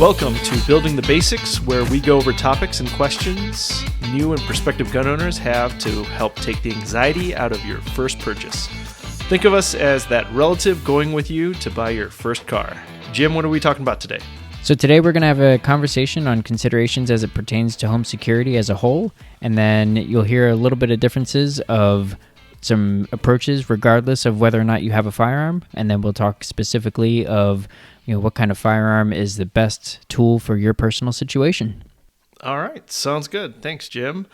Welcome to Building the Basics, where we go over topics and questions new and prospective gun owners have to help take the anxiety out of your first purchase. Think of us as that relative going with you to buy your first car. Jim, what are we talking about today? So today we're going to have a conversation on considerations as it pertains to home security as a whole, and then you'll hear a little bit of differences of some approaches regardless of whether or not you have a firearm, and then we'll talk specifically of what kind of firearm is the best tool for your personal situation. All right, sounds good. Thanks, Jim.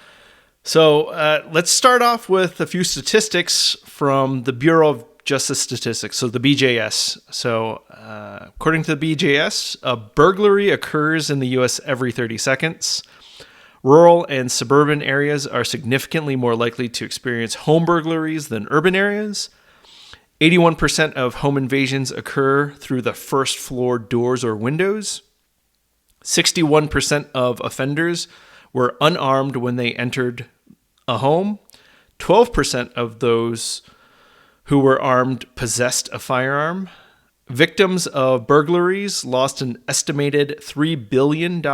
So let's start off with a few statistics from the Bureau of Justice Statistics, so the BJS. So according to the BJS, a burglary occurs in the U.S. every 30 seconds. Rural and suburban areas are significantly more likely to experience home burglaries than urban areas. 81% of home invasions occur through the first floor doors or windows. 61% of offenders were unarmed when they entered a home. 12% of those who were armed possessed a firearm. Victims of burglaries lost an estimated $3 billion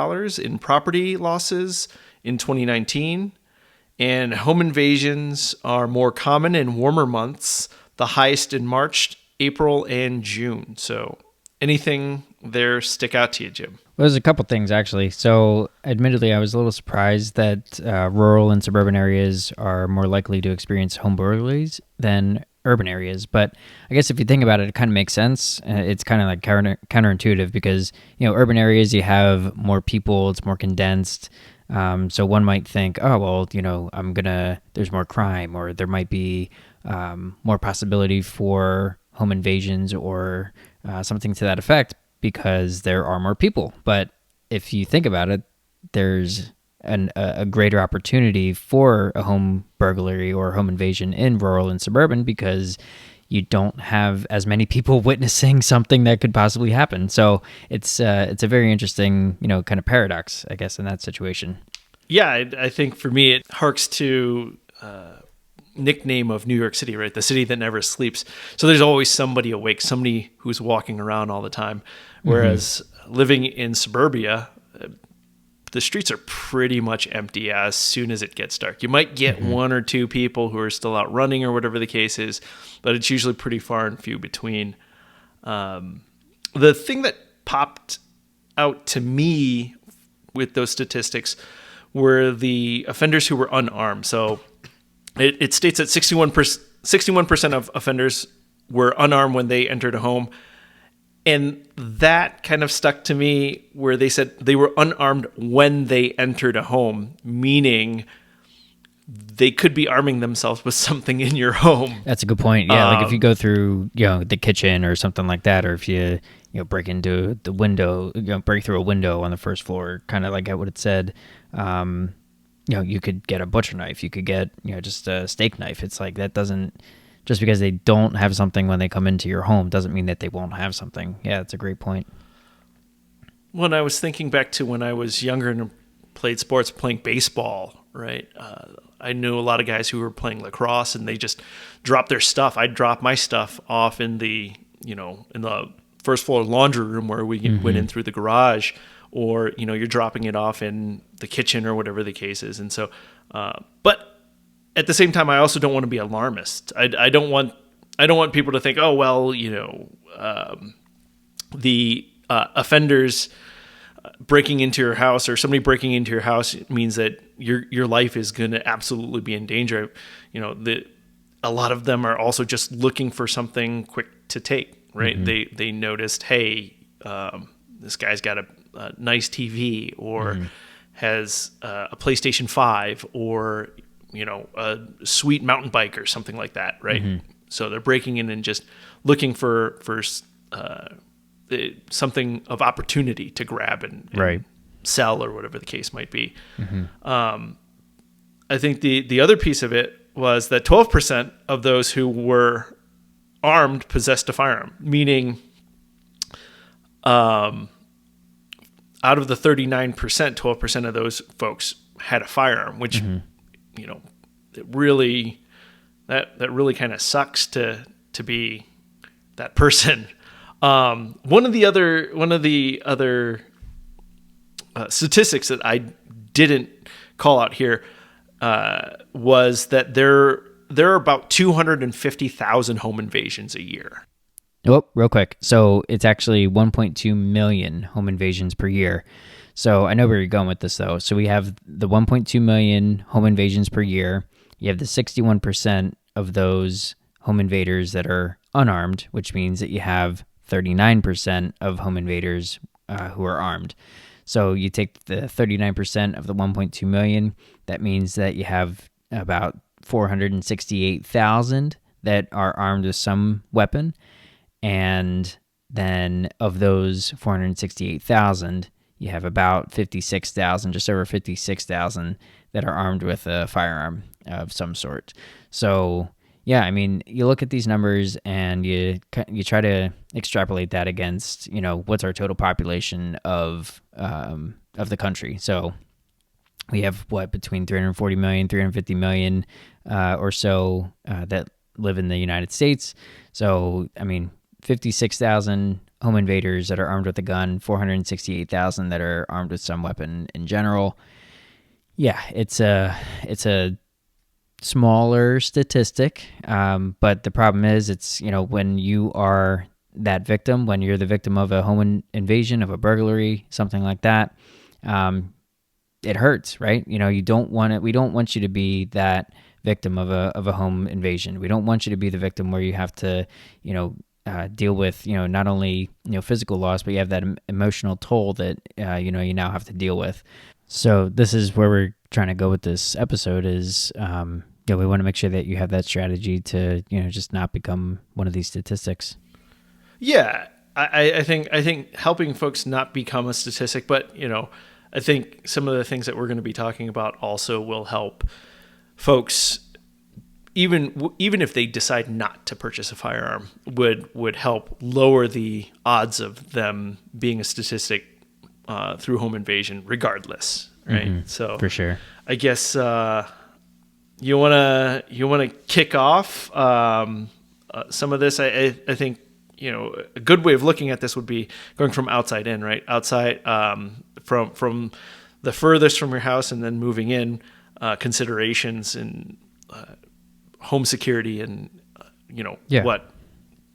in property losses in 2019. And home invasions are more common in warmer months, the highest in March, April, and June. So anything there stick out to you, Jim? Well, there's a couple things, actually. So admittedly, I was a little surprised that rural and suburban areas are more likely to experience home burglaries than urban areas. But I guess if you think about it, it kind of makes sense. It's kind of like counterintuitive because, urban areas, you have more people, it's more condensed. So one might think, oh, well, there's more crime, or there might be more possibility for home invasions or something to that effect because there are more people. But if you think about it, there's a greater opportunity for a home burglary or home invasion in rural and suburban because you don't have as many people witnessing something that could possibly happen. So it's a very interesting, kind of paradox, I guess, in that situation. Yeah, I think for me, it harks to nickname of New York City, right? The city that never sleeps. So there's always somebody awake, somebody who's walking around all the time. Whereas living in suburbia, the streets are pretty much empty as soon as it gets dark. You might get one or two people who are still out running or whatever the case is, but it's usually pretty far and few between. The thing that popped out to me with those statistics were the offenders who were unarmed. So it states that 61% of offenders were unarmed when they entered a home. And that kind of stuck to me where they said they were unarmed when they entered a home, meaning they could be arming themselves with something in your home. That's a good point. Yeah, like if you go through, the kitchen or something like that, or if you, break into the window, break through a window on the first floor, kind of like what it said, you could get a butcher knife, you could get, just a steak knife. It's like that doesn't, just because they don't have something when they come into your home doesn't mean that they won't have something. Yeah, that's a great point. When I was thinking back to when I was younger and played sports, playing baseball, right? I knew a lot of guys who were playing lacrosse and they just dropped their stuff. I'd drop my stuff off in the, in the first floor laundry room where we went in through the garage, or, you're dropping it off in the kitchen or whatever the case is. And so, but at the same time, I also don't want to be alarmist. I don't want people to think, oh, well, the offenders breaking into your house or somebody breaking into your house means that your life is going to absolutely be in danger. A lot of them are also just looking for something quick to take, right? They noticed, hey, this guy's got a nice TV or has a PlayStation 5 or a sweet mountain bike or something like that, right? So they're breaking in and just looking for something of opportunity to grab and sell or whatever the case might be. I think the other piece of it was that 12% of those who were armed possessed a firearm, meaning out of the 39%, 12% of those folks had a firearm, which it really kind of sucks to be that person. One of the other statistics that I didn't call out here was that there are about 250,000 home invasions a year. Oh, real quick. So it's actually 1.2 million home invasions per year. So I know where you're going with this, though. So we have the 1.2 million home invasions per year. You have the 61% of those home invaders that are unarmed, which means that you have 39% of home invaders who are armed. So you take the 39% of the 1.2 million, that means that you have about 468,000 that are armed with some weapon. And then of those 468,000, you have about 56,000, just over 56,000 that are armed with a firearm of some sort. So, yeah, I mean, you look at these numbers and you try to extrapolate that against, what's our total population of the country. So we have between 340 million, 350 million or so that live in the United States. So, I mean, 56,000 home invaders that are armed with a gun, 468,000 that are armed with some weapon in general. Yeah, it's a smaller statistic, but the problem is it's, when you are that victim, when you're the victim of a home invasion, of a burglary, something like that, it hurts, right? We don't want you to be that victim of a home invasion. We don't want you to be the victim where you have to, deal with, not only, physical loss, but you have that emotional toll that, you now have to deal with. So this is where we're trying to go with this episode is, we want to make sure that you have that strategy to, just not become one of these statistics. Yeah, I think helping folks not become a statistic, but, I think some of the things that we're going to be talking about also will help folks, even if they decide not to purchase a firearm, would help lower the odds of them being a statistic through home invasion, regardless, right? Mm-hmm. So for sure, I guess you wanna kick off some of this. I think a good way of looking at this would be going from outside in, right? Outside from the furthest from your house, and then moving in, considerations and home security, and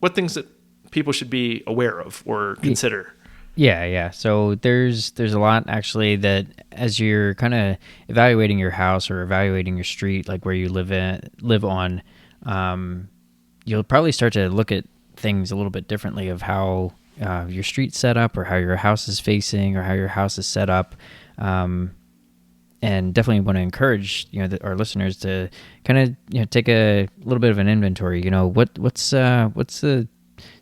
what things that people should be aware of or consider. Yeah. So there's a lot actually that as you're kind of evaluating your house or evaluating your street, like where you live on, you'll probably start to look at things a little bit differently of how your street's set up, or how your house is facing, or how your house is set up. And definitely want to encourage our listeners to kind of take a little bit of an inventory. What's the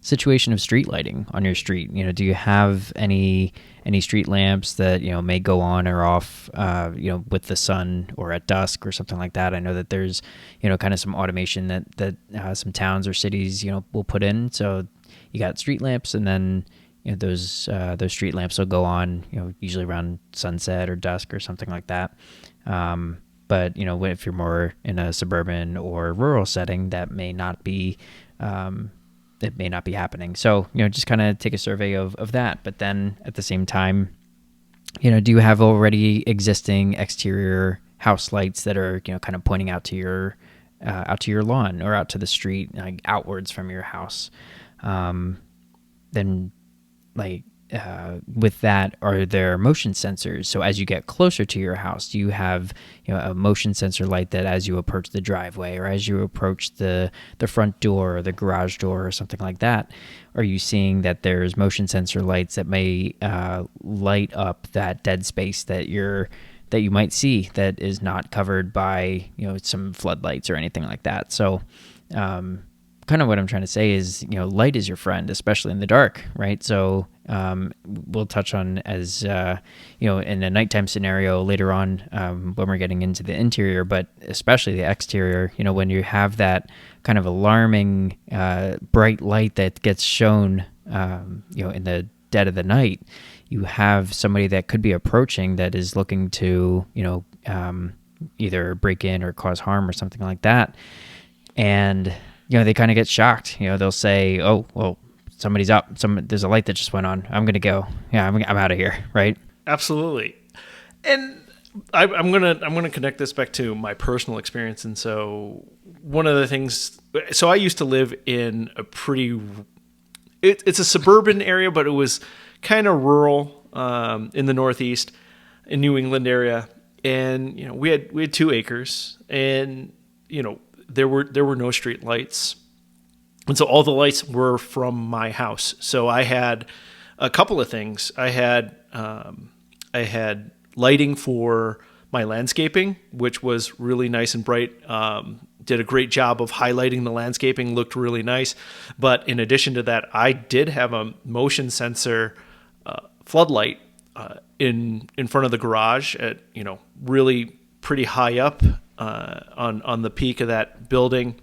situation of street lighting on your street? Do you have any street lamps that may go on or off with the sun or at dusk or something like that? I know that there's kind of some automation that some towns or cities will put in. So you got street lamps, and then those street lamps will go on usually around sunset or dusk or something like that. But if you're more in a suburban or rural setting, that may not be it may not be happening. So just kind of take a survey of that. But then at the same time, do you have already existing exterior house lights that are kind of pointing out to your lawn or out to the street, like outwards from your house? Then with that, are there motion sensors? So as you get closer to your house, do you have a motion sensor light that as you approach the driveway, or as you approach the front door or the garage door or something like that, are you seeing that there's motion sensor lights that may light up that dead space that you might see that is not covered by some floodlights or anything like that? So kind of what I'm trying to say is, light is your friend, especially in the dark, right? So we'll touch on as, in a nighttime scenario later on when we're getting into the interior, but especially the exterior, when you have that kind of alarming bright light that gets shown, in the dead of the night, you have somebody that could be approaching that is looking to, either break in or cause harm or something like that. And they kind of get shocked. They'll say, "Oh, well, somebody's up. There's a light that just went on. I'm gonna go. Yeah, I'm out of here." Right? Absolutely. And I'm gonna connect this back to my personal experience. And so one of the things, so I used to live in a pretty, it's a suburban area, but it was kind of rural in the Northeast, in New England area. And we had 2 acres, and there were no street lights, and so all the lights were from my house. So I had a couple of things. I had lighting for my landscaping, which was really nice and bright. Did a great job of highlighting the landscaping, looked really nice. But in addition to that, I did have a motion sensor floodlight in front of the garage at really pretty high up on the peak of that building,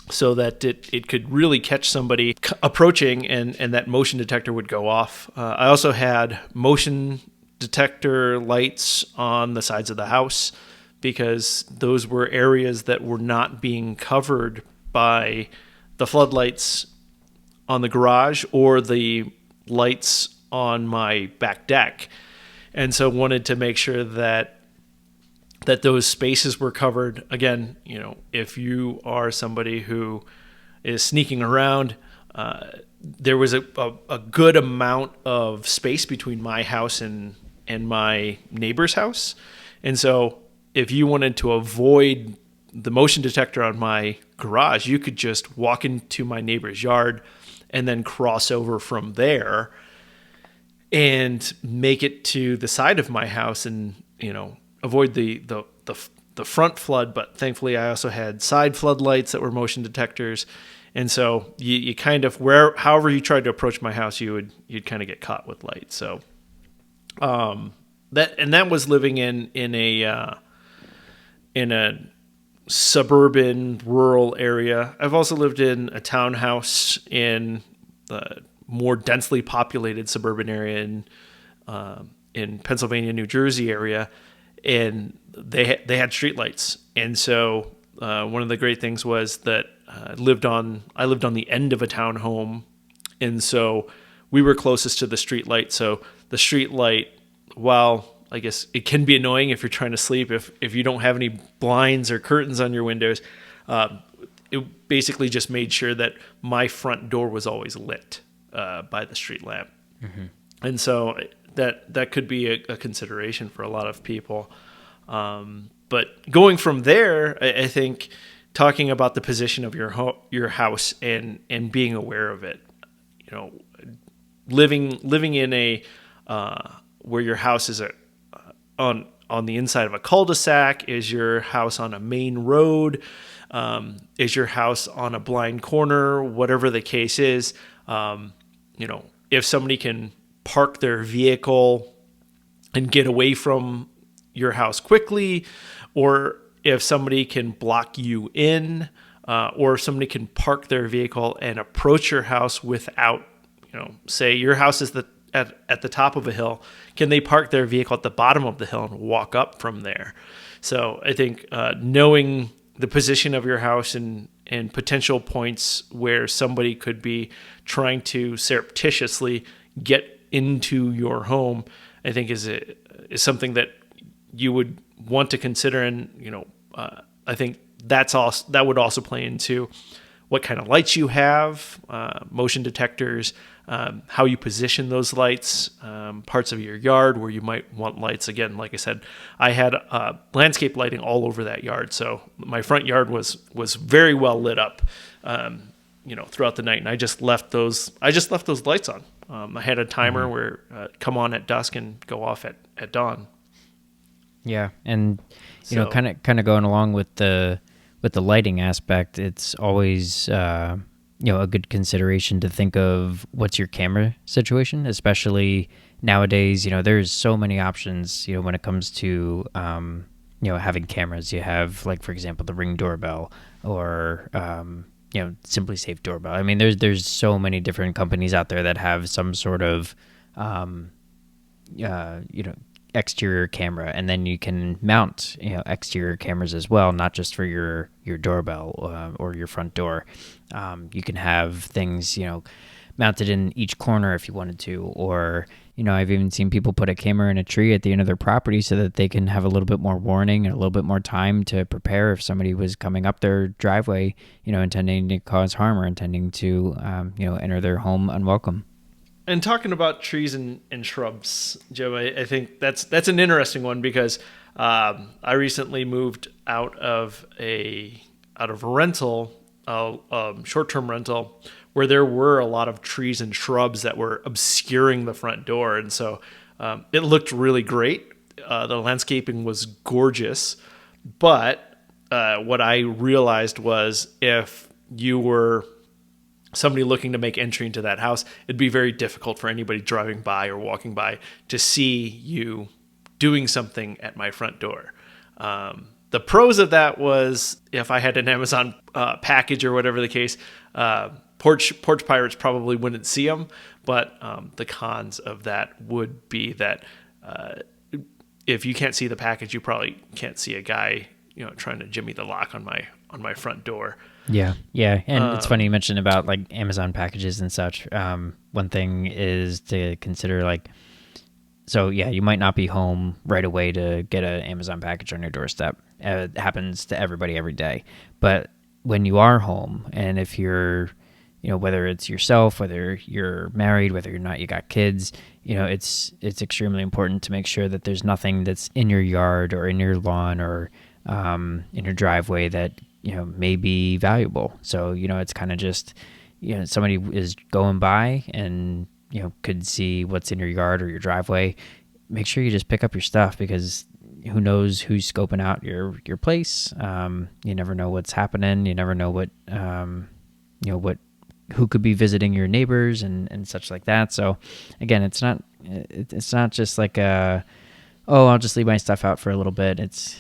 so that it could really catch somebody approaching, and that motion detector would go off. I also had motion detector lights on the sides of the house, because those were areas that were not being covered by the floodlights on the garage or the lights on my back deck. And so wanted to make sure that those spaces were covered. Again, if you are somebody who is sneaking around, there was a good amount of space between my house and my neighbor's house. And so if you wanted to avoid the motion detector on my garage, you could just walk into my neighbor's yard and then cross over from there and make it to the side of my house, and avoid the front flood. But thankfully I also had side floodlights that were motion detectors. And so you kind of, however you tried to approach my house, you'd kind of get caught with light. So that was living in a suburban rural area. I've also lived in a townhouse in the more densely populated suburban area in Pennsylvania, New Jersey area, and they had streetlights. And so one of the great things was that I lived on the end of a townhome, and so we were closest to the streetlight. So the streetlight, while I guess it can be annoying if you're trying to sleep, if you don't have any blinds or curtains on your windows, it basically just made sure that my front door was always lit by the street lamp. Mm-hmm. And so that could be a consideration for a lot of people. But going from there, I think talking about the position of your house and being aware of it, living in a where your house is on the inside of a cul-de-sac, is your house on a main road, is your house on a blind corner, whatever the case is. If somebody can park their vehicle and get away from your house quickly, or if somebody can block you in, or if somebody can park their vehicle and approach your house without, say your house is at the top of a hill, can they park their vehicle at the bottom of the hill and walk up from there? So I think knowing the position of your house and potential points where somebody could be trying to surreptitiously get into your home, I think is something that you would want to consider. And I think that would also play into what kind of lights you have, motion detectors, how you position those lights, parts of your yard where you might want lights. Again, like I said, I had landscape lighting all over that yard, so my front yard was very well lit up, throughout the night. And I just left those lights on. I had a timer where come on at dusk and go off at dawn. Yeah, and kind of going along with the lighting aspect, it's always a good consideration to think of what's your camera situation, especially nowadays. There's so many options. When it comes to having cameras, you have, like, for example, the Ring doorbell, or Simply Safe doorbell. I mean, there's so many different companies out there that have some sort of exterior camera, and then you can mount exterior cameras as well, not just for your doorbell or your front door. You can have things mounted in each corner if you wanted to, or I've even seen people put a camera in a tree at the end of their property so that they can have a little bit more warning and a little bit more time to prepare if somebody was coming up their driveway, intending to cause harm or intending to, enter their home unwelcome. And talking about trees and shrubs, Joe, I think that's an interesting one because I recently moved out of a rental, short-term rental, where there were a lot of trees and shrubs that were obscuring the front door. And so it looked really great. The landscaping was gorgeous. But what I realized was if you were somebody looking to make entry into that house, it'd be very difficult for anybody driving by or walking by to see you doing something at my front door. The pros of that was if I had an Amazon package or whatever the case, porch pirates probably wouldn't see them. But the cons of that would be that if you can't see the package, you probably can't see a guy, trying to jimmy the lock on my front door. Yeah. And it's funny you mentioned about like Amazon packages and such. One thing is to consider so yeah, you might not be home right away to get an Amazon package on your doorstep. It happens to everybody every day. But when you are home, and if you're, whether it's yourself, whether you're married, whether you're not, you got kids, it's extremely important to make sure that there's nothing that's in your yard or in your lawn or in your driveway that, may be valuable. So, it's kind of just, somebody is going by and, could see what's in your yard or your driveway. Make sure you just pick up your stuff because who knows who's scoping out your place. You never know what's happening. You never know what, who could be visiting your neighbors and such like that. So again, it's not just like I'll just leave my stuff out for a little bit. It's,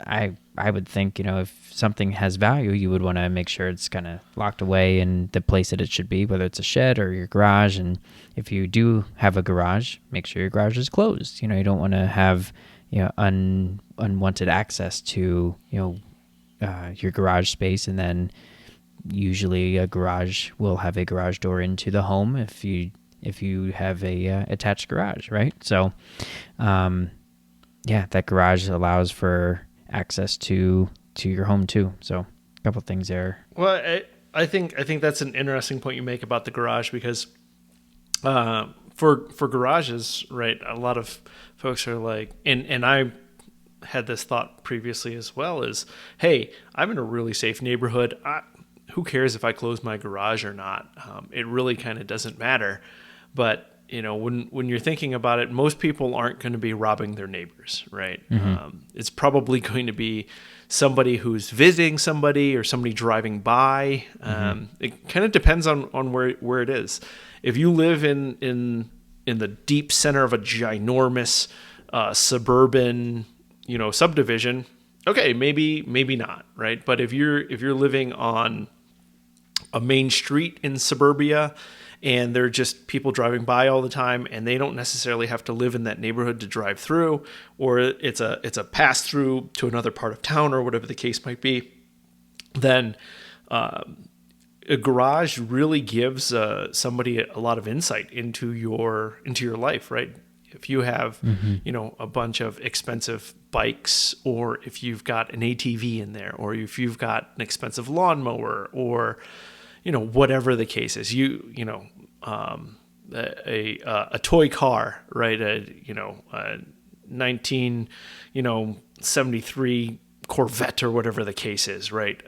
I would think, if something has value, you would want to make sure it's kind of locked away in the place that it should be, whether it's a shed or your garage. And if you do have a garage, make sure your garage is closed. You don't want to have, unwanted access to, your garage space. And then usually a garage will have a garage door into the home if you have a attached garage, right? So, that garage allows for access to your home too. So a couple things there. Well, I think that's an interesting point you make about the garage because for garages, right, a lot of folks are like, and I had this thought previously as well, is, hey, I'm in a really safe neighborhood. Who cares if I close my garage or not? It really kind of doesn't matter. But when you're thinking about it, most people aren't going to be robbing their neighbors, right? Mm-hmm. It's probably going to be somebody who's visiting somebody or somebody driving by. It kind of depends on where it is. If you live in the deep center of a ginormous suburban, subdivision, okay, maybe not, right? But if you're living on a main street in suburbia, and they're just people driving by all the time, and they don't necessarily have to live in that neighborhood to drive through, or it's a pass through to another part of town, or whatever the case might be, then a garage really gives somebody a lot of insight into your life, right? If you have a bunch of expensive bikes, or if you've got an ATV in there, or if you've got an expensive lawnmower, or whatever the case is, a toy car, right? A 1973 Corvette or whatever the case is, right?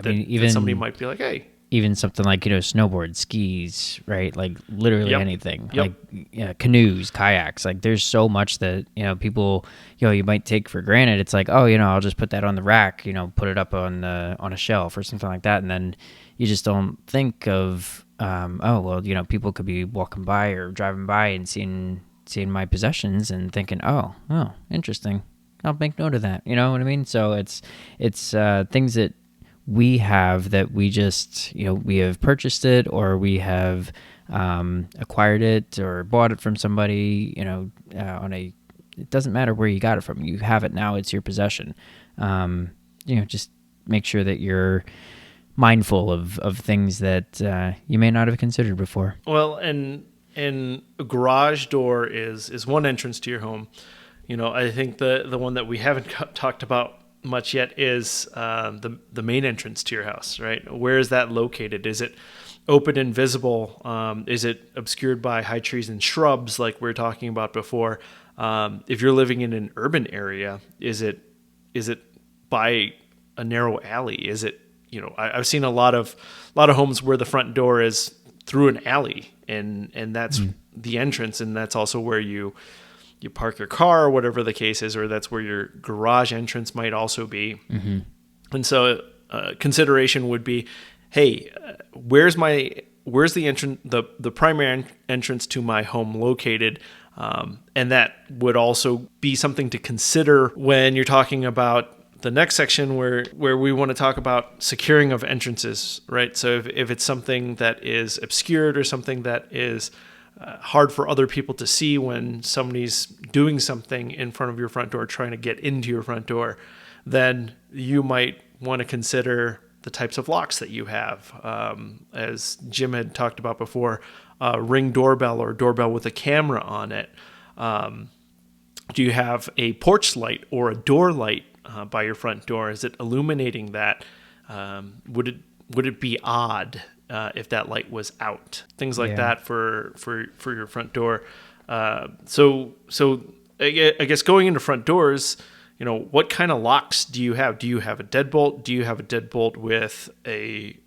Even somebody might be like, hey. Even something like, snowboard, skis, right? Like literally anything. Yep. Like canoes, kayaks. Like there's so much that, people, you might take for granted. It's like, I'll just put that on the rack, put it up on a shelf or something like that. And then you just don't think of, people could be walking by or driving by and seeing my possessions and thinking, oh, interesting. I'll make note of that. You know what I mean? So it's things that we have that we just, we have purchased it, or we have acquired it or bought it from somebody, it doesn't matter where you got it from. You have it now. It's your possession. Just make sure that you're mindful of things that you may not have considered before. Well, and and a garage door is one entrance to your home. I think the one that we haven't talked about much yet is the main entrance to your house, right? Where is that located? Is it open and visible? Is it obscured by high trees and shrubs like we were talking about before? If you're living in an urban area, is it by a narrow alley? Is it, I've seen a lot of homes where the front door is through an alley, and that's the entrance, and that's also where you park your car or whatever the case is, or that's where your garage entrance might also be. Mm-hmm. And so consideration would be, hey, where's the entrance, the primary entrance to my home located? And that would also be something to consider when you're talking about the next section where we want to talk about securing of entrances, right? So if it's something that is obscured or something that is hard for other people to see when somebody's doing something in front of your front door, trying to get into your front door, then you might want to consider the types of locks that you have. As Jim had talked about before, Ring doorbell or doorbell with a camera on it. Do you have a porch light or a door light by your front door? Is it illuminating that? Would it be odd if that light was out? Things like that for your front door. So I guess going into front doors, what kind of locks do you have? Do you have a deadbolt? Do you have a deadbolt with a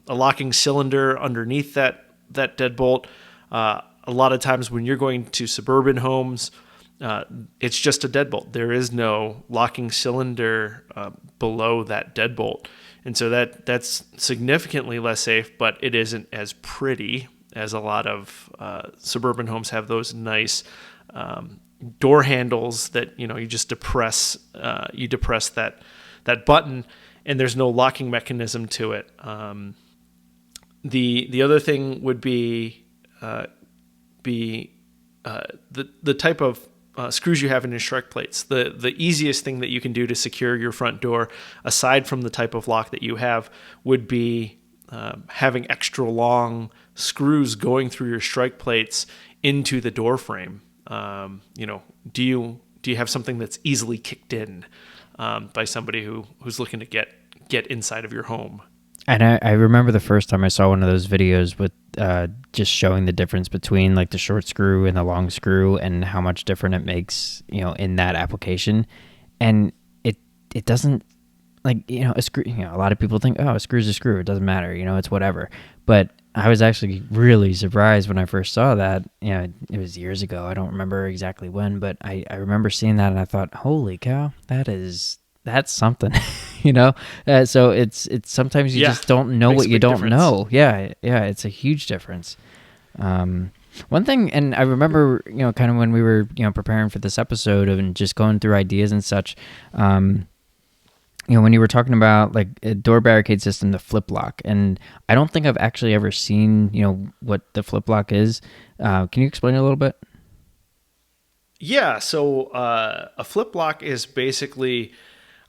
locking cylinder underneath that deadbolt? A lot of times when you're going to suburban homes, it's just a deadbolt. There is no locking cylinder below that deadbolt. And so that's significantly less safe, but it isn't as pretty as a lot of suburban homes have those nice door handles that, you just depress that button, and there's no locking mechanism to it. The other thing would be the type of screws you have in your strike plates. The easiest thing that you can do to secure your front door, aside from the type of lock that you have, would be having extra long screws going through your strike plates into the door frame. Do you have something that's easily kicked in by somebody who's looking to get inside of your home? And I remember the first time I saw one of those videos with just showing the difference between like the short screw and the long screw and how much different it makes, in that application. And it doesn't, like, a screw, a lot of people think, oh, a screw's a screw, it doesn't matter, it's whatever. But I was actually really surprised when I first saw that. It was years ago. I don't remember exactly when, but I remember seeing that and I thought, holy cow, that's something. So it's sometimes you just don't know what you don't know. Yeah, it's a huge difference. One thing, and I remember, kind of when we were, preparing for this episode and just going through ideas and such, when you were talking about like a door barricade system, the flip lock, and I don't think I've actually ever seen, what the flip lock is. Can you explain it a little bit? Yeah, so a flip lock is basically,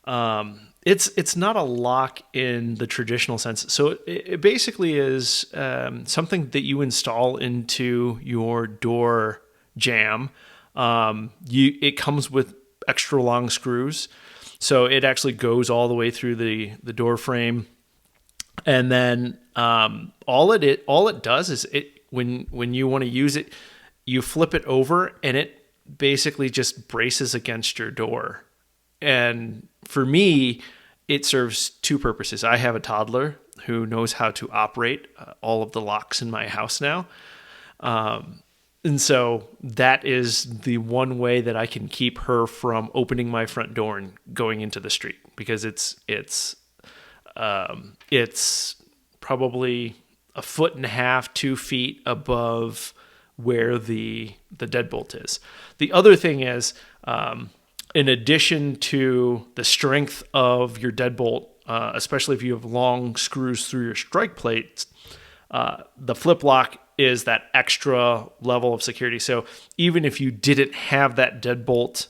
it's not a lock in the traditional sense. So it basically is something that you install into your door jamb. It comes with extra long screws, so it actually goes all the way through the door frame, and then all it does is when you want to use it, you flip it over, and it basically just braces against your door. And for me, it serves two purposes. I have a toddler who knows how to operate all of the locks in my house now. And so that is the one way that I can keep her from opening my front door and going into the street, because it's probably 1.5 feet, 2 feet above where the deadbolt is. The other thing is, in addition to the strength of your deadbolt, especially if you have long screws through your strike plates, the flip lock is that extra level of security. So even if you didn't have that deadbolt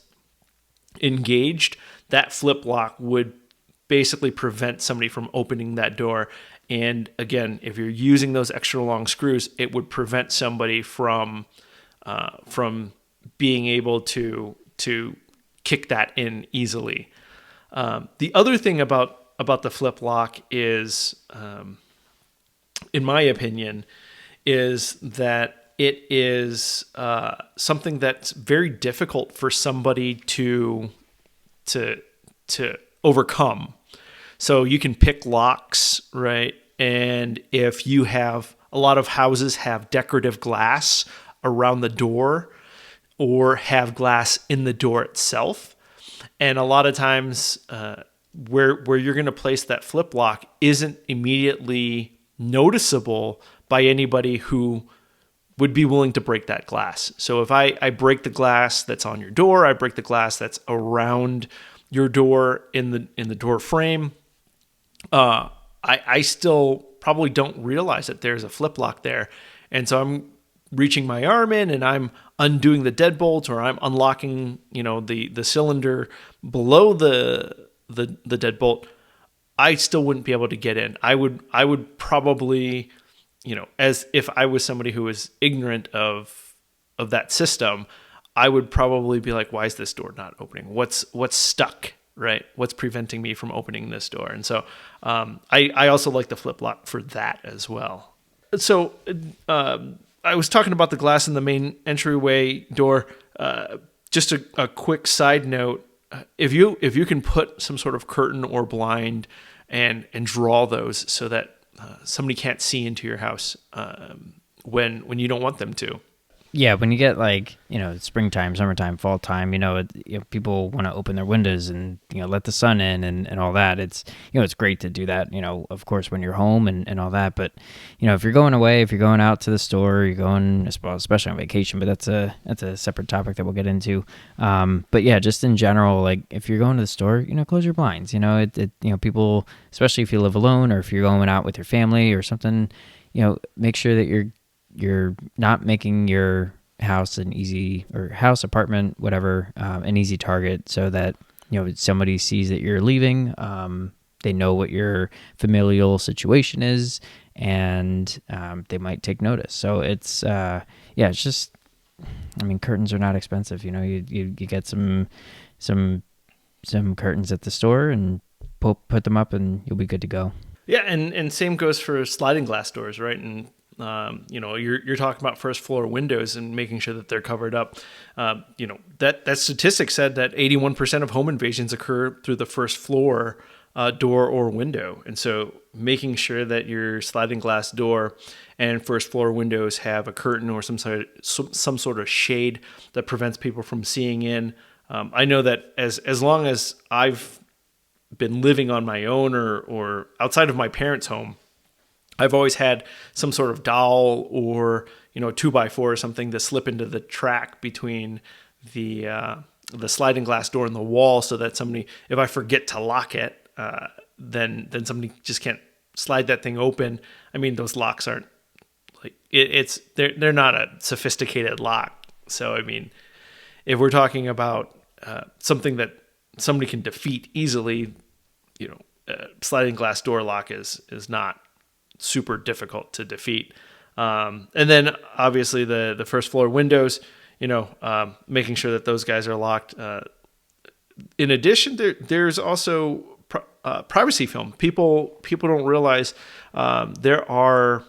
engaged, that flip lock would basically prevent somebody from opening that door. And again, if you're using those extra long screws, it would prevent somebody from being able to kick that in easily. The other thing about the flip lock is, in my opinion, is that it is something that's very difficult for somebody to overcome. So you can pick locks, right? And if you have, a lot of houses have decorative glass around the door or have glass in the door itself. And a lot of times where you're going to place that flip lock isn't immediately noticeable by anybody who would be willing to break that glass. So if I break the glass that's on your door, I break the glass that's around your door in the door frame, I still probably don't realize that there's a flip lock there. And so I'm reaching my arm in and I'm undoing the deadbolt, or I'm unlocking, the cylinder below the deadbolt. I still wouldn't be able to get in. I would probably, as if I was somebody who was ignorant of that system, I would probably be like, why is this door not opening? What's stuck, right? What's preventing me from opening this door? And so I also like the flip lock for that as well. So I was talking about the glass in the main entryway door. Just a quick side note. If you can put some sort of curtain or blind and draw those so that somebody can't see into your house when you don't want them to. Yeah, when you get springtime, summertime, fall time, people want to open their windows and let the sun in and all that. It's it's great to do that. Of course, when you're home and all that. But if you're going away, if you're going out to the store, you're going, especially on vacation. But that's a separate topic that we'll get into. But yeah, just in general, like if you're going to the store, close your blinds. People, especially if you live alone or if you're going out with your family or something, make sure that you're not making your house apartment, whatever, an easy target, so that somebody sees that you're leaving. They know what your familial situation is, and they might take notice. So it's it's just, curtains are not expensive. You get some curtains at the store and put them up, and you'll be good to go. Yeah, and same goes for sliding glass doors, right? And you're talking about first floor windows and making sure that they're covered up. That statistic said that 81% of home invasions occur through the first floor door or window. And so making sure that your sliding glass door and first floor windows have a curtain or some sort of shade that prevents people from seeing in. I know that as long as I've been living on my own or outside of my parents' home, I've always had some sort of dowel or 2x4 or something to slip into the track between the sliding glass door and the wall, so that somebody, if I forget to lock it, then somebody just can't slide that thing open. Those locks aren't like they're not a sophisticated lock. So if we're talking about something that somebody can defeat easily, sliding glass door lock is not super difficult to defeat. And then obviously the first floor windows, making sure that those guys are locked. In addition, there's also privacy film. People don't realize there are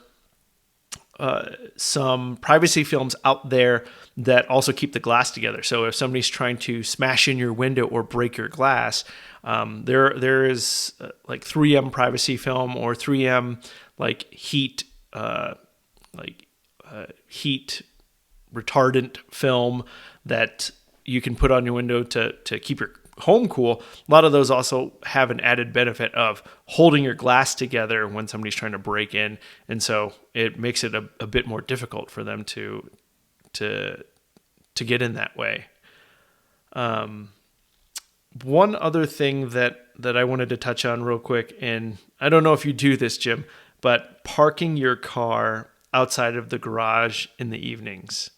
some privacy films out there that also keep the glass together. So if somebody's trying to smash in your window or break your glass, there is like 3M privacy film or 3M like heat heat retardant film that you can put on your window to keep your home cool. A lot of those also have an added benefit of holding your glass together when somebody's trying to break in, and so it makes it a bit more difficult for them to get in that way. One other thing that I wanted to touch on real quick, and I don't know if you do this, Jim, but parking your car outside of the garage in the evenings.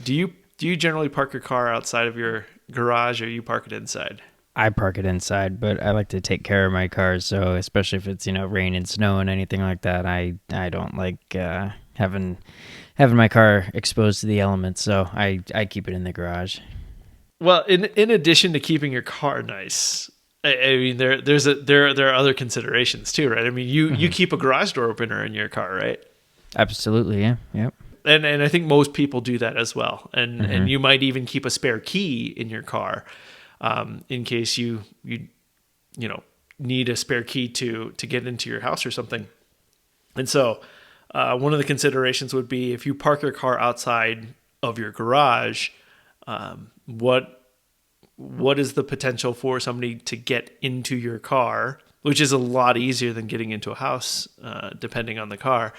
Do you generally park your car outside of your garage, or you park it inside? I park it inside, but I like to take care of my car. So especially if it's rain and snow and anything like that, I don't like having my car exposed to the elements. So I keep it in the garage. Well, in addition to keeping your car nice, I mean there are other considerations too, right? I mean you keep a garage door opener in your car, right? Absolutely, yeah, yep. And I think most people do that as well. And Mm-hmm. you might even keep a spare key in your car, in case you need a spare key to get into your house or something. And so, one of the considerations would be if you park your car outside of your garage, what is the potential for somebody to get into your car, which is a lot easier than getting into a house, depending on the car,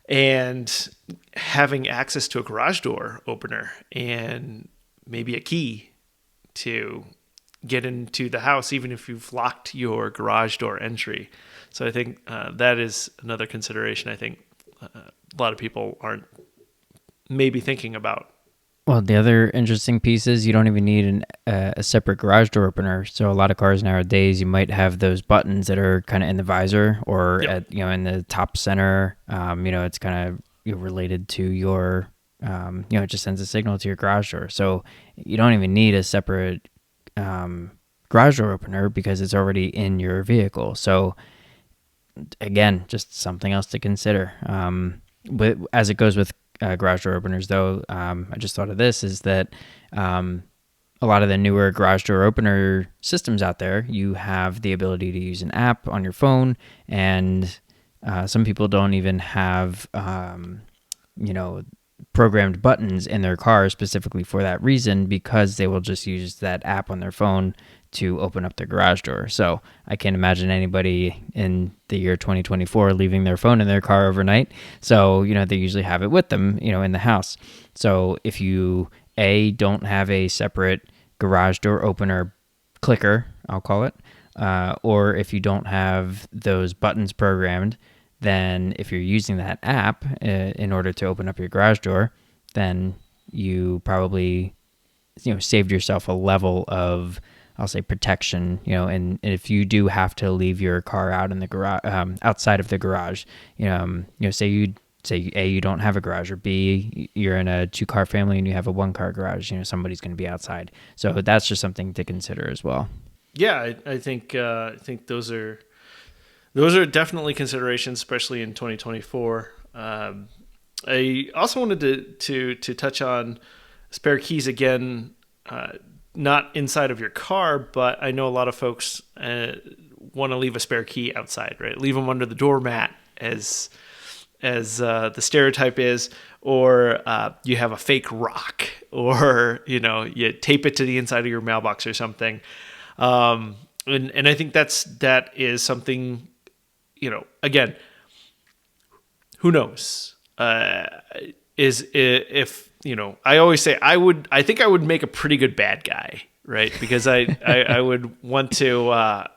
and having access to a garage door opener and maybe a key to get into the house, even if you've locked your garage door entry. So I think that is another consideration I think a lot of people aren't maybe thinking about. Well, the other interesting piece is you don't even need a separate garage door opener. So a lot of cars nowadays, you might have those buttons that are kind of in the visor or Yep. at in the top center. It's kind of related to your, it just sends a signal to your garage door. So you don't even need a separate garage door opener because it's already in your vehicle. So again, just something else to consider. But as it goes with garage door openers, though, I just thought of this is that a lot of the newer garage door opener systems out there, you have the ability to use an app on your phone, and some people don't even have programmed buttons in their car specifically for that reason, because they will just use that app on their phone to open up their garage door. So I can't imagine anybody in the year 2024 leaving their phone in their car overnight. So, they usually have it with them, in the house. So if you, don't have a separate garage door opener clicker, I'll call it, or if you don't have those buttons programmed, then if you're using that app in order to open up your garage door, then you probably saved yourself a level of, I'll say, protection. And if you do have to leave your car out in the garage, outside of the garage, say you don't have a garage, or B, you're in a 2-car family and you have a 1-car garage, somebody's going to be outside. So that's just something to consider as well. Yeah, I think those are definitely considerations, especially in 2024. I also wanted to touch on spare keys again, not inside of your car, but I know a lot of folks want to leave a spare key outside, right? Leave them under the doormat, as the stereotype is, or you have a fake rock, or you tape it to the inside of your mailbox or something. And I think that is something. Again, who knows? If I always say I think I would make a pretty good bad guy, right? Because I would want to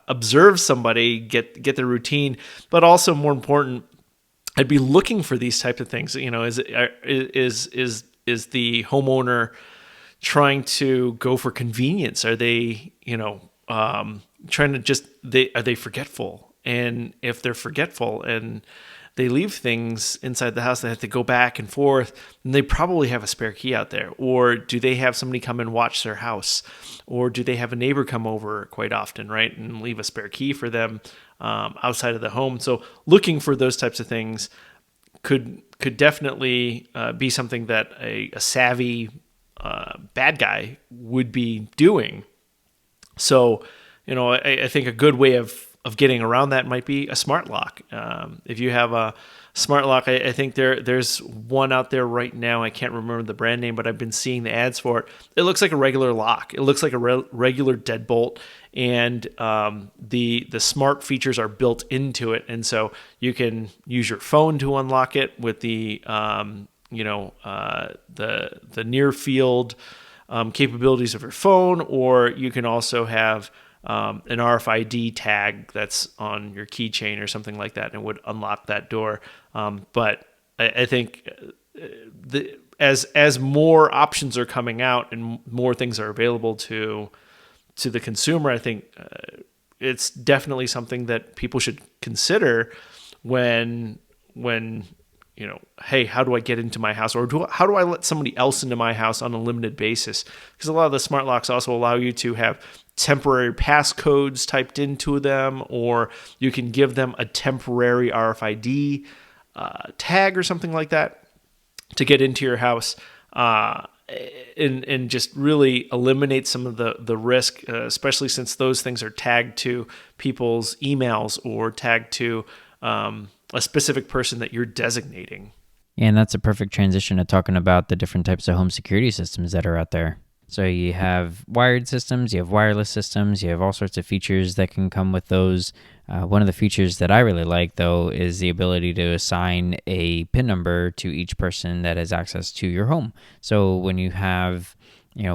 observe somebody, get the routine, but also more important, I'd be looking for these types of things. Is the homeowner trying to go for convenience? Are they trying to are they forgetful? And if they're forgetful and they leave things inside the house, they have to go back and forth, and they probably have a spare key out there. Or do they have somebody come and watch their house? Or do they have a neighbor come over quite often, right, and leave a spare key for them outside of the home? So looking for those types of things could definitely be something that a savvy bad guy would be doing. So, I think a good way of getting around that might be a smart lock. If you have a smart lock, I think there's one out there right now. I can't remember the brand name, but I've been seeing the ads for it. It looks like a regular lock. It looks like a regular deadbolt, and the smart features are built into it, and so you can use your phone to unlock it with the near field capabilities of your phone, or you can also have an RFID tag that's on your keychain or something like that, and it would unlock that door. But I think as more options are coming out and more things are available to to the consumer, I think it's definitely something that people should consider when hey, how do I get into my house, or how do I let somebody else into my house on a limited basis? Because a lot of the smart locks also allow you to have temporary passcodes typed into them, or you can give them a temporary RFID tag or something like that to get into your house, and just really eliminate some of the risk, especially since those things are tagged to people's emails or tagged to a specific person that you're designating. And that's a perfect transition to talking about the different types of home security systems that are out there. So you have wired systems, you have wireless systems, you have all sorts of features that can come with those. One of the features that I really like, though, is the ability to assign a PIN number to each person that has access to your home. So when you have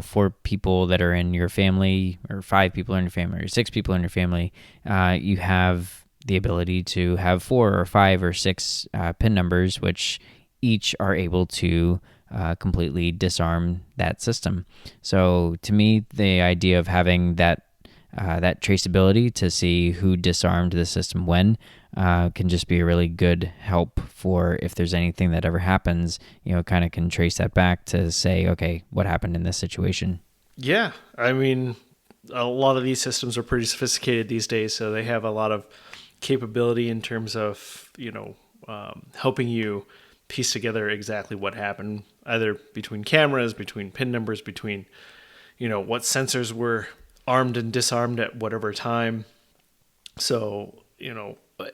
4 people that are in your family, or 5 people in your family, or 6 people in your family, you have the ability to have 4 or 5 or 6 PIN numbers, which each are able to completely disarm that system. So to me, the idea of having that traceability to see who disarmed the system when can just be a really good help for if there's anything that ever happens, kind of can trace that back to say, okay, what happened in this situation? Yeah, I mean, a lot of these systems are pretty sophisticated these days, so they have a lot of capability in terms of helping you piece together exactly what happened, either between cameras, between PIN numbers, between what sensors were armed and disarmed at whatever time. So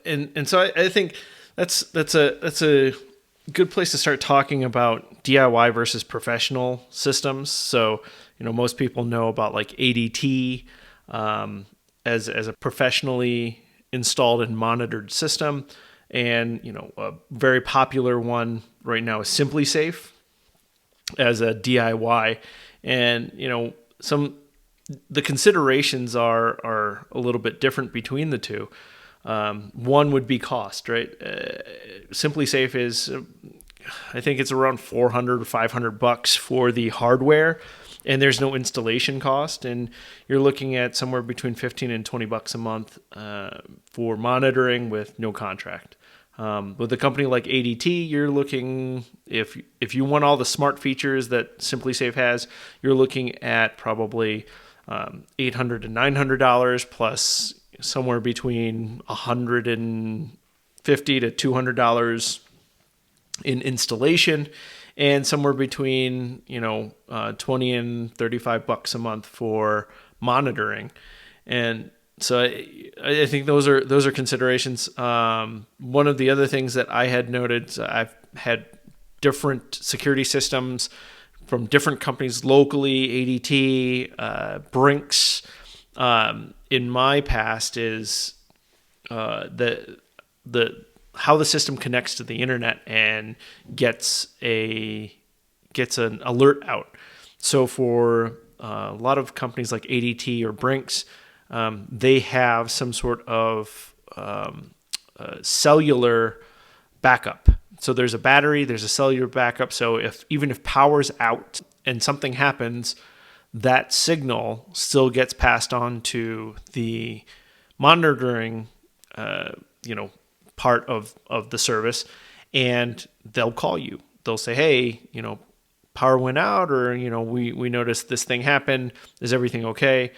and so I think that's a good place to start talking about DIY versus professional systems. So most people know about like ADT as a professionally installed and monitored system. And, a very popular one right now is Simply Safe as a DIY. And, the considerations are a little bit different between the two. One would be cost, right? Simply Safe is, I think it's around $400 or $500 for the hardware, and there's no installation cost, and you're looking at somewhere between $15 and $20 a month for monitoring with no contract. With a company like ADT, you're looking, if you want all the smart features that Simply Safe has, you're looking at probably $800 to $900 plus somewhere between $150 to $200 in installation, and somewhere between $20 and $35 a month for monitoring. And so I think those are considerations. One of the other things that I had noted, I've had different security systems from different companies locally, ADT, Brinks. In my past is the how the system connects to the internet and gets an alert out. So for a lot of companies like ADT or Brinks, they have some sort of cellular backup. So there's a battery, there's a cellular backup. So even if power's out and something happens, that signal still gets passed on to the monitoring, part of the service, and they'll call you. They'll say, hey, power went out, or, we noticed this thing happened. Is everything okay?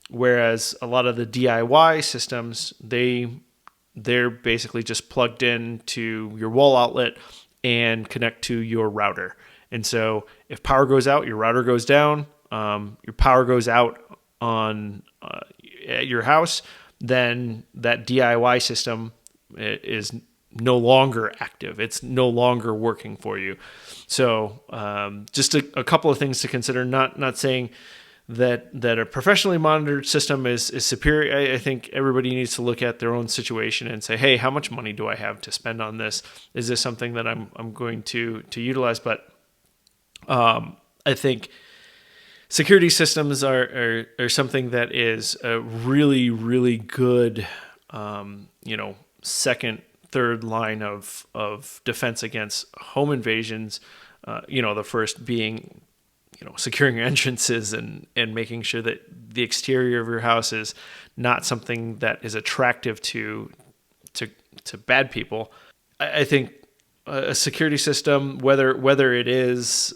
Whereas a lot of the DIY systems, they're basically just plugged into your wall outlet and connect to your router. And so if power goes out, your router goes down, your power goes out on at your house, then that DIY system is no longer active. It's no longer working for you. So just a couple of things to consider. Not saying that a professionally monitored system is superior. I think everybody needs to look at their own situation and say, hey, how much money do I have to spend on this? Is this something that I'm going to utilize? But I think security systems are something that is a really, really good, second, third line of defense against home invasions. The first being, securing your entrances and making sure that the exterior of your house is not something that is attractive to bad people. I think a security system, whether it is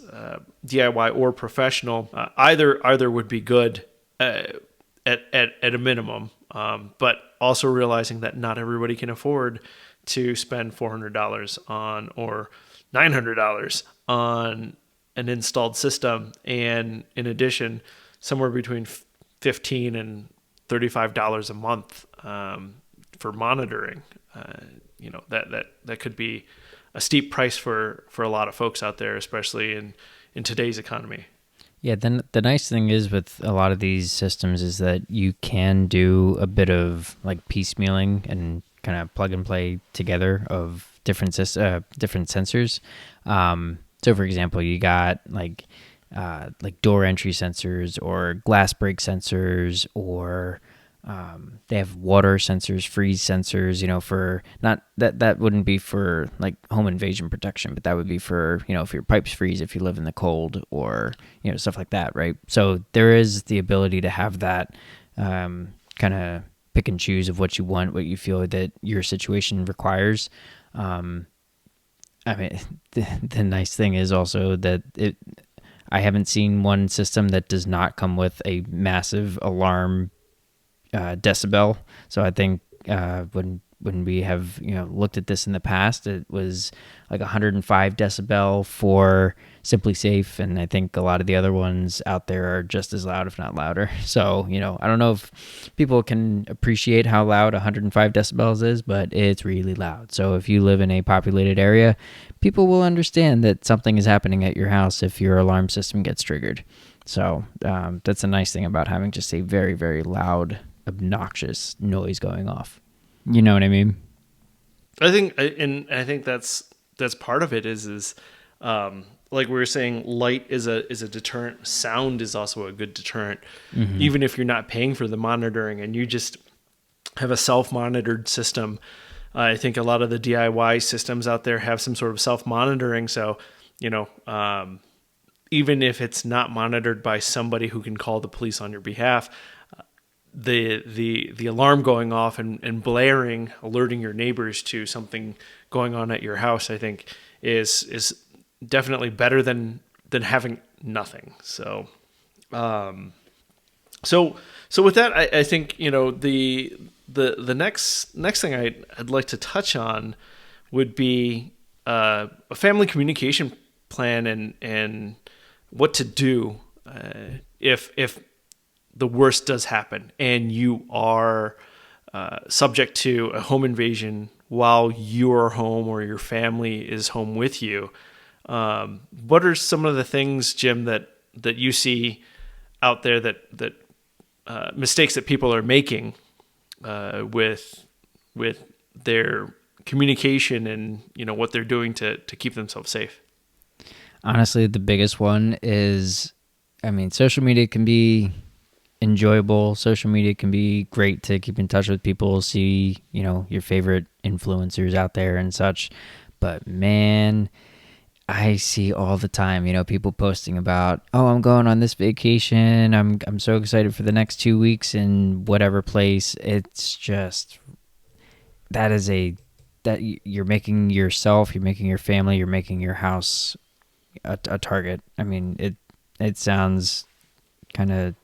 DIY or professional, either would be good at a minimum. But also realizing that not everybody can afford to spend $400 on or $900 on an installed system, and in addition, somewhere between $15 and $35 a month for monitoring. That could be a steep price for a lot of folks out there, especially in today's economy. Yeah, then the nice thing is with a lot of these systems is that you can do a bit of like piecemealing and kind of plug and play together of different sensors. So for example, you got like door entry sensors or glass break sensors, or they have water sensors, freeze sensors, for not that wouldn't be for like home invasion protection, but that would be for, if your pipes freeze, if you live in the cold, or, stuff like that. Right. So there is the ability to have that kind of pick and choose of what you want, what you feel that your situation requires. I mean, the nice thing is also that I haven't seen one system that does not come with a massive alarm decibel. So I think when we have looked at this in the past, it was like 105 decibel for Simply Safe, and I think a lot of the other ones out there are just as loud, if not louder. So I don't know if people can appreciate how loud 105 decibels is, but it's really loud. So if you live in a populated area, people will understand that something is happening at your house if your alarm system gets triggered. So that's a nice thing about having just a very, very loud, obnoxious noise going off. You know what I mean? I think that's part of it is like we were saying, light is a deterrent. Sound is also a good deterrent. Mm-hmm. Even if you're not paying for the monitoring and you just have a self-monitored system. I think a lot of the DIY systems out there have some sort of self-monitoring. So, even if it's not monitored by somebody who can call the police on your behalf, the alarm going off and blaring, alerting your neighbors to something going on at your house, I think is definitely better than having nothing. So, so with that, I think the next thing I'd like to touch on would be a family communication plan and what to do if the worst does happen and you are subject to a home invasion while you're home or your family is home with you. What are some of the things, Jim, that you see out there that mistakes that people are making with their communication and what they're doing to keep themselves safe? Honestly, the biggest one is, social media can be enjoyable. Social media can be great to keep in touch with people, see, your favorite influencers out there and such. But man, I see all the time, people posting about, oh, I'm going on this vacation. I'm so excited for the next 2 weeks in whatever place. It's just, that you're making yourself, you're making your family, you're making your house a target. It sounds kind of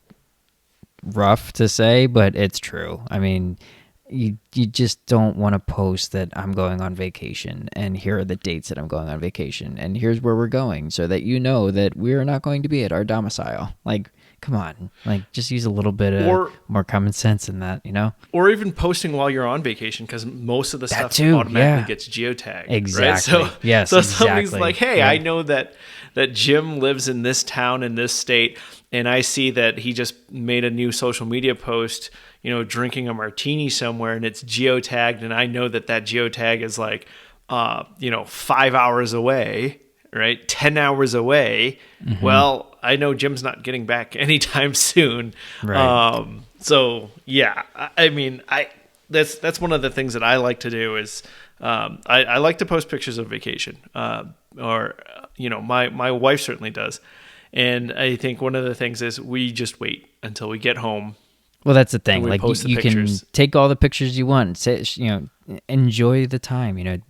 rough to say, but it's true. You just don't want to post that I'm going on vacation and here are the dates that I'm going on vacation and here's where we're going, so that that we're not going to be at our domicile. Like, come on, just use a little bit of more common sense in that, Or even posting while you're on vacation, because most of the stuff automatically gets geotagged. Exactly. Right? Yes. So exactly. somebody's like, hey, yeah. I know that Jim lives in this town in this state, and I see that he just made a new social media post, drinking a martini somewhere, and it's geotagged, and I know that geotag is 5 hours away, right? 10 hours away. Mm-hmm. Well, I know Jim's not getting back anytime soon. Right. So yeah, that's one of the things that I like to do is, I like to post pictures of vacation, or my wife certainly does. And I think one of the things is we just wait until we get home. Well, that's the thing. We Like post the you can pictures. take all the pictures you want. Say, enjoy the time.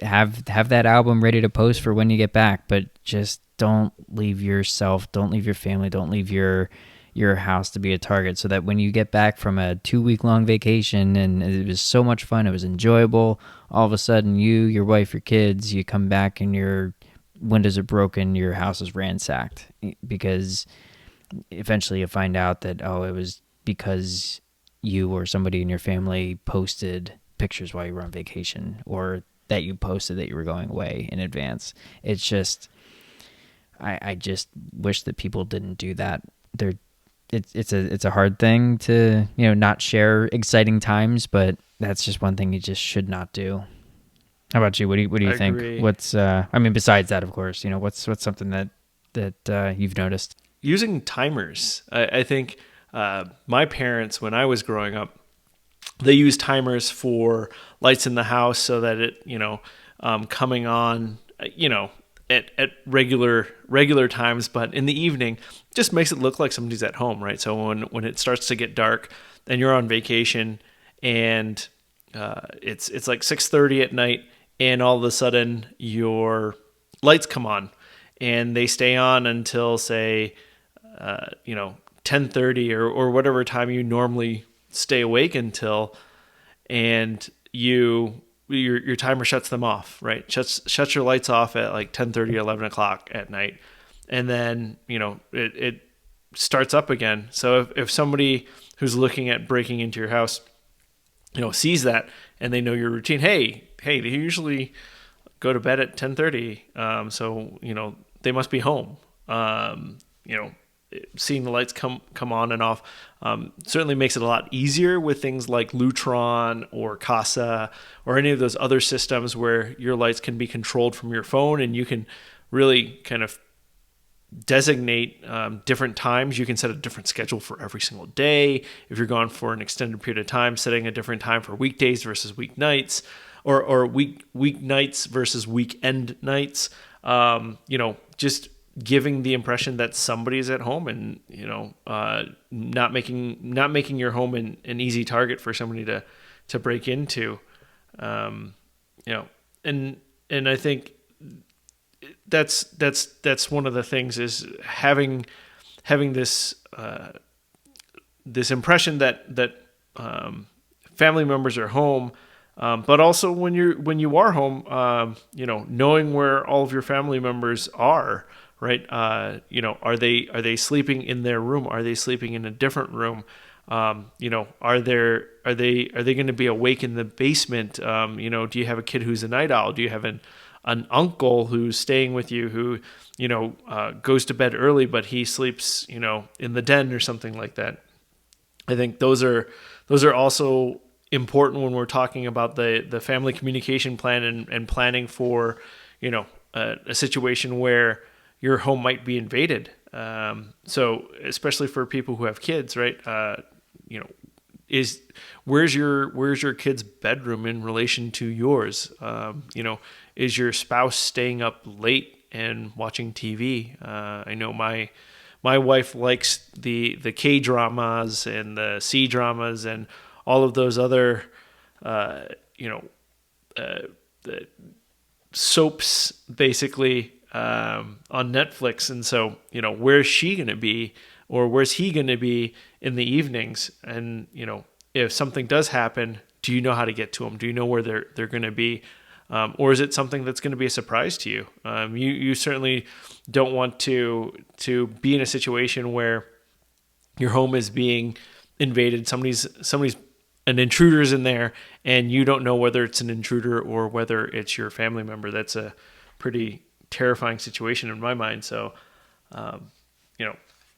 Have that album ready to post for when you get back. But just don't leave yourself. Don't leave your family. Don't leave your house to be a target. So that when you get back from a 2-week long vacation and it was so much fun, it was enjoyable. All of a sudden, you, your wife, your kids, you come back and your windows are broken. Your house is ransacked because eventually you find out that it was because you or somebody in your family posted pictures while you were on vacation, or that you posted that you were going away in advance. It's just, I just wish that people didn't do that. It's a hard thing to not share exciting times, but that's just one thing you just should not do. How about you? What do you I think? agree. What's besides that, of course, what's something that you've noticed? Using timers. I think my parents, when I was growing up, they used timers for lights in the house so that it, coming on, at regular times, but in the evening, just makes it look like somebody's at home, right? So when it starts to get dark and you're on vacation and it's like 6:30 at night, and all of a sudden your lights come on, and they stay on until say 10:30 or whatever time you normally stay awake until, and your timer shuts them off, right? Shuts your lights off at like 10:30, 11 o'clock at night, and then it starts up again. So if somebody who's looking at breaking into your house sees that and they know your routine, hey, they usually go to bed at 10:30, so they must be home. Seeing the lights come on and off certainly makes it a lot easier with things like Lutron or Casa or any of those other systems where your lights can be controlled from your phone, and you can really kind of designate different times. You can set a different schedule for every single day. If you're gone for an extended period of time, setting a different time for weekdays versus weeknights, or weeknights versus weekend nights. Just giving the impression that somebody's at home, and not making your home an easy target for somebody to break into. And I think that's one of the things, is having this this impression that family members are home, but also when you are home, knowing where all of your family members are, right? Are they sleeping in their room? Are they sleeping in a different room? Are they going to be awake in the basement? Do you have a kid who's a night owl? Do you have an uncle who's staying with you who, goes to bed early, but he sleeps, in the den or something like that? I think those are also important when we're talking about the family communication plan and planning for, a situation where your home might be invaded. So especially for people who have kids, right? Where's your kid's bedroom in relation to yours? Is your spouse staying up late and watching TV? I know my wife likes the K dramas and the C dramas and all of those other, the soaps, basically, on Netflix. And so, where's she going to be, or where's he going to be in the evenings? And, if something does happen, do you know how to get to them? Do you know where they're going to be? Or is it something that's going to be a surprise to you? You certainly don't want to be in a situation where your home is being invaded. Somebody's an intruder's in there, and you don't know whether it's an intruder or whether it's your family member. That's a pretty terrifying situation in my mind. So,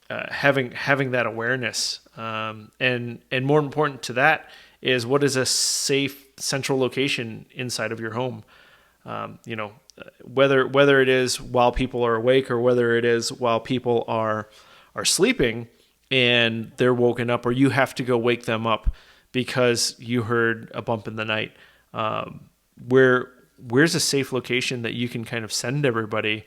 having that awareness, and more important to that is, what is a safe central location inside of your home? Whether it is while people are awake, or whether it is while people are sleeping and they're woken up, or you have to go wake them up because you heard a bump in the night. Where's a safe location that you can kind of send everybody,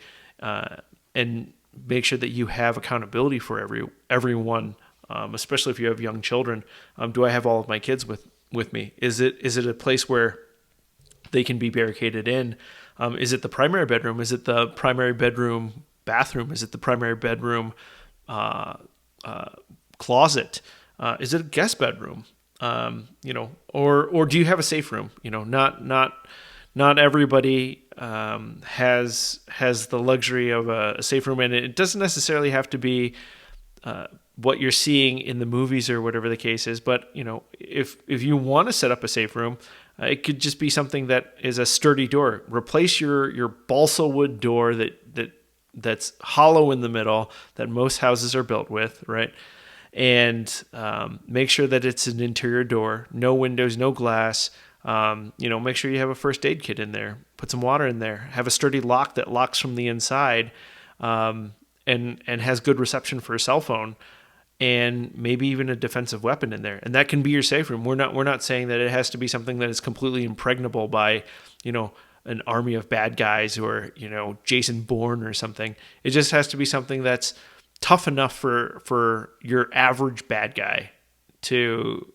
and make sure that you have accountability for everyone, especially if you have young children. Do I have all of my kids with me? Is it a place where they can be barricaded in? Is it the primary bedroom? Is it the primary bedroom bathroom? Is it the primary bedroom closet? Is it a guest bedroom? Or do you have a safe room? Not everybody has the luxury of a safe room, and it doesn't necessarily have to be what you're seeing in the movies or whatever the case is. But if you want to set up a safe room, it could just be something that is a sturdy door. Replace your balsa wood door that's hollow in the middle that most houses are built with, right? And make sure that it's an interior door, no windows, no glass. Make sure you have a first aid kit in there. Put some water in there. Have a sturdy lock that locks from the inside, and has good reception for a cell phone, and maybe even a defensive weapon in there. And that can be your safe room. We're not saying that it has to be something that is completely impregnable by, an army of bad guys or Jason Bourne or something. It just has to be something that's tough enough for your average bad guy to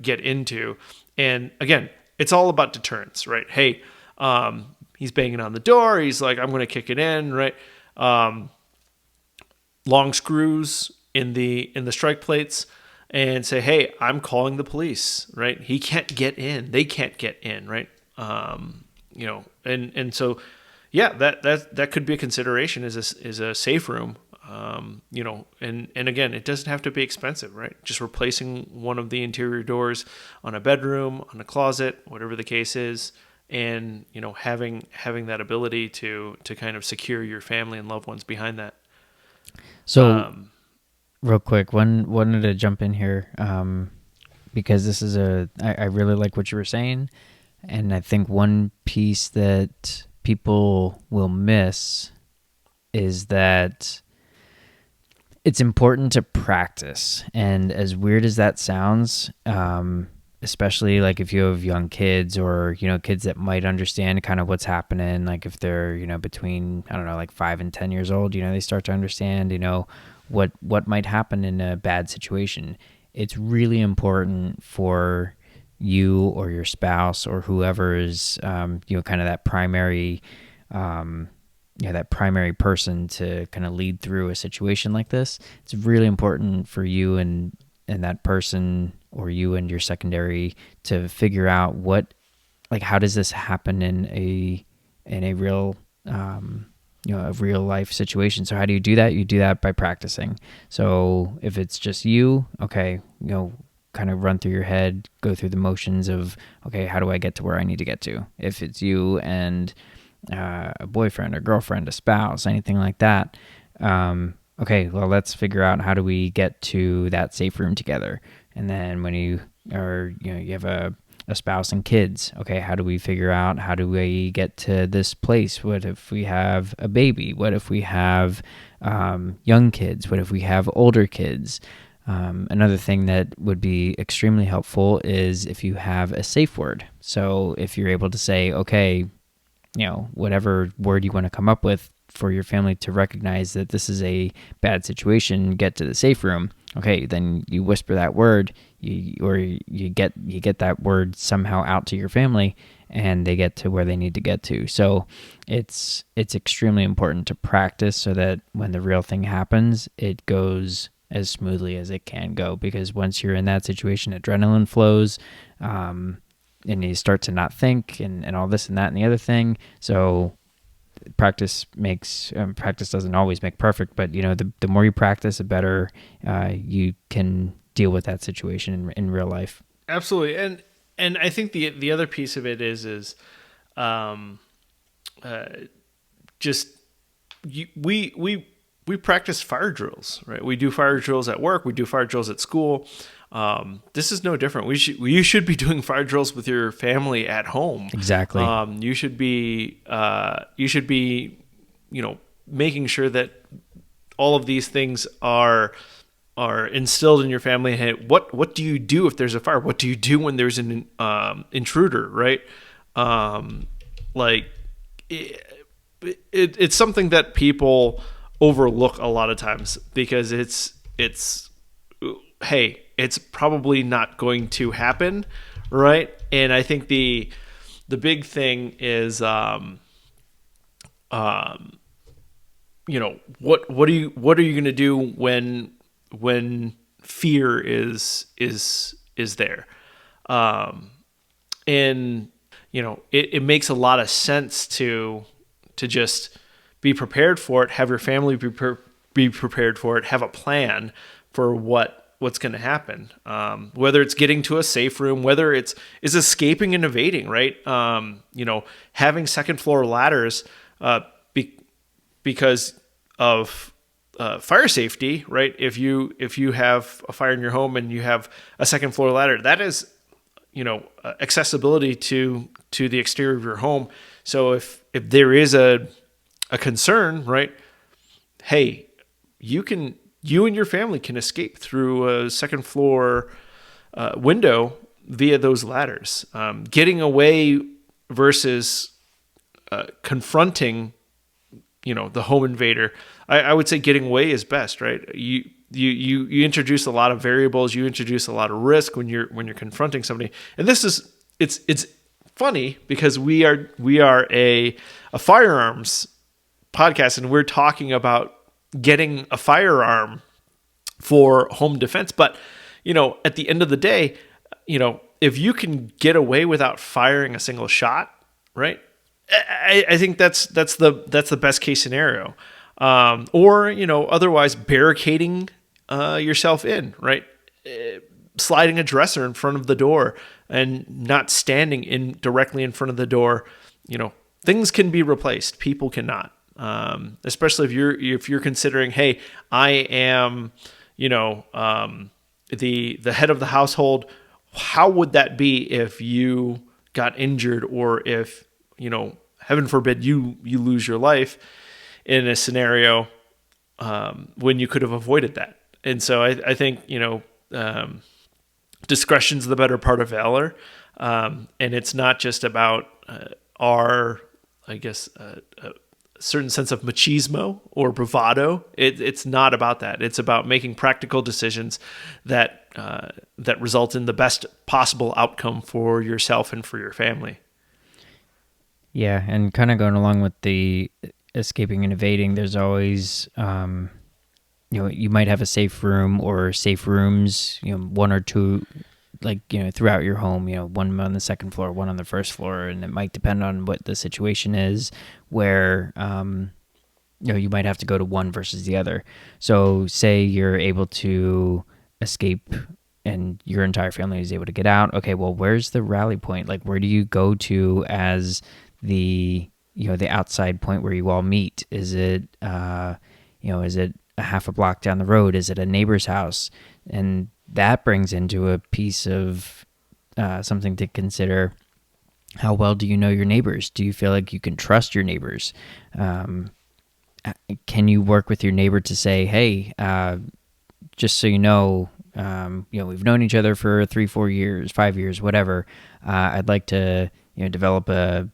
get into. And again, it's all about deterrence, right? Hey, he's banging on the door. He's like, I'm going to kick it in, right? Long screws in the strike plates, and say, hey, I'm calling the police, right? He can't get in. They can't get in, right? And so, yeah, that could be a consideration is a safe room. And again, it doesn't have to be expensive, right? Just replacing one of the interior doors on a bedroom, on a closet, whatever the case is, and having that ability to kind of secure your family and loved ones behind that. So, real quick, wanted to jump in here because this is I really like what you were saying, and I think one piece that people will miss is that it's important to practice. And as weird as that sounds, especially like if you have young kids or, kids that might understand kind of what's happening, like if they're, between, I don't know, like 5 and 10 years old, they start to understand, what might happen in a bad situation. It's really important for you or your spouse or whoever is, kind of that primary, that primary person to kind of lead through a situation like this. It's really important for you and that person, or you and your secondary, to figure out how does this happen in a real, a real life situation. So how do you do that? You do that by practicing. So if it's just you, okay, kind of run through your head, go through the motions of, okay, how do I get to where I need to get to? If it's you and a boyfriend or girlfriend, a spouse, anything like that, okay, well, let's figure out how do we get to that safe room together. And then when you have a spouse and kids, okay, how do we figure out how do we get to this place? What if we have a baby? What if we have young kids? What if we have older kids? Another thing that would be extremely helpful is if you have a safe word. So if you're able to say, okay, whatever word you want to come up with for your family to recognize that this is a bad situation, get to the safe room. Okay, then you whisper that word, you get that word somehow out to your family, and they get to where they need to get to. So it's extremely important to practice so that when the real thing happens, it goes as smoothly as it can go. Because once you're in that situation, adrenaline flows, and you start to not think and all this and that and the other thing. So practice doesn't always make perfect, but the more you practice, the better you can deal with that situation in real life. Absolutely. And I think the other piece of it is we practice fire drills, right? We do fire drills at work. We do fire drills at school. This is no different. You should be doing fire drills with your family at home. Exactly. You should be making sure that all of these things are instilled in your family. Hey, what do you do if there's a fire? What do you do when there's an intruder, right? It's something that people overlook a lot of times, because hey, it's probably not going to happen, right? And I think the big thing is, what are you going to do when fear is there? And it makes a lot of sense to just be prepared for it, have your family be prepared for it, have a plan for what's going to happen. Whether it's getting to a safe room, whether it's escaping and evading, right? Having second floor ladders, because of fire safety, right? If you have a fire in your home and you have a second floor ladder, that is, accessibility to the exterior of your home. So if there is a concern, right? Hey, you and your family can escape through a second floor window via those ladders. Getting away versus confronting, the home invader. I would say getting away is best, right? You introduce a lot of variables, you introduce a lot of risk when you're confronting somebody. And it's funny because we are a firearms podcast, and we're talking about getting a firearm for home defense. But, at the end of the day, if you can get away without firing a single shot, right? I think that's the best case scenario. Or, otherwise barricading yourself in, right? Sliding a dresser in front of the door and not standing directly in front of the door. Things can be replaced. People cannot. Especially if you're considering, hey, I am, the head of the household. How would that be if you got injured, or if, heaven forbid, you lose your life in a scenario when you could have avoided that? And so I think, discretion's the better part of valor. And it's not just about our, I guess, a certain sense of machismo or bravado. It's not about that. It's about making practical decisions that result in the best possible outcome for yourself and for your family. Yeah, and kind of going along with the escaping and evading, there's always, you might have a safe room or safe rooms, one or two, throughout your home, one on the second floor, one on the first floor, and it might depend on what the situation is, where, you might have to go to one versus the other. So say you're able to escape and your entire family is able to get out. Okay, well, where's the rally point? Like, where do you go to as the outside point where you all meet? Is it is it a half a block down the road? Is it a neighbor's house? And that brings into a piece of something to consider. How well do you know your neighbors? Do you feel like you can trust your neighbors? Can you work with your neighbor to say, hey, just so you know, we've known each other for 3-4 years, 5 years, whatever. I'd like to, develop a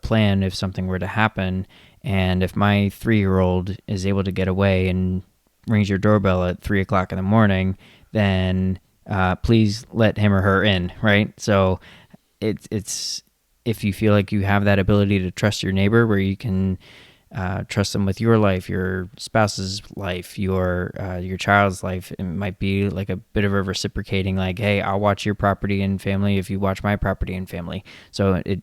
plan if something were to happen. And if my 3-year-old is able to get away and rings your doorbell at 3:00 in the morning, then please let him or her in, right? So it's if you feel like you have that ability to trust your neighbor, where you can trust them with your life, your spouse's life, your child's life. It might be like a bit of a reciprocating, like, hey, I'll watch your property and family if you watch my property and family. So it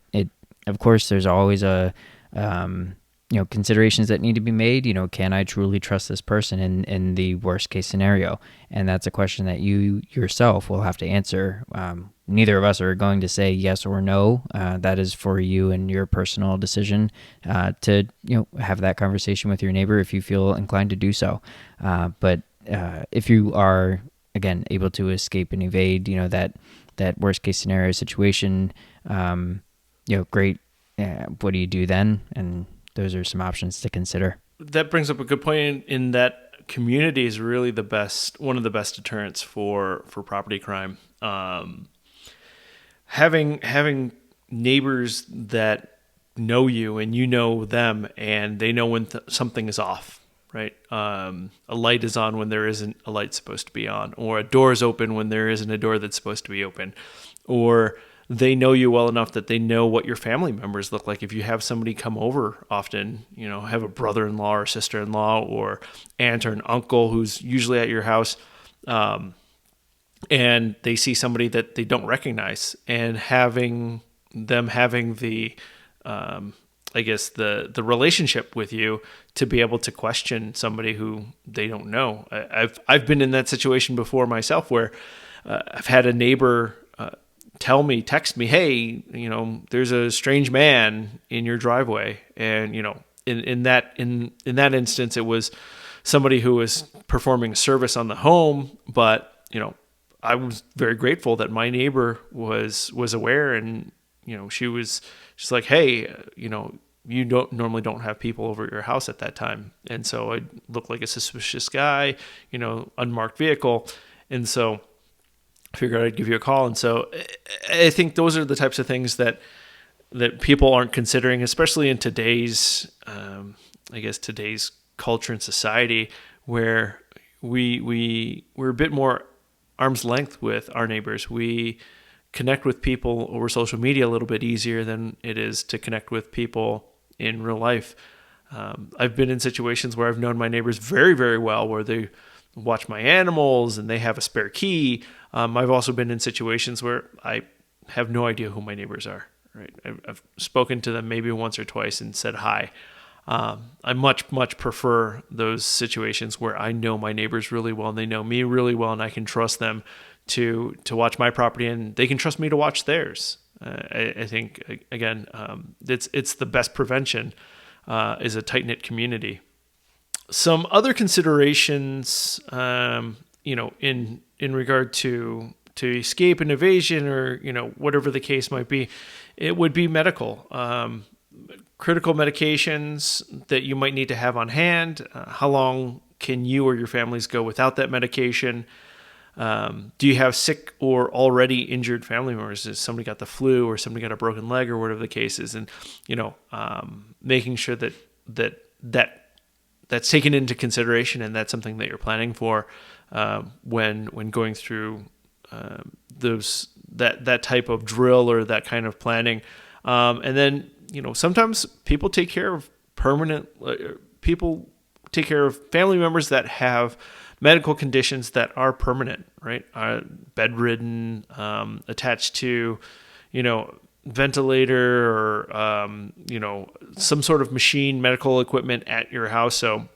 of course, there's always a considerations that need to be made. Can I truly trust this person in the worst case scenario? And that's a question that you yourself will have to answer. Neither of us are going to say yes or no. That is for you and your personal decision to have that conversation with your neighbor if you feel inclined to do so. But if you are, again, able to escape and evade, that worst case scenario situation, great. What do you do then? And those are some options to consider. That brings up a good point in that community is really one of the best deterrents for property crime. Having neighbors that know you and you know them, and they know when something is off, right? A light is on when there isn't a light supposed to be on, or a door is open when there isn't a door that's supposed to be open, or they know you well enough that they know what your family members look like. If you have somebody come over often, have a brother-in-law or sister-in-law or aunt or an uncle who's usually at your house, and they see somebody that they don't recognize, and having the I guess the relationship with you to be able to question somebody who they don't know. I've been in that situation before myself, where I've had a neighbor text me, hey, there's a strange man in your driveway, and in that instance, it was somebody who was performing a service on the home, but I was very grateful that my neighbor was aware, and she's like, hey, you don't have people over at your house at that time. And so I looked like a suspicious guy, unmarked vehicle. And so I figured I'd give you a call. And so I think those are the types of things that people aren't considering, especially in today's culture and society, where we're a bit more arm's length with our neighbors. We connect with people over social media a little bit easier than it is to connect with people in real life. I've been in situations where I've known my neighbors very, very well, where they watch my animals and they have a spare key. I've also been in situations where I have no idea who my neighbors are. Right? I've spoken to them maybe once or twice and said hi. I much prefer those situations where I know my neighbors really well and they know me really well, and I can trust them to watch my property, and they can trust me to watch theirs. I think, again, it's the best prevention is a tight-knit community. Some other considerations, in regard to escape and evasion, or whatever the case might be, it would be medical. Critical medications that you might need to have on hand. How long can you or your families go without that medication? Do you have sick or already injured family members? Has somebody got the flu, or somebody got a broken leg, or whatever the case is? And, making sure that's taken into consideration, and that's something that you're planning for, when going through, that type of drill or that kind of planning. And then, sometimes people take care of family members that have medical conditions that are permanent, right? Bedridden, attached to, ventilator, or, some sort of machine, medical equipment at your house. So,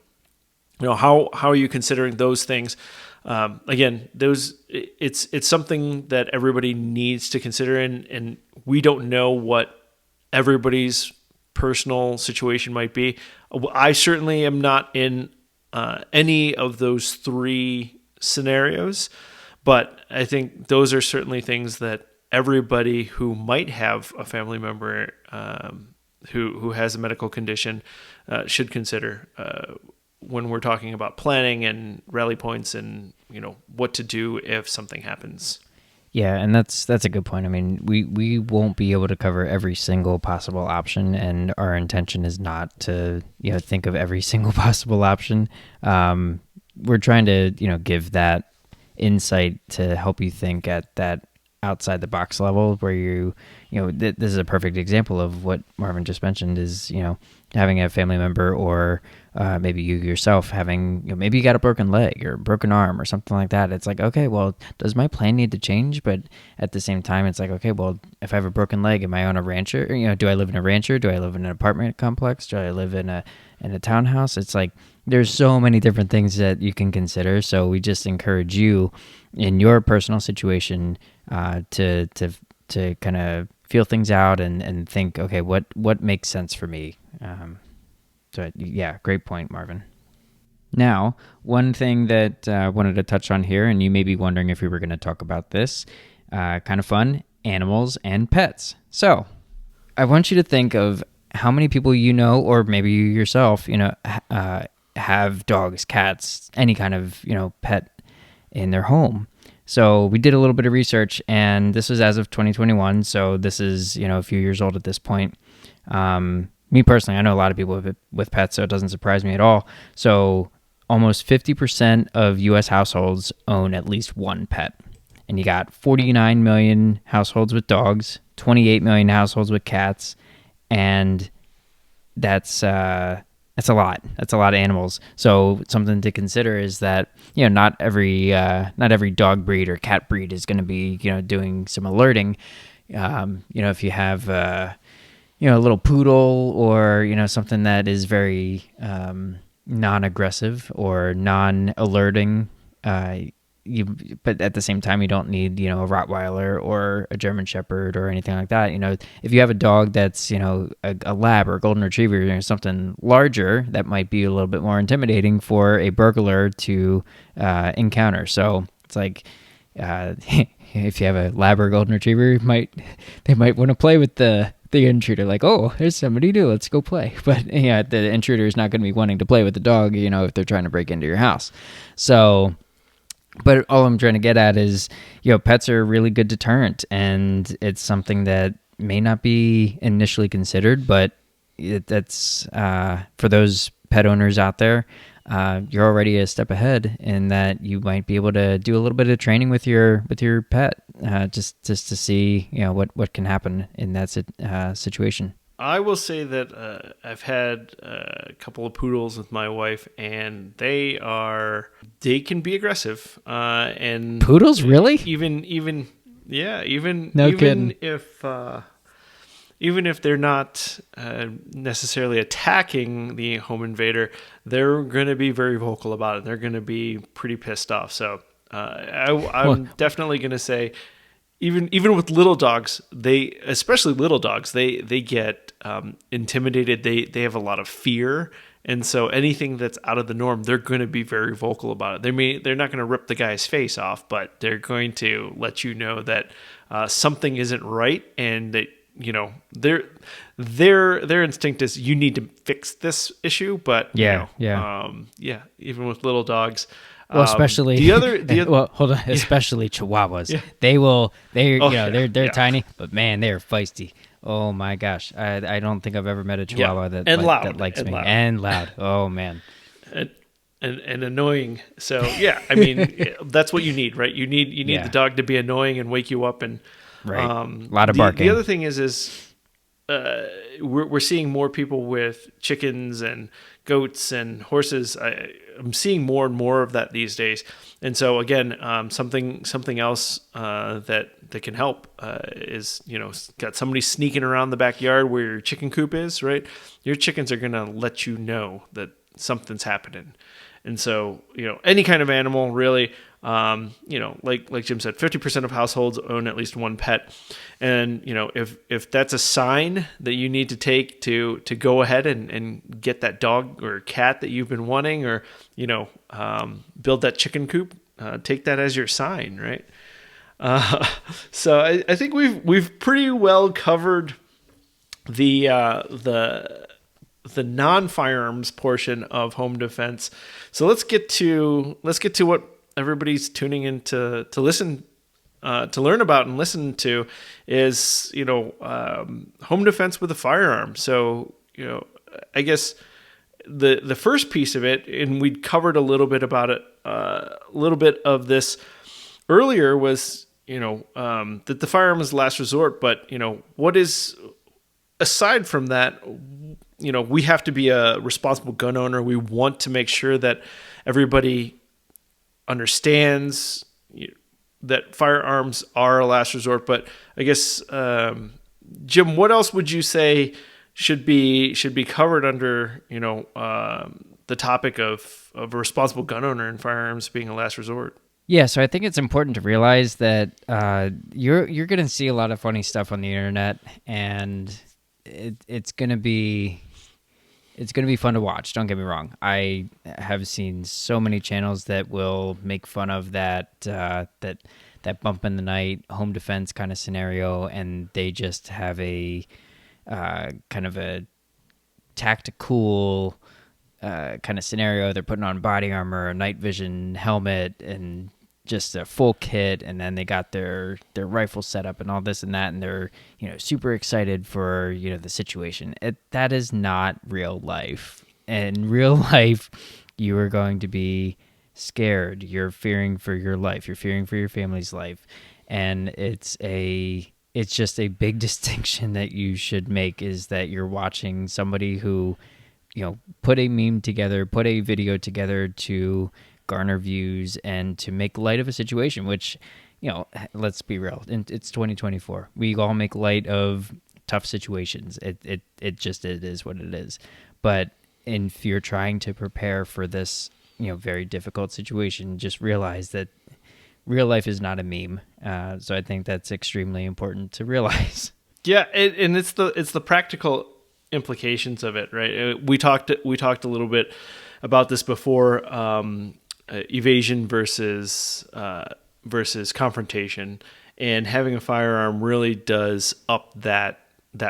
how are you considering those things? Again, it's something that everybody needs to consider, and we don't know what everybody's personal situation might be. I certainly am not in any of those three scenarios, but I think those are certainly things that everybody who might have a family member who has a medical condition should consider when we're talking about planning and rally points, and what to do if something happens. Yeah, and that's a good point. I mean, we won't be able to cover every single possible option, and our intention is not to think of every single possible option. We're trying to give that insight to help you think at that outside the box level, where this is a perfect example of what Marvin just mentioned, is having a family member, or maybe you yourself having, maybe you got a broken leg or a broken arm or something like that. It's like, okay, well, does my plan need to change? But at the same time, it's like, okay, well, if I have a broken leg, am I on a rancher? Do I live in a rancher? Do I live in an apartment complex? Do I live in a townhouse? It's like, there's so many different things that you can consider. So we just encourage you in your personal situation to kind of feel things out and think, okay, what makes sense for me? So yeah, great point, Marvin. Now, one thing that I wanted to touch on here, and you may be wondering if we were going to talk about this, kind of fun, animals and pets. So I want you to think of how many people or maybe you yourself, have dogs, cats, any kind of, pet in their home. So we did a little bit of research, and this was as of 2021. So this is, a few years old at this point. me personally, I know a lot of people with pets, so it doesn't surprise me at all. So almost 50% of U.S. households own at least one pet. And you got 49 million households with dogs, 28 million households with cats, and that's a lot. That's a lot of animals. So something to consider is that not every dog breed or cat breed is going to be doing some alerting. If you have a little poodle or something that is very non-aggressive or non-alerting. But at the same time, you don't need a Rottweiler or a German Shepherd or anything like that. If you have a dog that's a lab or a golden retriever or something larger, that might be a little bit more intimidating for a burglar to encounter. So it's like if you have a lab or a golden retriever, they might want to play with the intruder, like, oh, there's somebody new, let's go play. But the intruder is not going to be wanting to play with the dog, if they're trying to break into your house. So, but all I'm trying to get at is, pets are a really good deterrent, and it's something that may not be initially considered, but that's for those pet owners out there. You're already a step ahead in that you might be able to do a little bit of training with your pet, just to see what can happen in that situation. I will say that I've had a couple of poodles with my wife, and they can be aggressive. And poodles, really? Even no kidding. Even if they're not necessarily attacking the home invader, they're going to be very vocal about it. They're going to be pretty pissed off. So I'm definitely going to say, even with little dogs, especially little dogs, they get intimidated. They have a lot of fear, and so anything that's out of the norm, they're going to be very vocal about it. They're not going to rip the guy's face off, but they're going to let you know that something isn't right, and that their instinct is you need to fix this issue. But even with little dogs. Well, especially well, hold on. Especially Chihuahuas, yeah. They're tiny, but man, they're feisty. Oh my gosh, I don't think I've ever met a Chihuahua that likes me. And loud. Oh man, and annoying. So yeah, I mean that's what you need, right? You need the dog to be annoying and wake you up, and right. A lot of barking. The other thing is we're seeing more people with chickens and goats and horses. I'm seeing more and more of that these days. And so again, something else that can help is got somebody sneaking around the backyard where your chicken coop is, right? Your chickens are gonna let you know that something's happening. And so any kind of animal really. Like Jim said, 50% of households own at least one pet. And, if that's a sign that you need to take to go ahead and get that dog or cat that you've been wanting, or, build that chicken coop, take that as your sign, right? So I think we've pretty well covered the non-firearms portion of home defense. So let's get to what everybody's tuning in to listen, to learn about and listen to, is home defense with a firearm. So I guess the first piece of it, and we'd covered a little bit about it, a little bit of this earlier, was that the firearm is the last resort. But what is, aside from that, we have to be a responsible gun owner. We want to make sure that everybody understands that firearms are a last resort. But I guess, Jim, what else would you say should be covered under the topic of a responsible gun owner and firearms being a last resort? Yeah, so I think it's important to realize that you're going to see a lot of funny stuff on the internet, and it's going to be fun to watch. Don't get me wrong. I have seen so many channels that will make fun of that bump in the night home defense kind of scenario, and they just have a kind of a tactical kind of scenario. They're putting on body armor, a night vision helmet, and just a full kit, and then they got their rifle set up and all this and that, and they're super excited for the situation. That is not real life. In real life, you are going to be scared. You're fearing for your life. You're fearing for your family's life, and it's just a big distinction that you should make, is that you're watching somebody who put a meme together, put a video together to garner views and to make light of a situation, which, let's be real. It's 2024. We all make light of tough situations. It is what it is. But if you're trying to prepare for this, very difficult situation, just realize that real life is not a meme. So I think that's extremely important to realize. Yeah. And it's the practical implications of it, right? We talked a little bit about this before, evasion versus confrontation, and having a firearm really does up that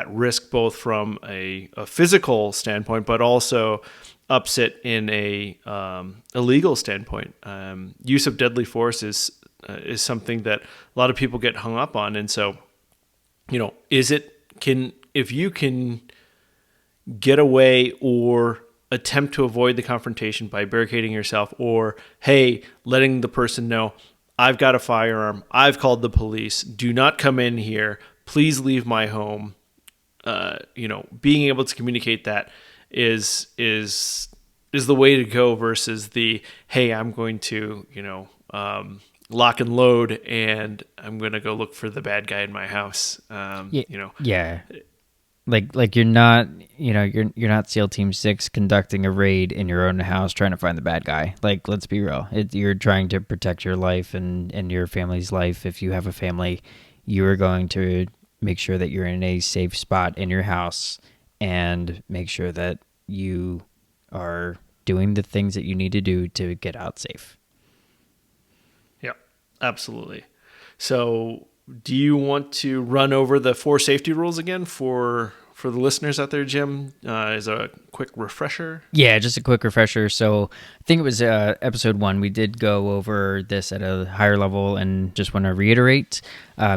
risk, both from a physical standpoint, but also ups it in a legal standpoint. Use of deadly force is something that a lot of people get hung up on, and so if you can get away or attempt to avoid the confrontation by barricading yourself, or, hey, letting the person know, I've got a firearm, I've called the police, do not come in here, please leave my home. Being able to communicate that is the way to go, versus the, hey, I'm going to, lock and load, and I'm going to go look for the bad guy in my house. Yeah. Like you're not, you're not SEAL Team 6 conducting a raid in your own house trying to find the bad guy. Like, let's be real. You're trying to protect your life and your family's life. If you have a family, you are going to make sure that you're in a safe spot in your house and make sure that you are doing the things that you need to do to get out safe. Yeah, absolutely. So do you want to run over the 4 safety rules again for the listeners out there, Jim, as a quick refresher? Yeah, just a quick refresher. So I think it was episode 1. We did go over this at a higher level, and just want to reiterate,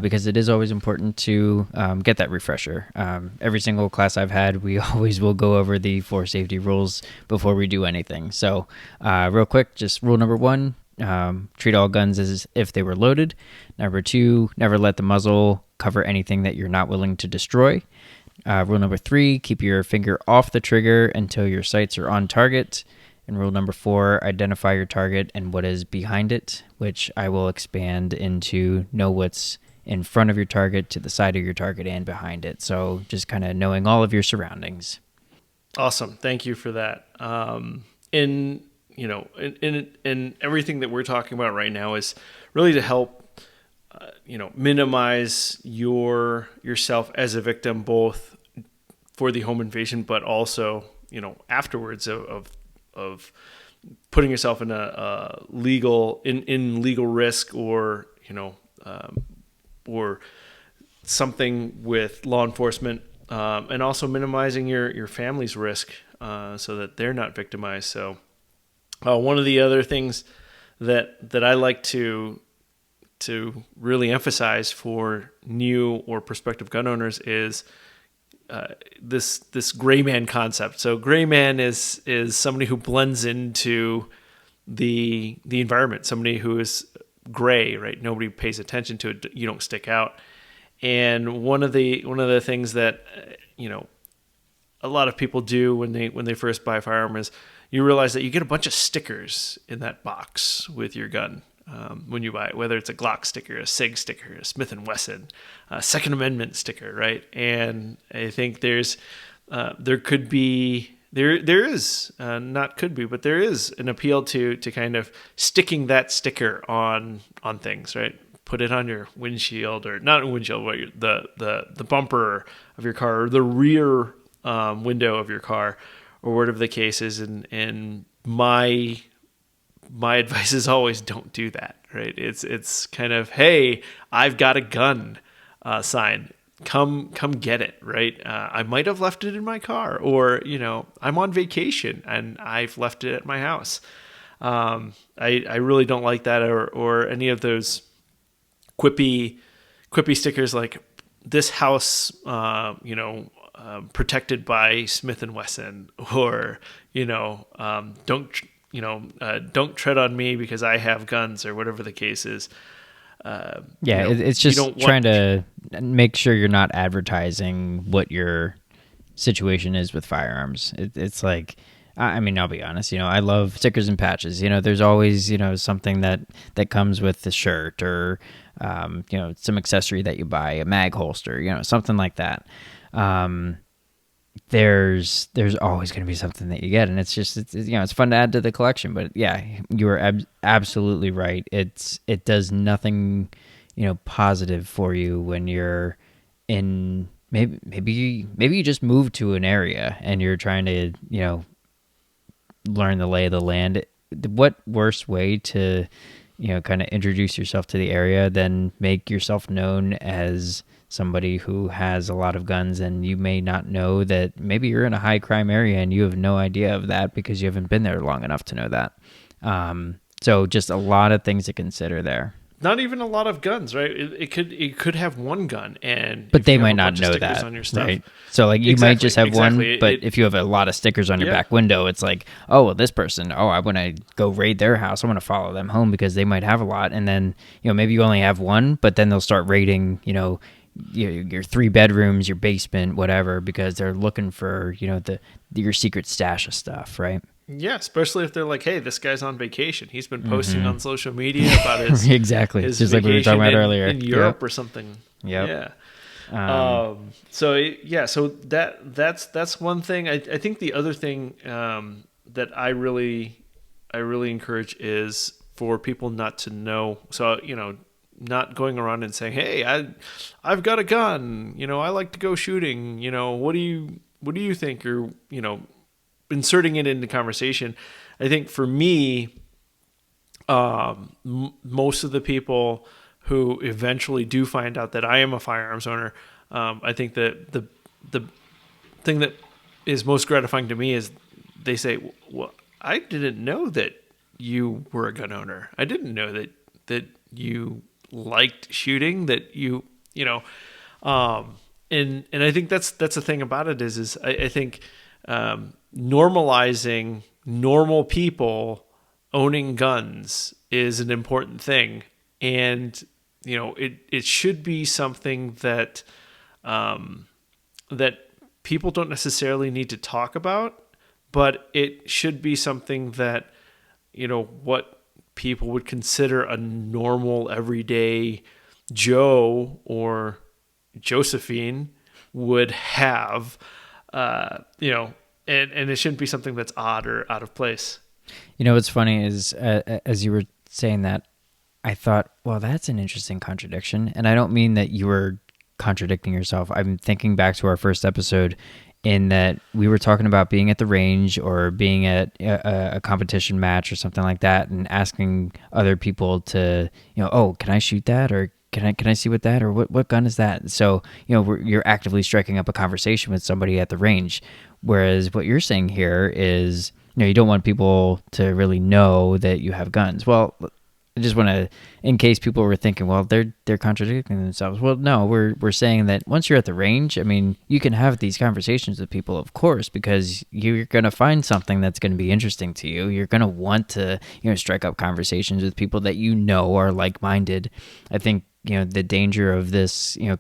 because it is always important to get that refresher. Every single class I've had, we always will go over the 4 safety rules before we do anything. So real quick, just rule number 1, treat all guns as if they were loaded. Number 2, never let the muzzle cover anything that you're not willing to destroy. Rule number 3, keep your finger off the trigger until your sights are on target. And rule number 4, identify your target and what is behind it, which I will expand into know what's in front of your target, to the side of your target, and behind it. So just kind of knowing all of your surroundings. Awesome. Thank you for that. In everything that we're talking about right now is really to help minimize yourself as a victim, both for the home invasion, but also afterwards of putting yourself in a legal risk, or or something with law enforcement, and also minimizing your family's risk, so that they're not victimized. So one of the other things that I like to really emphasize for new or prospective gun owners is this gray man concept. So gray man is somebody who blends into the environment, somebody who is gray, right? Nobody pays attention to it. You don't stick out. And one of the things that a lot of people do when they first buy a firearm is you realize that you get a bunch of stickers in that box with your gun. When you buy it, whether it's a Glock sticker, a SIG sticker, a Smith & Wesson, a Second Amendment sticker, right? And I think there is an appeal to kind of sticking that sticker on things, right? Put it on your windshield, or not windshield, but the bumper of your car, or the rear window of your car, or whatever the case is. And my advice is always don't do that, right? It's kind of, hey, I've got a gun sign. Come get it, right? I might have left it in my car, or I'm on vacation and I've left it at my house. I really don't like that, or any of those quippy stickers like this house, protected by Smith and Wesson, or don't don't tread on me because I have guns, or whatever the case is. It's just trying to make sure you're not advertising what your situation is with firearms. It's like, I mean, I'll be honest, I love stickers and patches. There's always, something that comes with the shirt, or, some accessory that you buy, a mag holster, something like that. There's always going to be something that you get, and it's just, it's fun to add to the collection. But yeah, you are absolutely right. It does nothing, positive for you when you're in, maybe you just moved to an area and you're trying to, learn the lay of the land. What worse way to, kind of introduce yourself to the area than make yourself known as somebody who has a lot of guns, and you may not know that maybe you're in a high crime area and you have no idea of that because you haven't been there long enough to know that. So just a lot of things to consider there. Not even a lot of guns, right? It could have one gun, but they might not know that on your stuff. Right? So like you might just have one, but if you have a lot of stickers on your back window, it's like, oh, well, this person, I want to go raid their house. I want to follow them home because they might have a lot, and then maybe you only have one, but then they'll start raiding, your 3 bedrooms, your basement, whatever, because they're looking for your secret stash of stuff, right? Yeah, especially if they're like, hey, this guy's on vacation. He's been posting on social media about his exactly, his just like we were talking about earlier in Europe or something. Yeah. So that's one thing. I think the other thing that I really encourage is for people not to know. So not going around and saying, hey, I've got a gun. I like to go shooting. What do you think? Or inserting it into conversation. I think for me, most of the people who eventually do find out that I am a firearms owner, I think that the thing that is most gratifying to me is they say, well, I didn't know that you were a gun owner. I didn't know that you liked shooting, that and I think that's the thing about it is I think normalizing normal people owning guns is an important thing, and it should be something that that people don't necessarily need to talk about, but it should be something that what people would consider a normal everyday Joe or Josephine would have, and it shouldn't be something that's odd or out of place. What's funny is as you were saying that, I thought, well, that's an interesting contradiction. And I don't mean that you were contradicting yourself. I'm thinking back to our first episode in that we were talking about being at the range or being at a competition match or something like that, and asking other people to, oh, can I shoot that? Or can I see what that, or what gun is that? So, you're actively striking up a conversation with somebody at the range. Whereas what you're saying here is, you don't want people to really know that you have guns. Well, I just want to, in case people were thinking, well, they're contradicting themselves. Well, no, we're saying that once you're at the range, I mean, you can have these conversations with people, of course, because you're going to find something that's going to be interesting to you. You're going to want to, strike up conversations with people that are like-minded. I think, the danger of this, and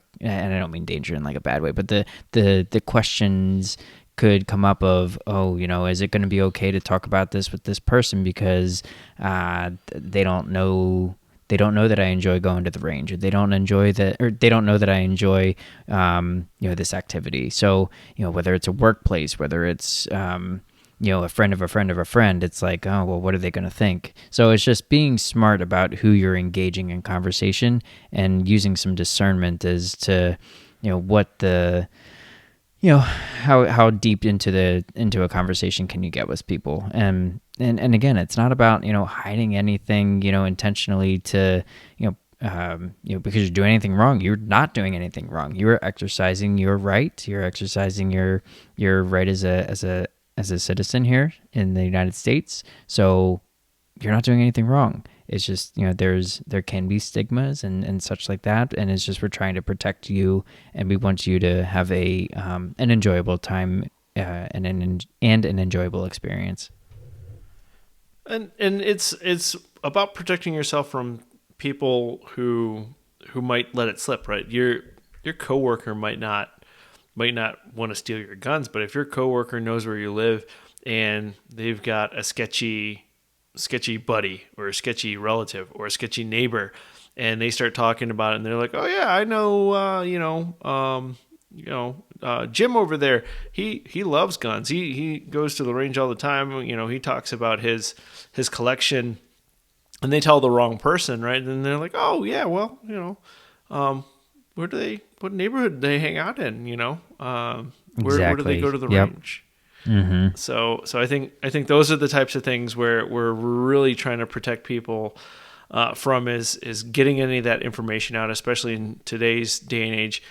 I don't mean danger in like a bad way, but the questions could come up of, is it going to be okay to talk about this with this person because they don't know that I enjoy going to the range, or they don't know that I enjoy this activity. So whether it's a workplace, whether it's a friend of a friend of a friend, it's like, oh, well, what are they going to think? So it's just being smart about who you're engaging in conversation and using some discernment as to what the how deep into a conversation can you get with people, and again, it's not about hiding anything intentionally to because you're doing anything wrong. You're not doing anything wrong. You are exercising your right. You're exercising your right as a citizen here in the United States. So you're not doing anything wrong. It's just, there can be stigmas and such like that, and it's just we're trying to protect you, and we want you to have an enjoyable time, and an enjoyable experience. And it's about protecting yourself from people who might let it slip, right? Your coworker might not want to steal your guns, but if your coworker knows where you live and they've got a sketchy buddy or a sketchy relative or a sketchy neighbor, and they start talking about it, and they're like, "Oh yeah, I know, Jim over there. He loves guns. He goes to the range all the time. He talks about his collection." And they tell the wrong person, right? And they're like, "Oh yeah, well, what neighborhood do they hang out in? Where do they go to the Yep. range?" Mm-hmm. So I think those are the types of things where we're really trying to protect people from is getting any of that information out, especially in today's day and age.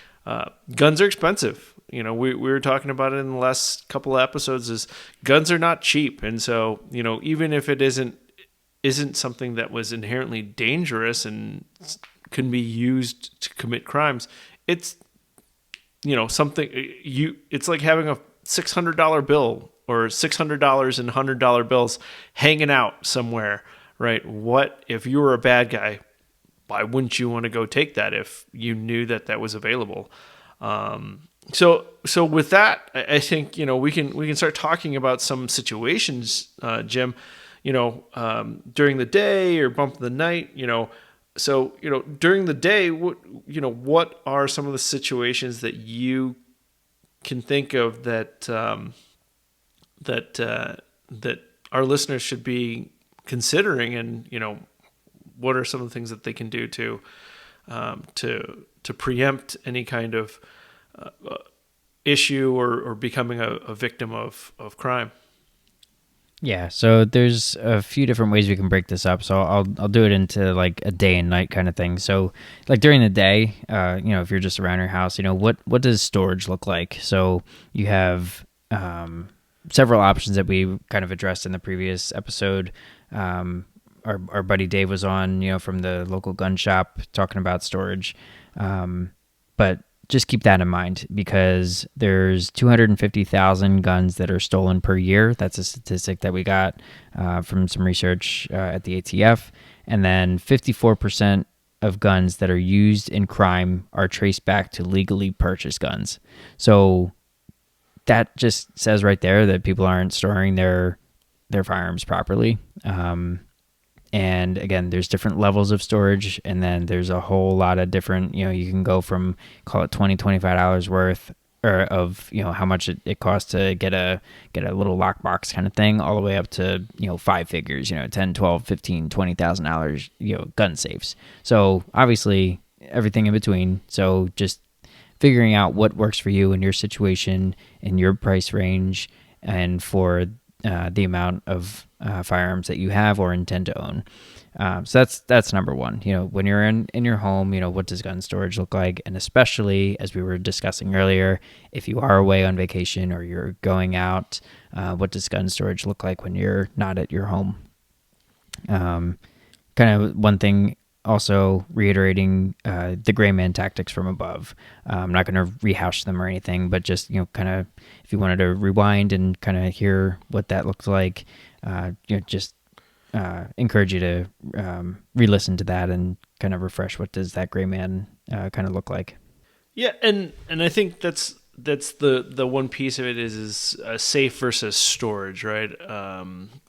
Guns are expensive. We were talking about it in the last couple of episodes. Is guns are not cheap, and so even if it isn't something that was inherently dangerous and can be used to commit crimes, it's something it's like having a $600 bill or $600 in $100 bills hanging out somewhere, right? What if you were a bad guy? Why wouldn't you want to go take that if you knew that was available? So with that, I think we can start talking about some situations, Jim. During the day or bump of the night. So during the day, what are some of the situations that you can think of that our listeners should be considering, and what are some of the things that they can do to preempt any kind of issue or becoming a victim of crime? Yeah, so there's a few different ways we can break this up. So I'll do it into like a day and night kind of thing. So like during the day, if you're just around your house, what does storage look like? So you have several options that we kind of addressed in the previous episode. Our buddy Dave was on, from the local gun shop talking about storage, but just keep that in mind because there's 250,000 guns that are stolen per year. That's a statistic that we got from some research at the ATF. And then 54% of guns that are used in crime are traced back to legally purchased guns. So that just says right there that people aren't storing their firearms properly. And again, there's different levels of storage, and then there's a whole lot of different, you can go from, call it $20, $25 worth or of, how much it costs to get a little lockbox kind of thing, all the way up to, five figures, 10, 12, 15, $20,000, gun safes. So obviously everything in between. So just figuring out what works for you in your situation, in your price range, and for the amount of firearms that you have or intend to own. So that's number one. When you're in your home, what does gun storage look like? And especially, as we were discussing earlier, if you are away on vacation or you're going out, what does gun storage look like when you're not at your home? Kind of one thing, also reiterating the gray man tactics from above. I'm not going to rehash them or anything, but just, kind of if you wanted to rewind and kind of hear what that looked like, just encourage you to re-listen to that and kind of refresh what does that gray man kind of look like. Yeah, and I think that's the one piece of it is safe versus storage, right?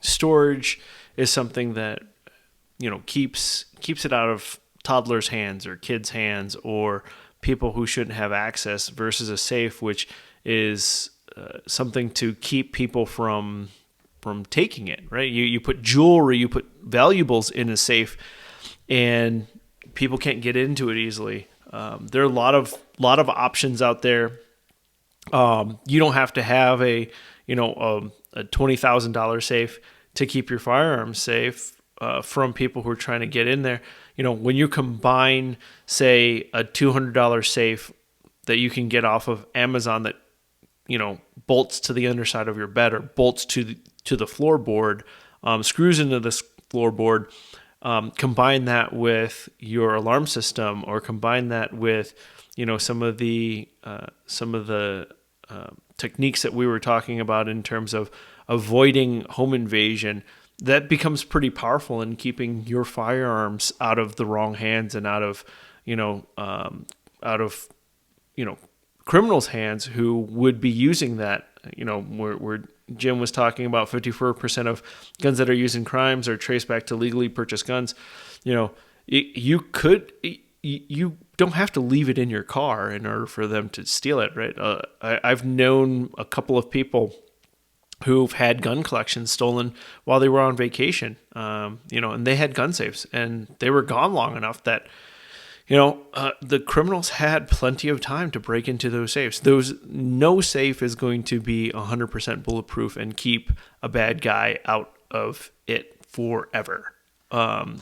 Storage is something that keeps it out of toddlers' hands or kids' hands or people who shouldn't have access, versus a safe, which is something to keep people from taking it, right? You put jewelry, you put valuables in a safe, and people can't get into it easily. There are a lot of options out there. You don't have to have a $20,000 safe to keep your firearms safe from people who are trying to get in there. When you combine, say, a $200 safe that you can get off of Amazon that bolts to the underside of your bed or bolts to the floorboard, screws into floorboard. Combine that with your alarm system, or combine that with, some of the techniques that we were talking about in terms of avoiding home invasion. That becomes pretty powerful in keeping your firearms out of the wrong hands and out of criminals' hands who would be using that. Where Jim was talking about 54% of guns that are used in crimes are traced back to legally purchased guns. You don't have to leave it in your car in order for them to steal it, right? I've known a couple of people who've had gun collections stolen while they were on vacation, and they had gun safes, and they were gone long enough that, the criminals had plenty of time to break into those safes. No safe is going to be 100% bulletproof and keep a bad guy out of it forever.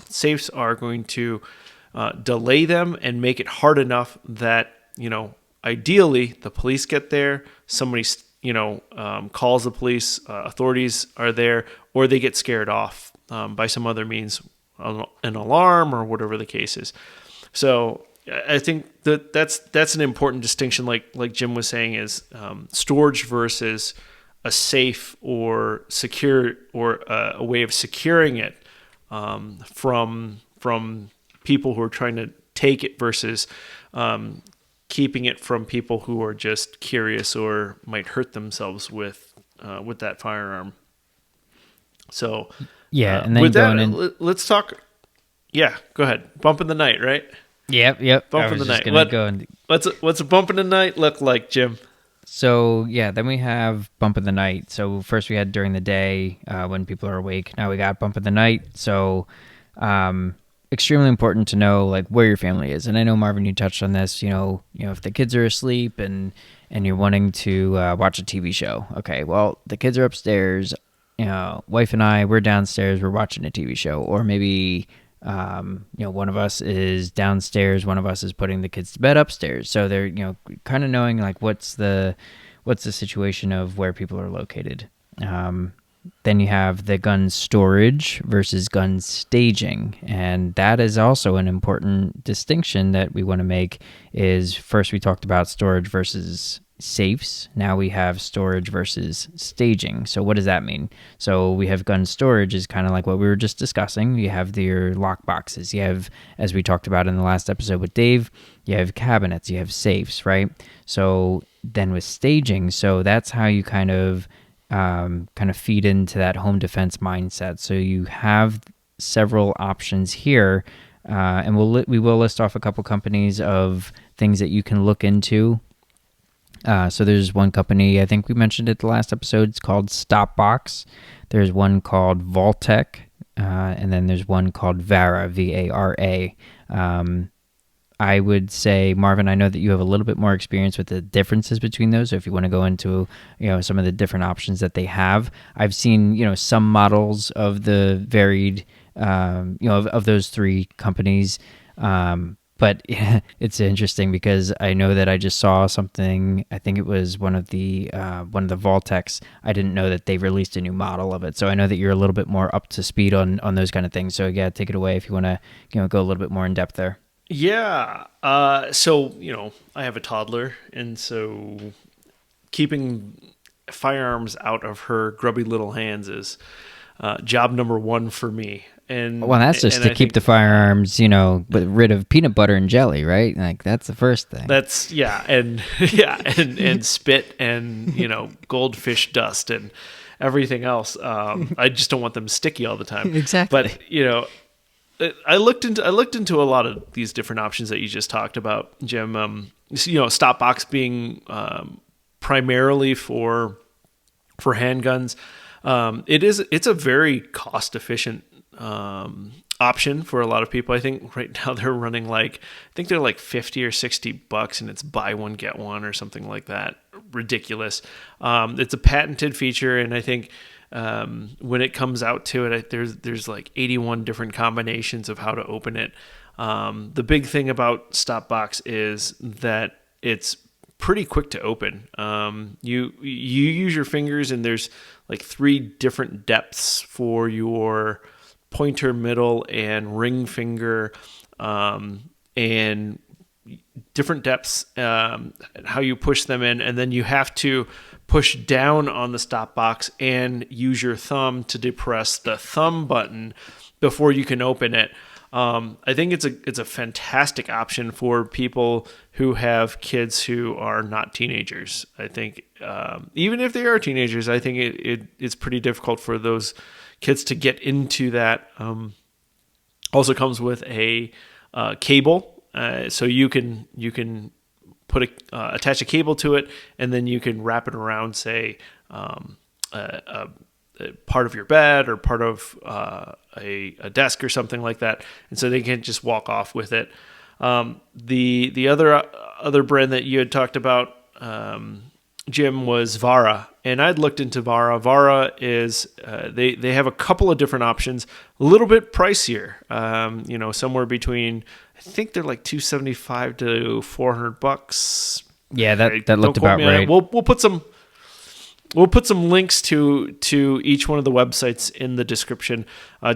Safes are going to delay them and make it hard enough that, ideally the police get there, somebody calls the police, authorities are there, or they get scared off by some other means, an alarm or whatever the case is. So I think that's an important distinction, like Jim was saying, is storage versus a safe or secure, or a way of securing it from people who are trying to take it, versus keeping it from people who are just curious or might hurt themselves with that firearm. So and then with that, let's talk. Yeah, go ahead. Bump in the night, right? Yep. Bump in the night. What's a bump in the night look like, Jim? So then we have bump in the night. So first we had during the day when people are awake. Now we got bump in the night. So extremely important to know like where your family is. And I know, Marvin, you touched on this. If the kids are asleep and you're wanting to watch a TV show. Okay, well, the kids are upstairs. Wife and I, we're downstairs. We're watching a TV show, or maybe one of us is downstairs, one of us is putting the kids to bed upstairs. So they're, kind of knowing like what's the situation of where people are located. Then you have the gun storage versus gun staging. And that is also an important distinction that we want to make. Is first we talked about storage versus safes. Now we have storage versus staging. So what does that mean? So we have gun storage is kind of like what we were just discussing. You have your lock boxes. You have, as we talked about in the last episode with Dave, you have cabinets, you have safes, right? So then with staging, so that's how you kind of feed into that home defense mindset. So you have several options here, and we will list off a couple companies of things that you can look into. So there's one company, I think we mentioned it the last episode, it's called Stopbox. There's one called Vaultec, and then there's one called Vara, V-A-R-A. I would say, Marvin, I know that you have a little bit more experience with the differences between those. So if you want to go into, some of the different options that they have, I've seen, some models of the varied, of those three companies. But it's interesting because I know that I just saw something. I think it was one of the Vaultecs. I didn't know that they released a new model of it. So I know that you're a little bit more up to speed on those kind of things. So yeah, take it away if you want to go a little bit more in depth there. Yeah. So I have a toddler, and so keeping firearms out of her grubby little hands is job number one for me. And well, that's just to keep the firearms, rid of peanut butter and jelly, right? Like that's the first thing. That's and spit and goldfish dust and everything else. I just don't want them sticky all the time. Exactly. But I looked into a lot of these different options that you just talked about, Jim. Stopbox being primarily for handguns. It's a very cost efficient option for a lot of people. I think right now they're running like they're like $50 or $60, and it's buy one get one or something like that. Ridiculous. It's a patented feature, and I think when it comes out to it, there's like 81 different combinations of how to open it. The big thing about Stopbox is that it's pretty quick to open. You use your fingers, and there's like 3 different depths for your pointer, middle, and ring finger, and different depths, how you push them in, and then you have to push down on the stop box and use your thumb to depress the thumb button before you can open it. I think it's a fantastic option for people who have kids who are not teenagers. I think even if they are teenagers, I think it's pretty difficult for those kids to get into that. Also comes with a cable, so you can put attach a cable to it, and then you can wrap it around, say, a part of your bed or part of a desk or something like that, and so they can just walk off with it. The other brand that you had talked about, Jim, was Vara, and I'd looked into Vara. Vara is they have a couple of different options, a little bit pricier, somewhere between, I think they're like $275 to $400. Yeah, that looked about right. We'll put some links to each one of the websites in the description,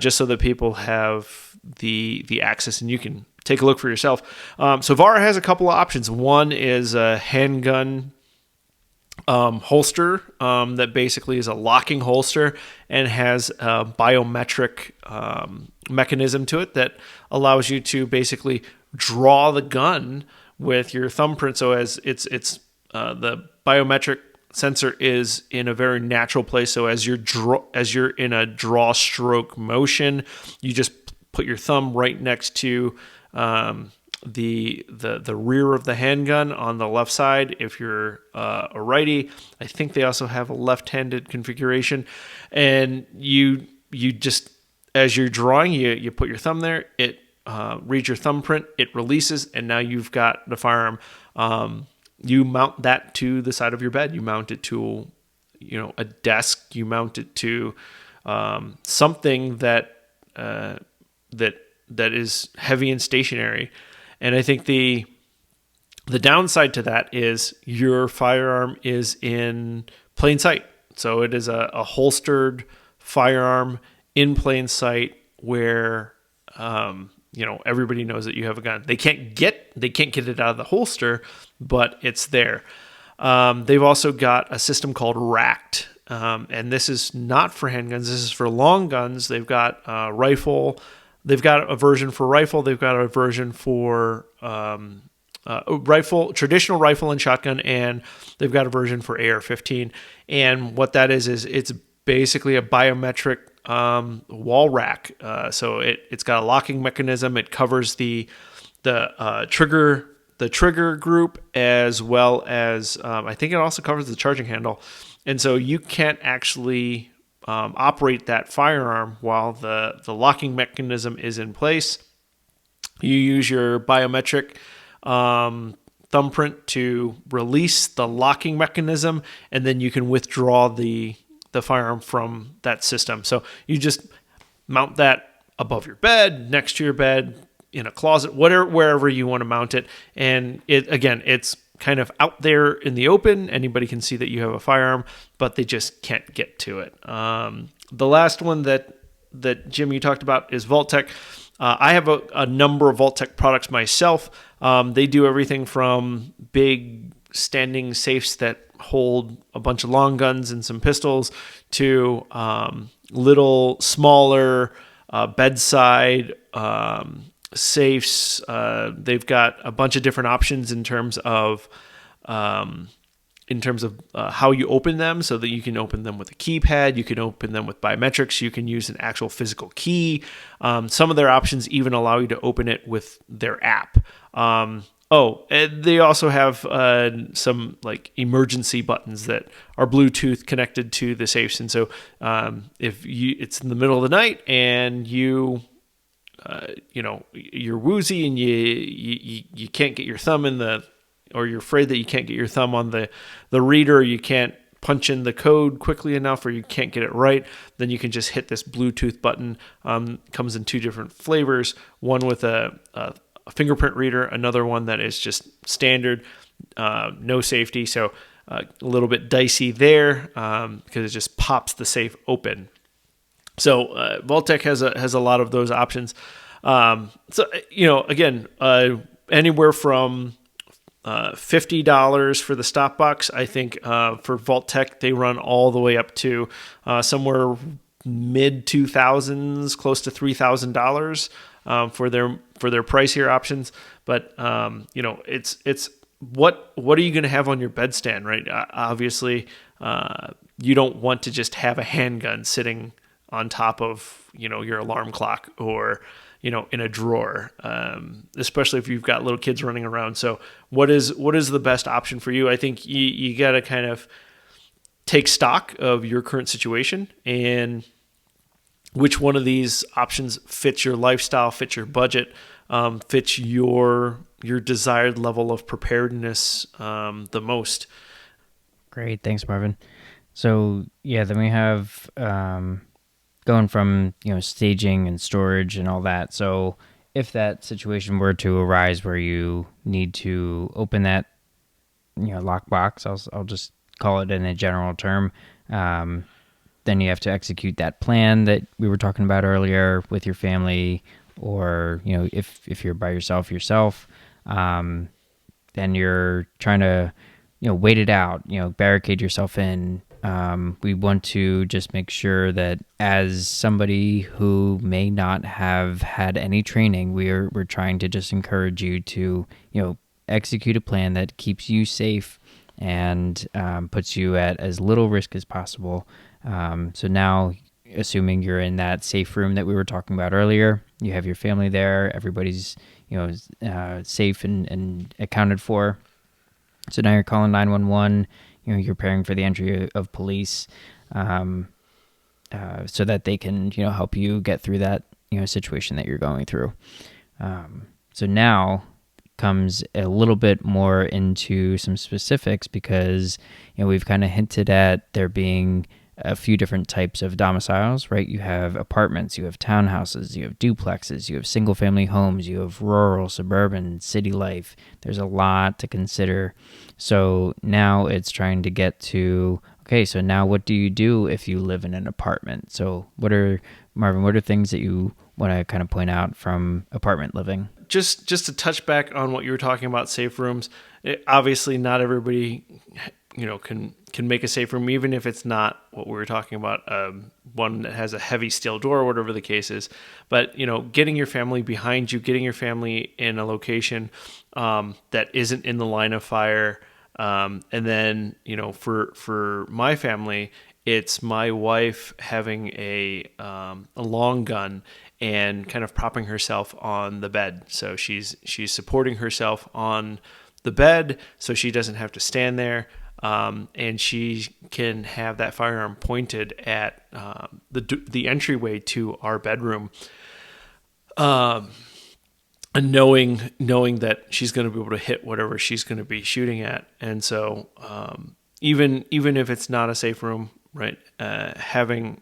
just so that people have the access and you can take a look for yourself. So Vara has a couple of options. One is a handgun holster that basically is a locking holster and has a biometric mechanism to it that allows you to basically draw the gun with your thumbprint. So as it's the biometric sensor is in a very natural place. So as you're in a draw stroke motion, you just put your thumb right next to the rear of the handgun on the left side if you're a righty. I think they also have a left-handed configuration, and you just, as you're drawing, you put your thumb there, it reads your thumbprint, it releases, and now you've got the firearm. You mount that to the side of your bed. You mount it to, a desk. You mount it to something that is heavy and stationary. And I think the downside to that is your firearm is in plain sight. So it is a holstered firearm in plain sight where everybody knows that you have a gun. They can't get it out of the holster, but it's there. They've also got a system called Racked, and this is not for handguns. This is for long guns. They've got a rifle. They've got a version for rifle. They've got a version for rifle, traditional rifle and shotgun, and they've got a version for AR-15. And what that is it's basically a biometric wall rack. So it's got a locking mechanism. It covers the trigger group, as well as I think it also covers the charging handle. And so you can't actually operate that firearm while the locking mechanism is in place. You use your biometric thumbprint to release the locking mechanism, and then you can withdraw the firearm from that system. So you just mount that above your bed, next to your bed, in a closet, wherever you want to mount it. And it's kind of out there in the open. Anybody can see that you have a firearm, but they just can't get to it. The last one that Jim, you talked about is Vault-Tec. I have a number of Vault-Tec products myself. They do everything from big standing safes that hold a bunch of long guns and some pistols to little smaller bedside safes. They've got a bunch of different options in terms of how you open them, so that you can open them with a keypad, you can open them with biometrics, you can use an actual physical key. Some of their options even allow you to open it with their app. They also have some like emergency buttons that are Bluetooth connected to the safes, and so if it's in the middle of the night and you're woozy and you can't get your thumb or you're afraid that you can't get your thumb on the reader, you can't punch in the code quickly enough, or you can't get it right, then you can just hit this Bluetooth button. Comes in two different flavors, one with a fingerprint reader, another one that is just standard, no safety. So a little bit dicey there because it just pops the safe open. So Vaultec has a lot of those options. Again, anywhere from $50 for the stop box. I think for Vaultec they run all the way up to somewhere mid 2000s, close to $3,000 for their pricier options. But it's what are you going to have on your bedstand, right? Obviously, you don't want to just have a handgun sitting on top of your alarm clock or in a drawer, especially if you've got little kids running around. So what is the best option for you? I think you got to kind of take stock of your current situation and which one of these options fits your lifestyle, fits your budget, fits your desired level of preparedness the most. Great. Thanks, Marvin. So yeah, then we have going from staging and storage and all that. So if that situation were to arise where you need to open that lockbox, I'll just call it in a general term. Then you have to execute that plan that we were talking about earlier with your family, or if you're by yourself. Then you're trying to wait it out, barricade yourself in. We want to just make sure that as somebody who may not have had any training, we're trying to just encourage you to execute a plan that keeps you safe and puts you at as little risk as possible. So now, assuming you're in that safe room that we were talking about earlier, you have your family there, everybody's safe and accounted for. So now you're calling 911. You're preparing for the entry of police, so that they can help you get through that situation that you're going through. So now comes a little bit more into some specifics, because we've kind of hinted at there being a few different types of domiciles, right? You have apartments, you have townhouses, you have duplexes, you have single family homes, you have rural, suburban, city life. There's a lot to consider. So now it's trying to get to, okay, so now what do you do if you live in an apartment? So Marvin, what are things that you want to kind of point out from apartment living? Just to touch back on what you were talking about, safe rooms. Obviously, not everybody can make a safe room, even if it's not what we were talking about, one that has a heavy steel door or whatever the case is. But getting your family behind you, getting your family in a location that isn't in the line of fire, and then for my family, it's my wife having a long gun and kind of propping herself on the bed. So she's supporting herself on the bed so she doesn't have to stand there. And she can have that firearm pointed at the entryway to our bedroom, and knowing that she's going to be able to hit whatever she's going to be shooting at. And so even if it's not a safe room, right, having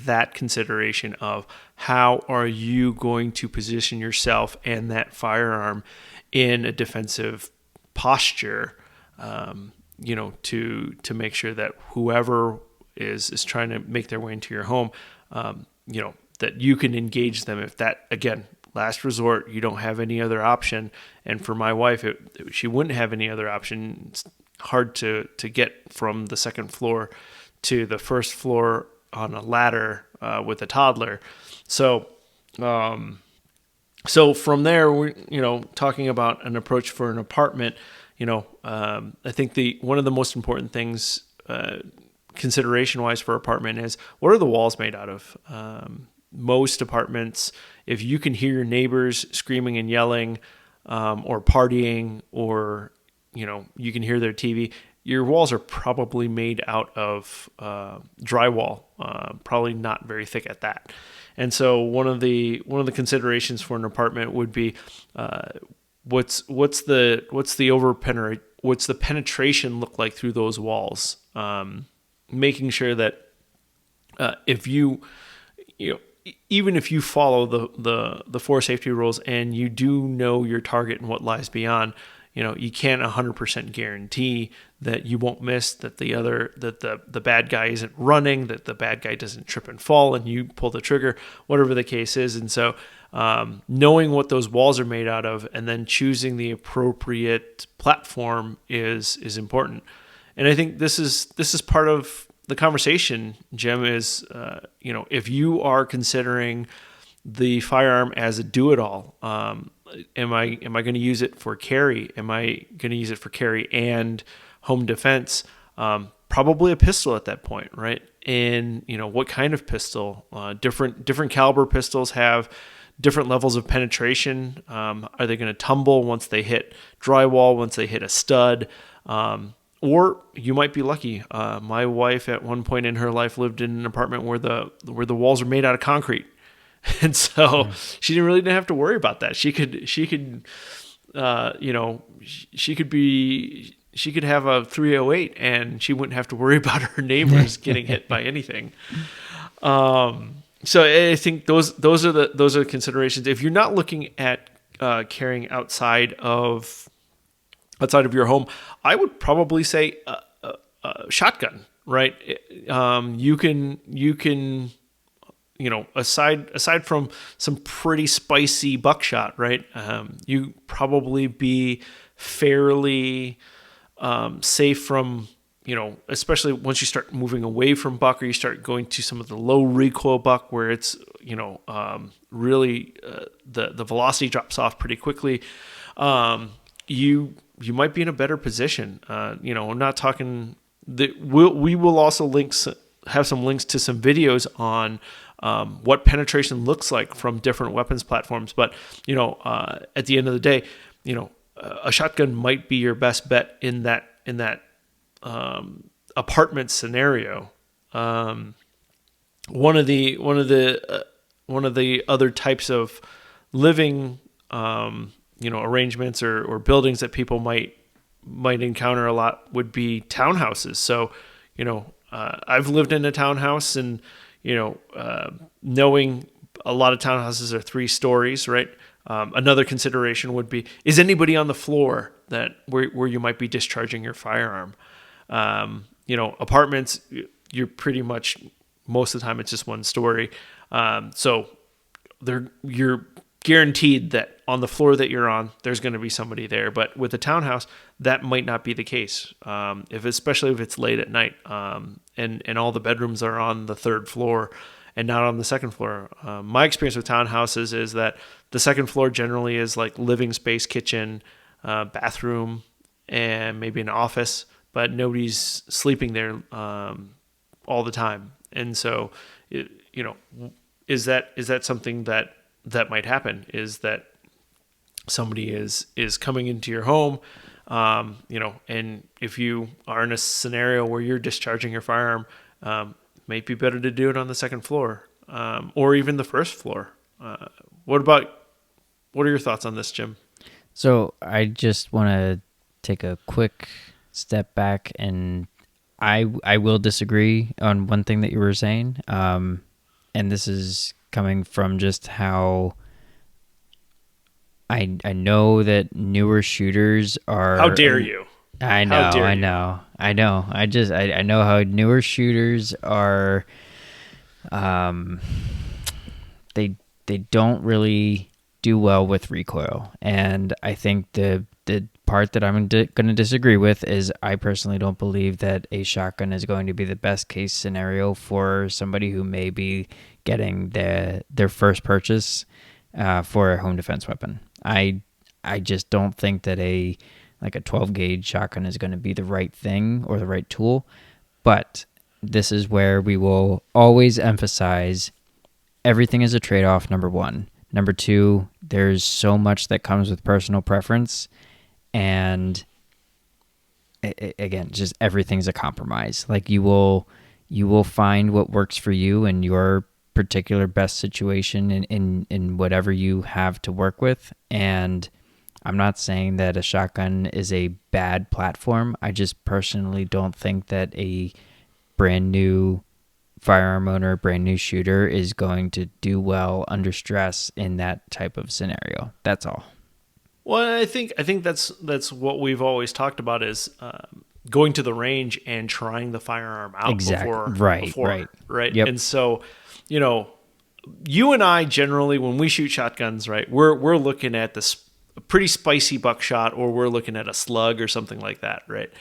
that consideration of how are you going to position yourself and that firearm in a defensive posture, to make sure that whoever is trying to make their way into your home, that you can engage them. If that, again, last resort, you don't have any other option. And for my wife, she wouldn't have any other option. It's hard to get from the second floor to the first floor on a ladder with a toddler. So from there, we're talking about an approach for an apartment. I think one of the most important things, consideration-wise for apartment, is what are the walls made out of? Most apartments, if you can hear your neighbors screaming and yelling, or partying, or you can hear their TV, your walls are probably made out of drywall, probably not very thick at that. And so one of the considerations for an apartment would be what's the penetration look like through those walls, making sure that if you even if you follow the four safety rules and you do know your target and what lies beyond, you can't 100% guarantee that you won't miss, that the bad guy isn't running, that the bad guy doesn't trip and fall and you pull the trigger, whatever the case is. And so knowing what those walls are made out of and then choosing the appropriate platform is important. And I think this is part of the conversation, Jim, is if you are considering the firearm as a do-it-all, am I going to use it for carry? Am I going to use it for carry and home defense? Probably a pistol at that point, right? And what kind of pistol? Different caliber pistols have different levels of penetration. Are they going to tumble once they hit drywall? Once they hit a stud? Or you might be lucky. My wife, at one point in her life, lived in an apartment where the walls are made out of concrete. And so she didn't have to worry about that. She could have a 308 and she wouldn't have to worry about her neighbors getting hit by anything. So I think those are the considerations. If you're not looking at carrying outside of your home, I would probably say a shotgun, right? You can aside from some pretty spicy buckshot, right? You probably be fairly safe from, especially once you start moving away from buck or you start going to some of the low recoil buck where it's, really the velocity drops off pretty quickly. You might be in a better position. I'm not talking that we will also have some links to some videos on what penetration looks like from different weapons platforms. But, at the end of the day, a shotgun might be your best bet in that apartment scenario. One of the other types of living, arrangements or buildings that people might encounter a lot would be townhouses. So, I've lived in a townhouse and, knowing a lot of townhouses are 3 stories, right? Another consideration would be, is anybody on the floor where you might be discharging your firearm? Apartments, you're pretty much, most of the time it's just 1 story. So you're guaranteed that on the floor that you're on, there's going to be somebody there. But with a townhouse, that might not be the case. Especially if it's late at night, and all the bedrooms are on the 3rd floor and not on the 2nd floor. My experience with townhouses is that the 2nd floor generally is like living space, kitchen, bathroom, and maybe an office, but nobody's sleeping there all the time. And so, is that something that might happen? Is that somebody is coming into your home, and if you are in a scenario where you're discharging your firearm, might be better to do it on the 2nd floor, or even the 1st floor. What are your thoughts on this, Jim? So I just want to take a quick step back, and I will disagree on one thing that you were saying, and this is coming from just how I know that newer shooters are. How dare you? I know. I know how newer shooters are. They don't really do well with recoil, and I think the part that I'm going to disagree with is I personally don't believe that a shotgun is going to be the best case scenario for somebody who may be getting their first purchase for a home defense weapon. I just don't think that a 12 gauge shotgun is going to be the right thing or the right tool. But this is where we will always emphasize everything is a trade-off, number 1. Number 2, there's so much that comes with personal preference, and again, just everything's a compromise. Like you will find what works for you in your particular best situation in whatever you have to work with. And I'm not saying that a shotgun is a bad platform. I just personally don't think that a brand new firearm owner, brand new shooter is going to do well under stress in that type of scenario. That's all. Well, I think that's what we've always talked about is going to the range and trying the firearm out Exactly. before Right. before Right. right. Yep. And so, you know, you and I generally when we shoot shotguns, right, we're looking at this pretty spicy buckshot, or we're looking at a slug or something like that, right?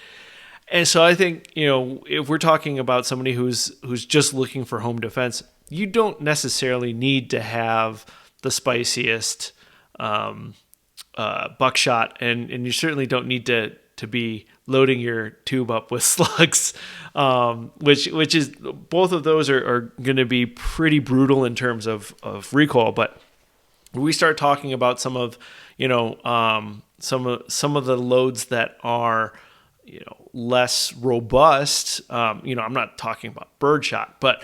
And so I think, if we're talking about somebody who's just looking for home defense, you don't necessarily need to have the spiciest buckshot, and you certainly don't need to be loading your tube up with slugs, which is both of those are going to be pretty brutal in terms of recoil. But when we start talking about some of some of the loads that are less robust, I'm not talking about birdshot, but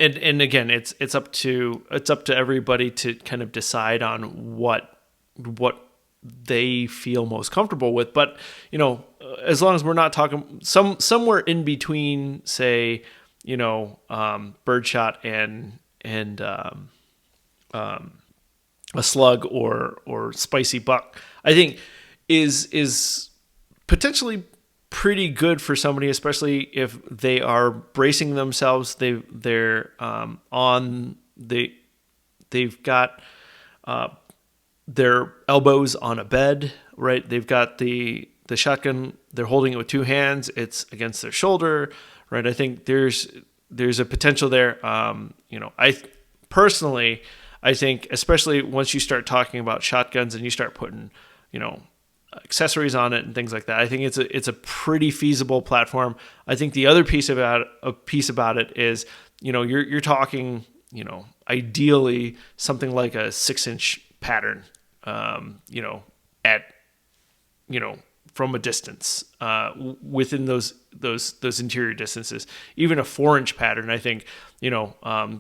and again, it's up to everybody to kind of decide on what they feel most comfortable with. But as long as we're not talking somewhere in between, say, birdshot and a slug or spicy buck, I think is potentially pretty good for somebody, especially if they are bracing themselves. They've got their elbows on a bed, right? They've got the shotgun. They're holding it with two hands. It's against their shoulder, right? I think there's a potential there. I personally, I think, especially once you start talking about shotguns and you start putting, accessories on it and things like that, I think it's a pretty feasible platform. I think the other piece about it is, you're talking, ideally something like a 6-inch pattern, at, from a distance, within those interior distances. Even a 4-inch pattern, I think,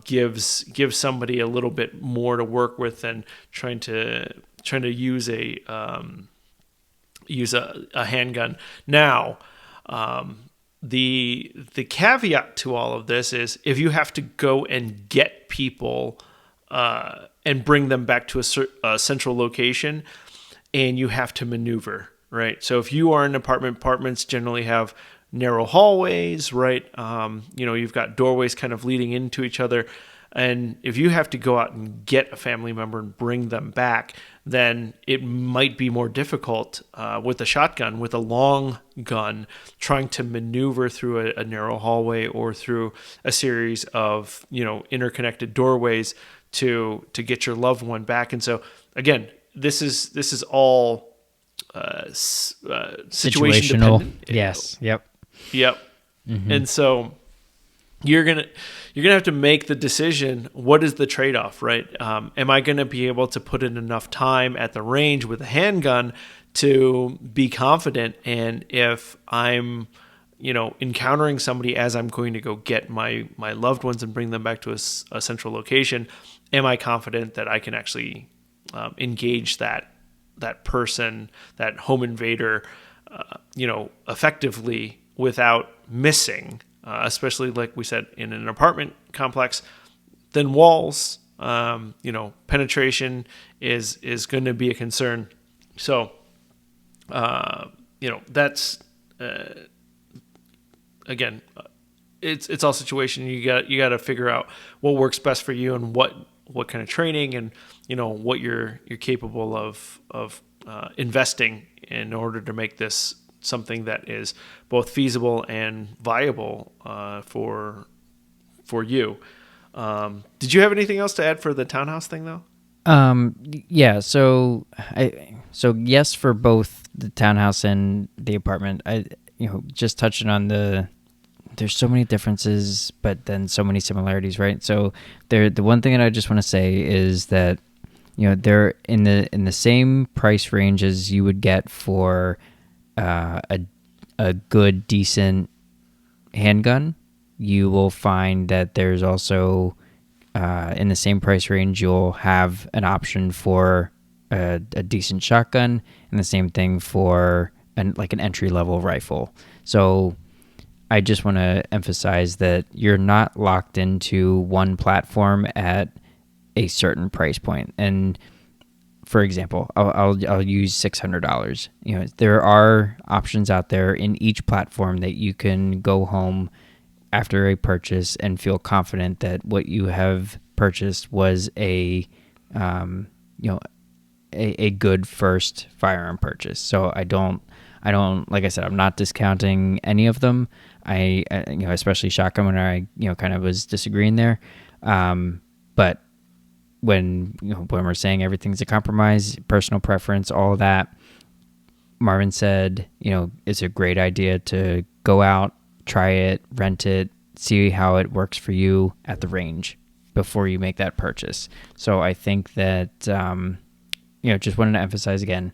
gives somebody a little bit more to work with than trying to use a handgun. Now, the caveat to all of this is if you have to go and get people and bring them back to a central location, and you have to maneuver, right? So if you are in an apartments generally have narrow hallways, right? You've got doorways kind of leading into each other. And if you have to go out and get a family member and bring them back, then it might be more difficult with a shotgun, with a long gun, trying to maneuver through a narrow hallway or through a series of interconnected doorways to get your loved one back. And so again, this is all situation Situational. dependent. Yes. Yep. Yep. Mm-hmm. And so you're gonna have to make the decision. What is the trade-off, right? Am I gonna be able to put in enough time at the range with a handgun to be confident? And if I'm encountering somebody as I'm going to go get my loved ones and bring them back to a central location, am I confident that I can actually engage that person, that home invader, effectively without missing? Especially like we said, in an apartment complex, thin walls, penetration is going to be a concern. So, that's again, it's all situation. You got to figure out what works best for you and what kind of training and what you're capable of investing in order to make this something that is both feasible and viable for you. Did you have anything else to add for the townhouse thing, though? Yeah. So yes, for both the townhouse and the apartment. Just touching on there's so many differences, but then so many similarities, right? So the one thing that I just want to say is that they're in the same price range as you would get for a good, decent handgun. You will find that there's also in the same price range, you'll have an option for a decent shotgun, and the same thing for an entry level rifle. So I just want to emphasize that you're not locked into one platform at a certain price point. And for example, I'll use $600. There are options out there in each platform that you can go home after a purchase and feel confident that what you have purchased was a good first firearm purchase. So I don't, like I said, I'm not discounting any of them. Especially shotgun, when I kind of was disagreeing there. But when we're saying everything's a compromise, personal preference, all of that, Marvin said, it's a great idea to go out, try it, rent it, see how it works for you at the range before you make that purchase. So I think that, just wanted to emphasize again,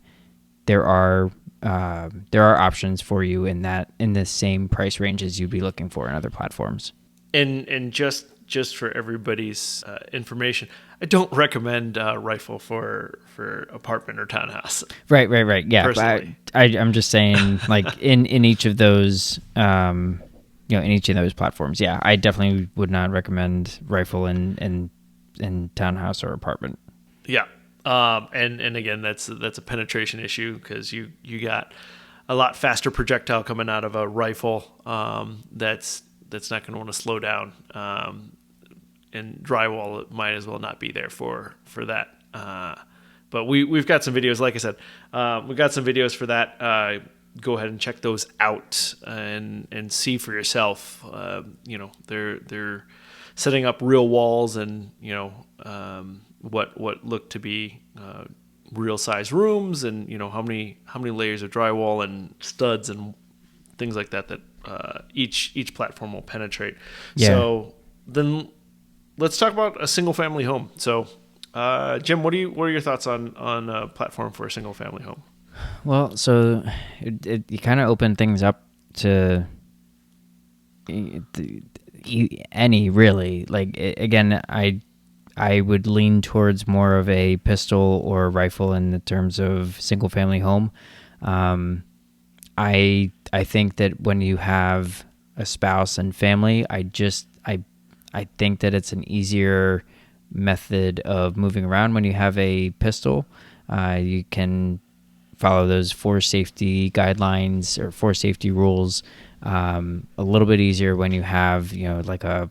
there are options for you in the same price range as you'd be looking for in other platforms. And just for everybody's information, I don't recommend rifle for apartment or townhouse. Right. Yeah, personally. I'm just saying, like in each of those, in each of those platforms. Yeah, I definitely would not recommend rifle in townhouse or apartment. Yeah. And again, that's a penetration issue, because you got a lot faster projectile coming out of a rifle. That's not going to want to slow down. And drywall might as well not be there for that. But we've got some videos, like I said, we've got some videos for that. Go ahead and check those out and see for yourself. They're setting up real walls and what look to be real size rooms, and how many layers of drywall and studs and things like that each platform will penetrate. Yeah. So then let's talk about a single family home. So Jim, what are your thoughts on a platform for a single family home? Well, so you kind of open things up to any, really. Like, again, I would lean towards more of a pistol or rifle in the terms of single family home. I think that when you have a spouse and family, I think that it's an easier method of moving around when you have a pistol. You can follow those 4 safety guidelines or 4 safety rules a little bit easier when you have like a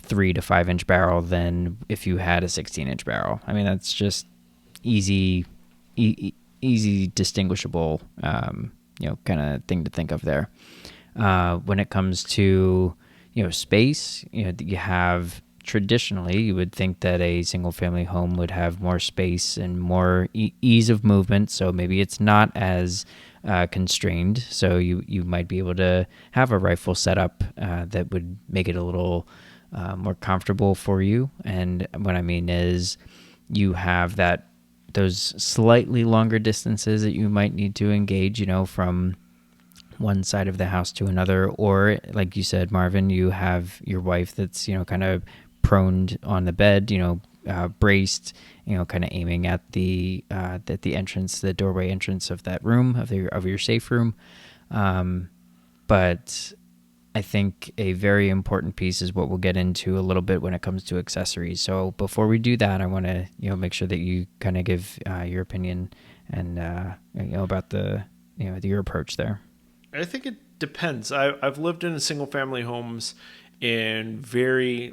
3 to 5 inch barrel than if you had a 16-inch barrel. I mean, that's just easy distinguishable kind of thing to think of there. When it comes to space, you have traditionally, you would think that a single family home would have more space and more ease of movement. So maybe it's not as constrained. So you might be able to have a rifle setup that would make it a little more comfortable for you. And what I mean is, you have those slightly longer distances that you might need to engage, from one side of the house to another, or like you said, Marvin, you have your wife that's kind of proned on the bed, braced, kind of aiming at the entrance, the doorway entrance of that room, of your safe room. But I think a very important piece is what we'll get into a little bit when it comes to accessories. So before we do that, I want to make sure that you kind of give your opinion and about your approach there. I think it depends. I've lived in single family homes in very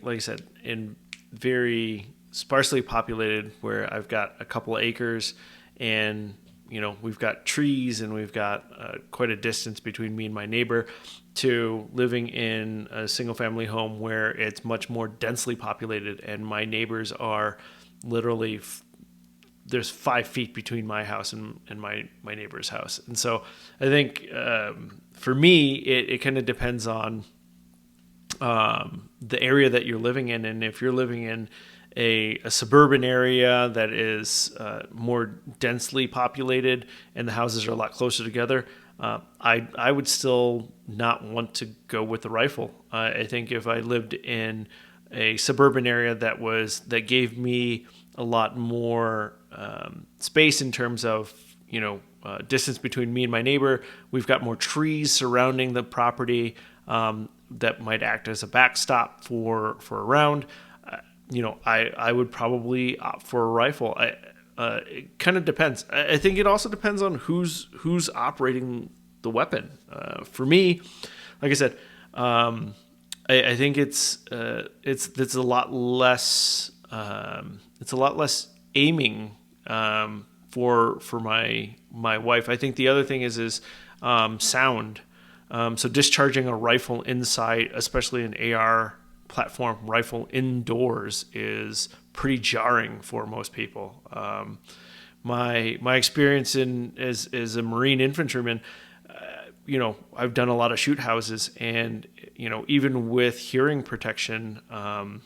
sparsely populated, where I've got a couple of acres, and we've got trees, and we've got quite a distance between me and my neighbor, to living in a single family home where it's much more densely populated, and my neighbors are literally there's 5 feet between my house and my neighbor's house. And so I think for me, it kind of depends on the area that you're living in. And if you're living in a suburban area that is more densely populated and the houses are a lot closer together, I would still not want to go with the rifle. I think if I lived in a suburban area that gave me a lot more space in terms of distance between me and my neighbor, we've got more trees surrounding the property that might act as a backstop for a round. I would probably opt for a rifle. it kind of depends. I think it also depends on who's operating the weapon. For me, like I said, I think it's a lot less aiming for my wife. I think the other thing is sound. So discharging a rifle inside, especially an AR platform rifle indoors, is pretty jarring for most people. My experience as a Marine infantryman, I've done a lot of shoot houses, and even with hearing protection, and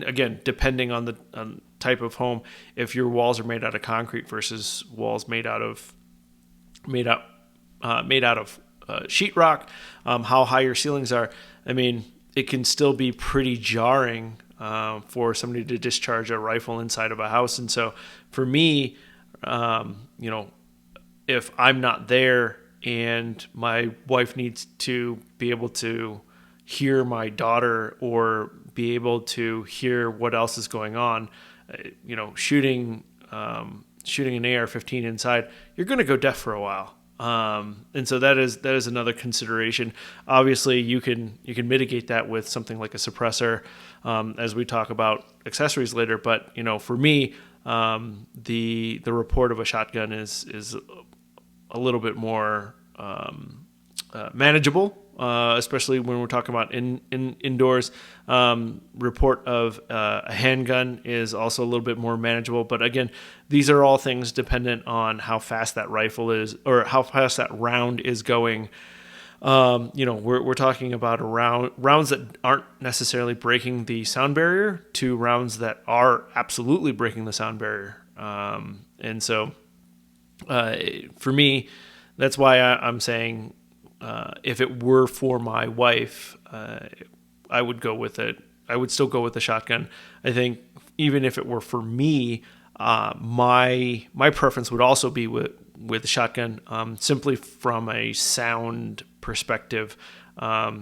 again, depending on the type of home, if your walls are made out of concrete versus walls made out of sheetrock, how high your ceilings are, I mean, it can still be pretty jarring for somebody to discharge a rifle inside of a house. And so for me, if I'm not there and my wife needs to be able to hear my daughter or be able to hear what else is going on, shooting an AR-15 inside, you're going to go deaf for a while. And so that is another consideration. Obviously, you can mitigate that with something like a suppressor, as we talk about accessories later. But for me, the report of a shotgun is a little bit more manageable, especially when we're talking about indoors. Report of a handgun is also a little bit more manageable. But again, these are all things dependent on how fast that rifle is or how fast that round is going. We're talking about rounds that aren't necessarily breaking the sound barrier to rounds that are absolutely breaking the sound barrier. And so for me, that's why I'm saying, if it were for my wife, I would go with it. I would still go with the shotgun. I think even if it were for me, my preference would also be with the shotgun, simply from a sound perspective. I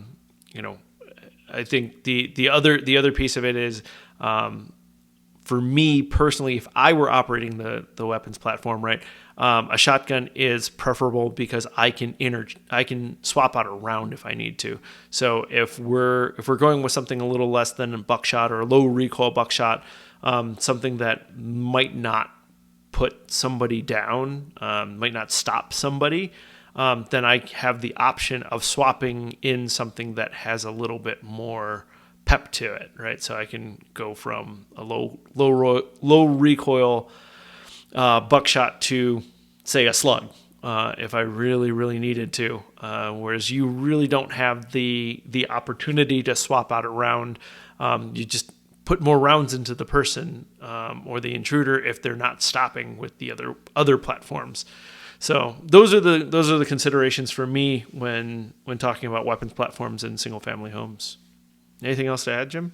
think the other piece of it is, for me personally, if I were operating the weapons platform, right, a shotgun is preferable because I can swap out a round if I need to. So if we're going with something a little less than a buckshot or a low recoil buckshot, something that might not put somebody down, might not stop somebody, then I have the option of swapping in something that has a little bit more pep to it, right? So I can go from a low recoil buckshot to, say, a slug, if I really, really needed to. Whereas you really don't have the opportunity to swap out a round. You just put more rounds into the person or the intruder if they're not stopping with the other platforms. So those are the considerations for me when talking about weapons platforms in single family homes. Anything else to add, Jim?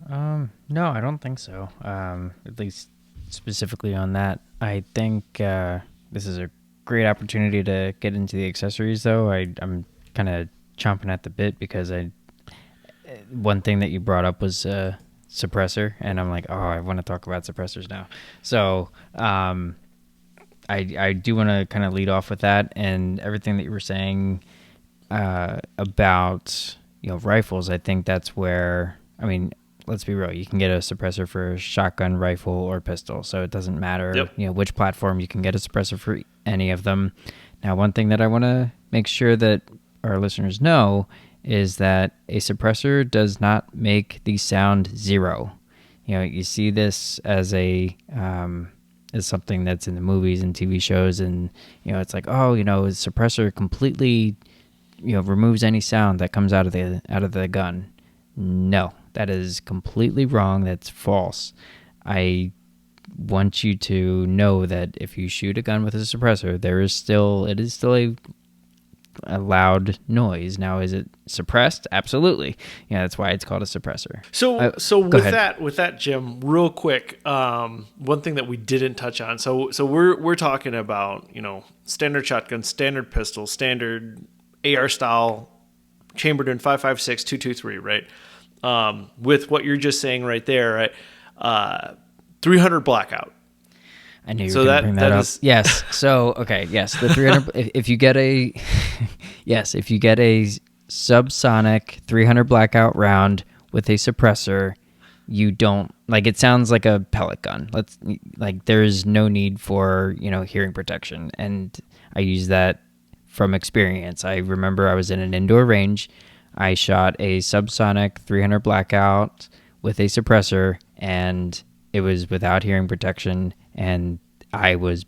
No, I don't think so. At least specifically on that. I think this is a great opportunity to get into the accessories, though. I'm kind of chomping at the bit because one thing that you brought up was suppressor, and I'm like, oh, I want to talk about suppressors now. So I do want to kind of lead off with that, and everything that you were saying about rifles. I think that's where, I mean, let's be real. You can get a suppressor for a shotgun, rifle, or pistol, so it doesn't matter. Yep. Which platform. You can get a suppressor for any of them. Now, one thing that I want to make sure that our listeners know is that a suppressor does not make the sound zero. You see this as as something that's in the movies and TV shows, and it's like, oh, a suppressor completely removes any sound that comes out of the gun. No, that is completely wrong. That's false. I want you to know that if you shoot a gun with a suppressor, it is still a loud noise. Now, is it suppressed? Absolutely. That's why it's called a suppressor. So with that, Jim, real quick, one thing that we didn't touch on. So we're talking about standard shotgun, standard pistol, standard AR style, chambered in 5.56, 223, right? With what you're just saying right there, right? 300 blackout. I knew you So were going that- to bring that that up. is- Yes. So, okay. Yes. The 300, if you get a, yes, if you get a subsonic 300 blackout round with a suppressor, you don't, like, it sounds like a pellet gun. There's no need for, hearing protection. And I use that from experience. I remember I was in an indoor range. I shot a subsonic 300 blackout with a suppressor, and it was without hearing protection, and I was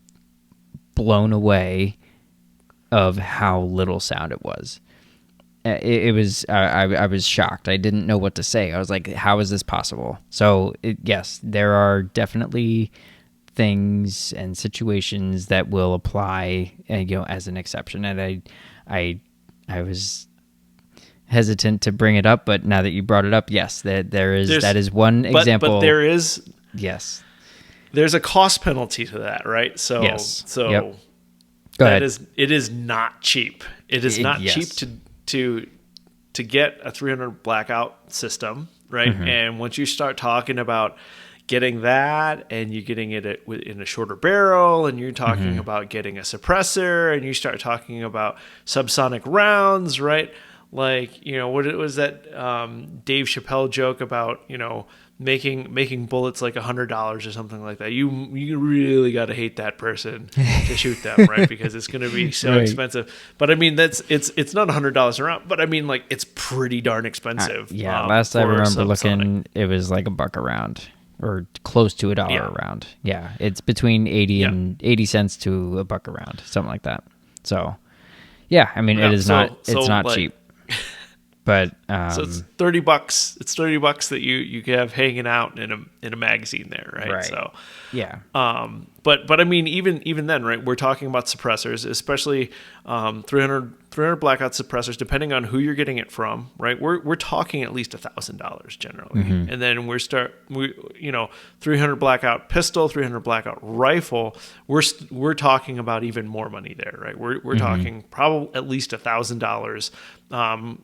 blown away of how little sound it was. It was I was shocked. I didn't know what to say. I was like, how is this possible? So yes, there are definitely things and situations that will apply, as an exception. And I was hesitant to bring it up, but now that you brought it up, yes, that is one example. But there is, yes, there's a cost penalty to that, right? So, Yes. so Yep. Go ahead. it is not cheap. It is not Yes. cheap to get a 300 blackout system, right? Mm-hmm. And once you start talking about getting that, and you're getting it in a shorter barrel, and you're talking Mm-hmm. about getting a suppressor, and you start talking about subsonic rounds, right? Like, what was that Dave Chappelle joke about, making bullets like $100 or something like that. You really got to hate that person to shoot them, right? Because it's going to be so Right. expensive. But I mean, it's not $100 a round, but I mean, like, it's pretty darn expensive. Last I for remember subsonic. looking, it was like $1 a round, or close to $1 Yeah. a round. Yeah, it's between 80 and 80 cents to $1 a round, something like that. So, yeah, I mean, Yeah, it is so not like- cheap. But So it's $30. It's $30 that you can have hanging out in a magazine there, right? Right. So, yeah, but I mean, even then, right? We're talking about suppressors, especially 300 blackout suppressors, depending on who you're getting it from, right? We're talking at least $1,000 generally, and then 300 blackout pistol, 300 blackout rifle. We're talking about even more money there, right? We're talking probably at least $1,000.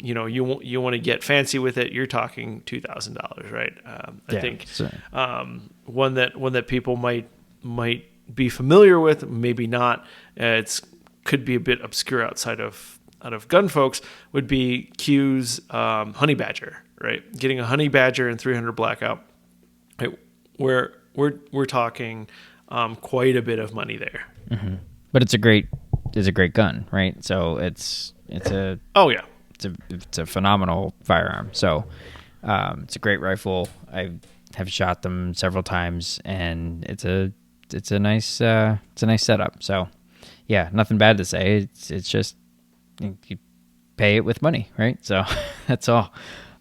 You want to get fancy with it, you're talking $2,000, right? I think so- one that people might be familiar with, maybe not. Could be a bit obscure outside of gun folks. Would be Q's Honey Badger, right? Getting a Honey Badger in 300 blackout, right? We're talking quite a bit of money there. but it's a great gun, right? So it's a Oh yeah. it's a phenomenal firearm. So it's a great rifle. I have shot them several times, and it's a nice setup. So yeah, nothing bad to say. It's just you pay it with money, right? So that's all.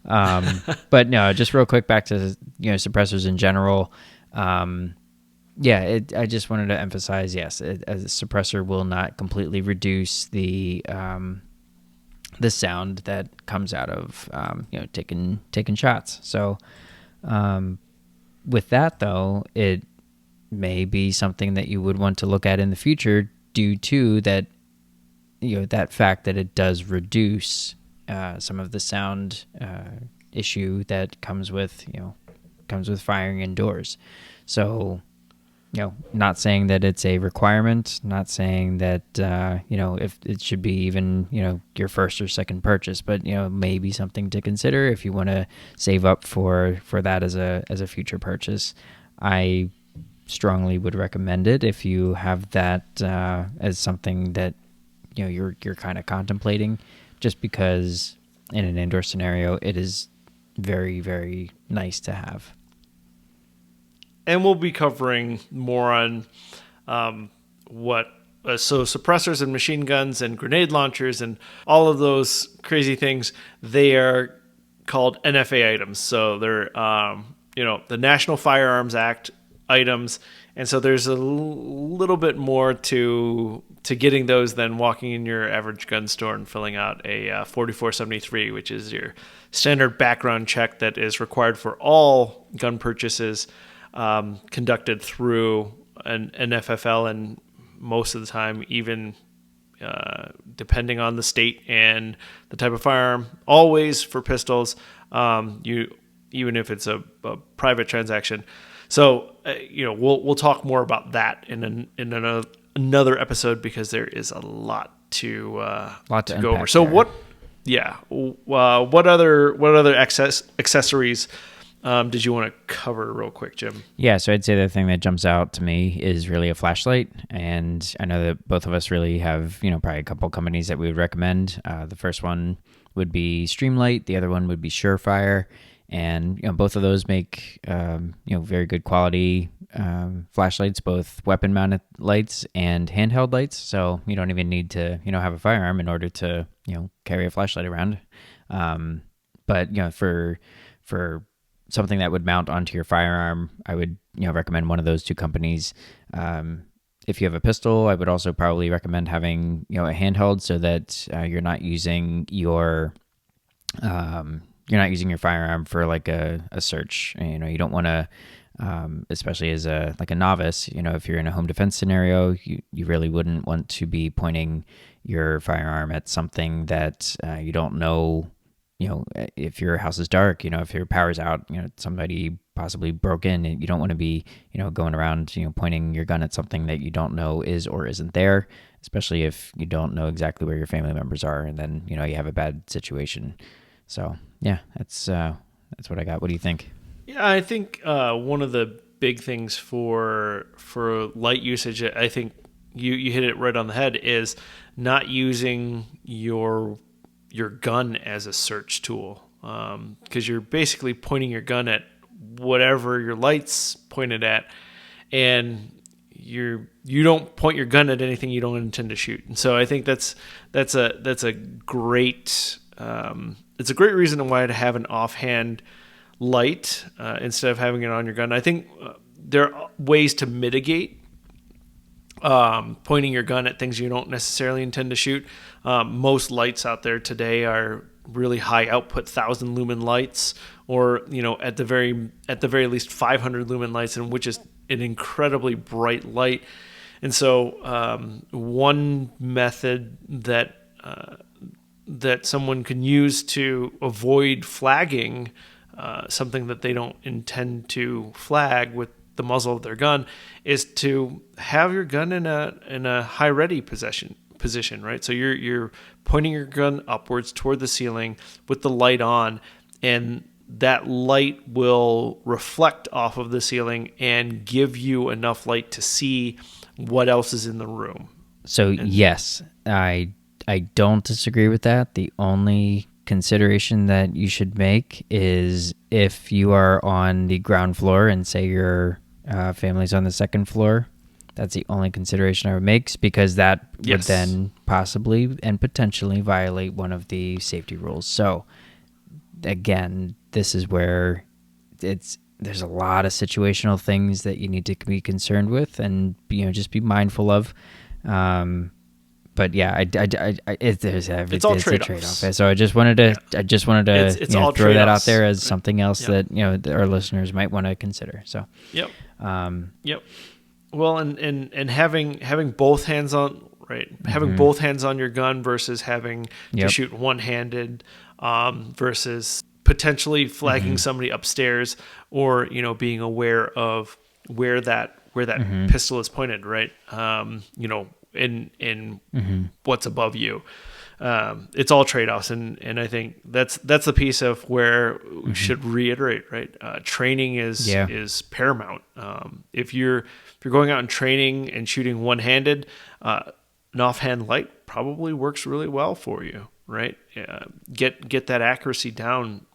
But no, just real quick back to suppressors in general. I just wanted to emphasize, yes, a suppressor will not completely reduce the sound that comes out of taking shots. So with that though, it may be something that you would want to look at in the future, due to that that fact that it does reduce some of the sound issue that comes with firing indoors. So not saying that it's a requirement, not saying that, if it should be even, your first or second purchase, but, maybe something to consider if you want to save up for that as a future purchase. I strongly would recommend it if you have that as something that, you're kind of contemplating, just because in an indoor scenario, it is very, very nice to have. And we'll be covering more on so suppressors and machine guns and grenade launchers and all of those crazy things. They are called NFA items. So they're the National Firearms Act items, and so there's a little bit more to getting those than walking in your average gun store and filling out a 4473, which is your standard background check that is required for all gun purchases. Conducted through an FFL, and most of the time, even depending on the state and the type of firearm, always for pistols, even if it's a private transaction. So we'll talk more about that in another episode, because there is a lot to go over. So there. what other accessories did you want to cover real quick, Jim? Yeah, so I'd say the thing that jumps out to me is really a flashlight, and I know that both of us really have, probably a couple companies that we would recommend. The first one would be Streamlight, the other one would be Surefire, and both of those make very good quality flashlights, both weapon-mounted lights and handheld lights. So you don't even need to have a firearm in order to carry a flashlight around. But for something that would mount onto your firearm, I would recommend one of those two companies. If you have a pistol, I would also probably recommend having a handheld, so that you're not using your firearm for like a search. You don't want to, especially as a novice. If you're in a home defense scenario, you really wouldn't want to be pointing your firearm at something that you don't know. If your house is dark, if your power's out, somebody possibly broke in, and you don't want to be, going around, pointing your gun at something that you don't know is or isn't there, especially if you don't know exactly where your family members are, and then, you have a bad situation. So yeah, that's what I got. What do you think? Yeah, I think one of the big things for light usage, I think you hit it right on the head, is not using your gun as a search tool, because you're basically pointing your gun at whatever your light's pointed at, and you don't point your gun at anything you don't intend to shoot. And so I think that's a great it's a great reason why to have an offhand light instead of having it on your gun. I think there are ways to mitigate pointing your gun at things you don't necessarily intend to shoot. Most lights out there today are really high output 1,000 lumen lights, or at the very least 500 lumen lights, and which is an incredibly bright light. And so one method that someone can use to avoid flagging something that they don't intend to flag with the muzzle of their gun is to have your gun in a high ready position, right? So you're pointing your gun upwards toward the ceiling with the light on, and that light will reflect off of the ceiling and give you enough light to see what else is in the room. So yes, I don't disagree with that. The only consideration that you should make is if you are on the ground floor and say your family's on the second floor, that's the only consideration I would make, because that would then possibly and potentially violate one of the safety rules. So again, this is where there's a lot of situational things that you need to be concerned with and just be mindful of. But yeah, it's all a trade-offs. trade-off. So I just wanted to It's all throw that out trade-offs. there as something else that our listeners might want to consider. So Yep. Well, and having both hands on, right? Having both hands on your gun versus having to shoot one-handed, versus potentially flagging somebody upstairs, or being aware of where that pistol is pointed, right? In what's above you. It's all trade-offs, and I think that's the piece of where we should reiterate, right? Training is paramount. If you're going out and training and shooting one-handed, an offhand light probably works really well for you, right? Get that accuracy down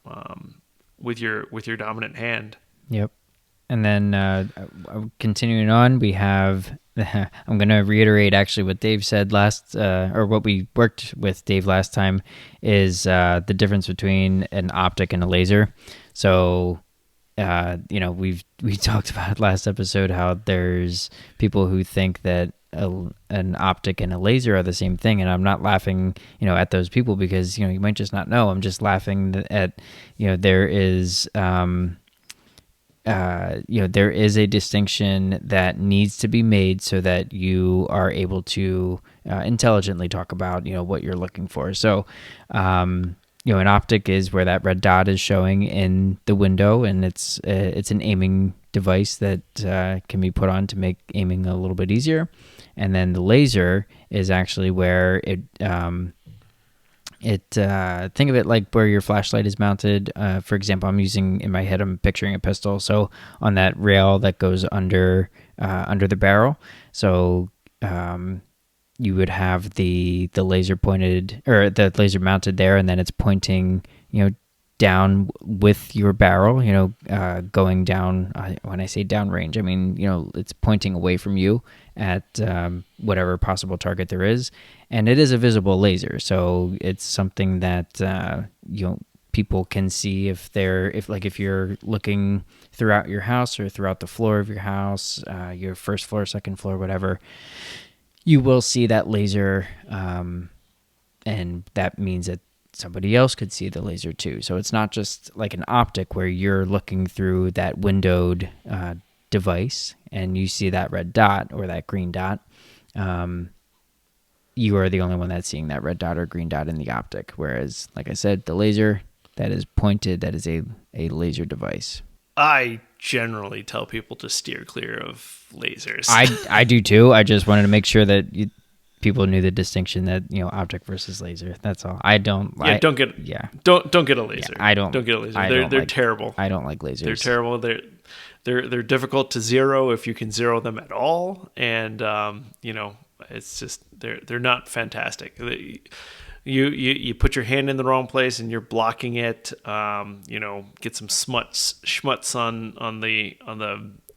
with your dominant hand. Yep. And then continuing on, we have, I'm going to reiterate actually what Dave said last, or what we worked with Dave last time, is the difference between an optic and a laser. So, we talked about last episode how there's people who think that an optic and a laser are the same thing, and I'm not laughing, at those people, because you might just not know. I'm just laughing at, there is. There is a distinction that needs to be made so that you are able to intelligently talk about, what you're looking for. So, An optic is where that red dot is showing in the window, and it's an aiming device that can be put on to make aiming a little bit easier. And then the laser is actually where think of it like where your flashlight is mounted. For example, I'm picturing a pistol. So on that rail that goes under the barrel. So you would have the laser pointed, or the laser mounted there, and then it's pointing, down with your barrel, going down. When I say downrange, I mean, it's pointing away from you at whatever possible target there is. And it is a visible laser. So it's something that, people can see if you're looking throughout your house or throughout the floor of your house, your first floor, second floor, whatever, you will see that laser. And that means that somebody else could see the laser too. So it's not just like an optic where you're looking through that windowed device and you see that red dot or that green dot. You are the only one that's seeing that red dot or green dot in the optic. Whereas, like I said, the laser that is pointed, that is a laser device. I generally tell people to steer clear of lasers. I do too. I just wanted to make sure that people knew the distinction that optic versus laser. That's all. I don't. Yeah, don't get a laser. Yeah, I don't get a laser. They're terrible. I don't like lasers. They're terrible. They're difficult to zero if you can zero them at all, and it's just they're not fantastic. You put your hand in the wrong place and you're blocking it. Get some schmutz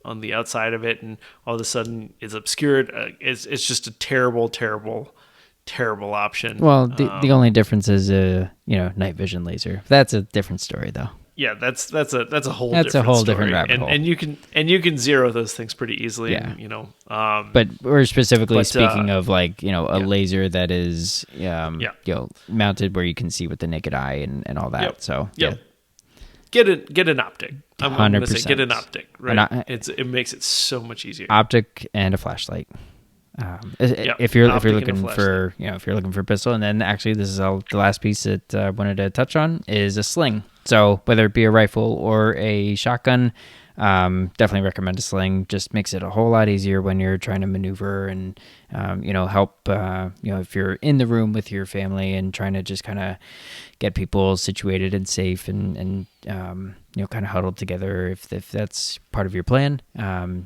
on the outside of it, and all of a sudden it's obscured. It's just a terrible option. Well, the only difference is night vision laser. That's a different story, though. Yeah, that's a whole different rabbit hole. And you can zero those things pretty easily. Yeah. And, but we're specifically speaking of a laser that is mounted where you can see with the naked eye and all that. Yep. So yep. Get an optic. I'm going to say get an optic, right? It makes it so much easier. Optic and a flashlight. If you're looking for pistol, and then actually this is the last piece that I wanted to touch on is a sling. So whether it be a rifle or a shotgun, definitely recommend a sling. Just makes it a whole lot easier when you're trying to maneuver and help. If you're in the room with your family and trying to just kind of get people situated and safe and kind of huddled together. If that's part of your plan,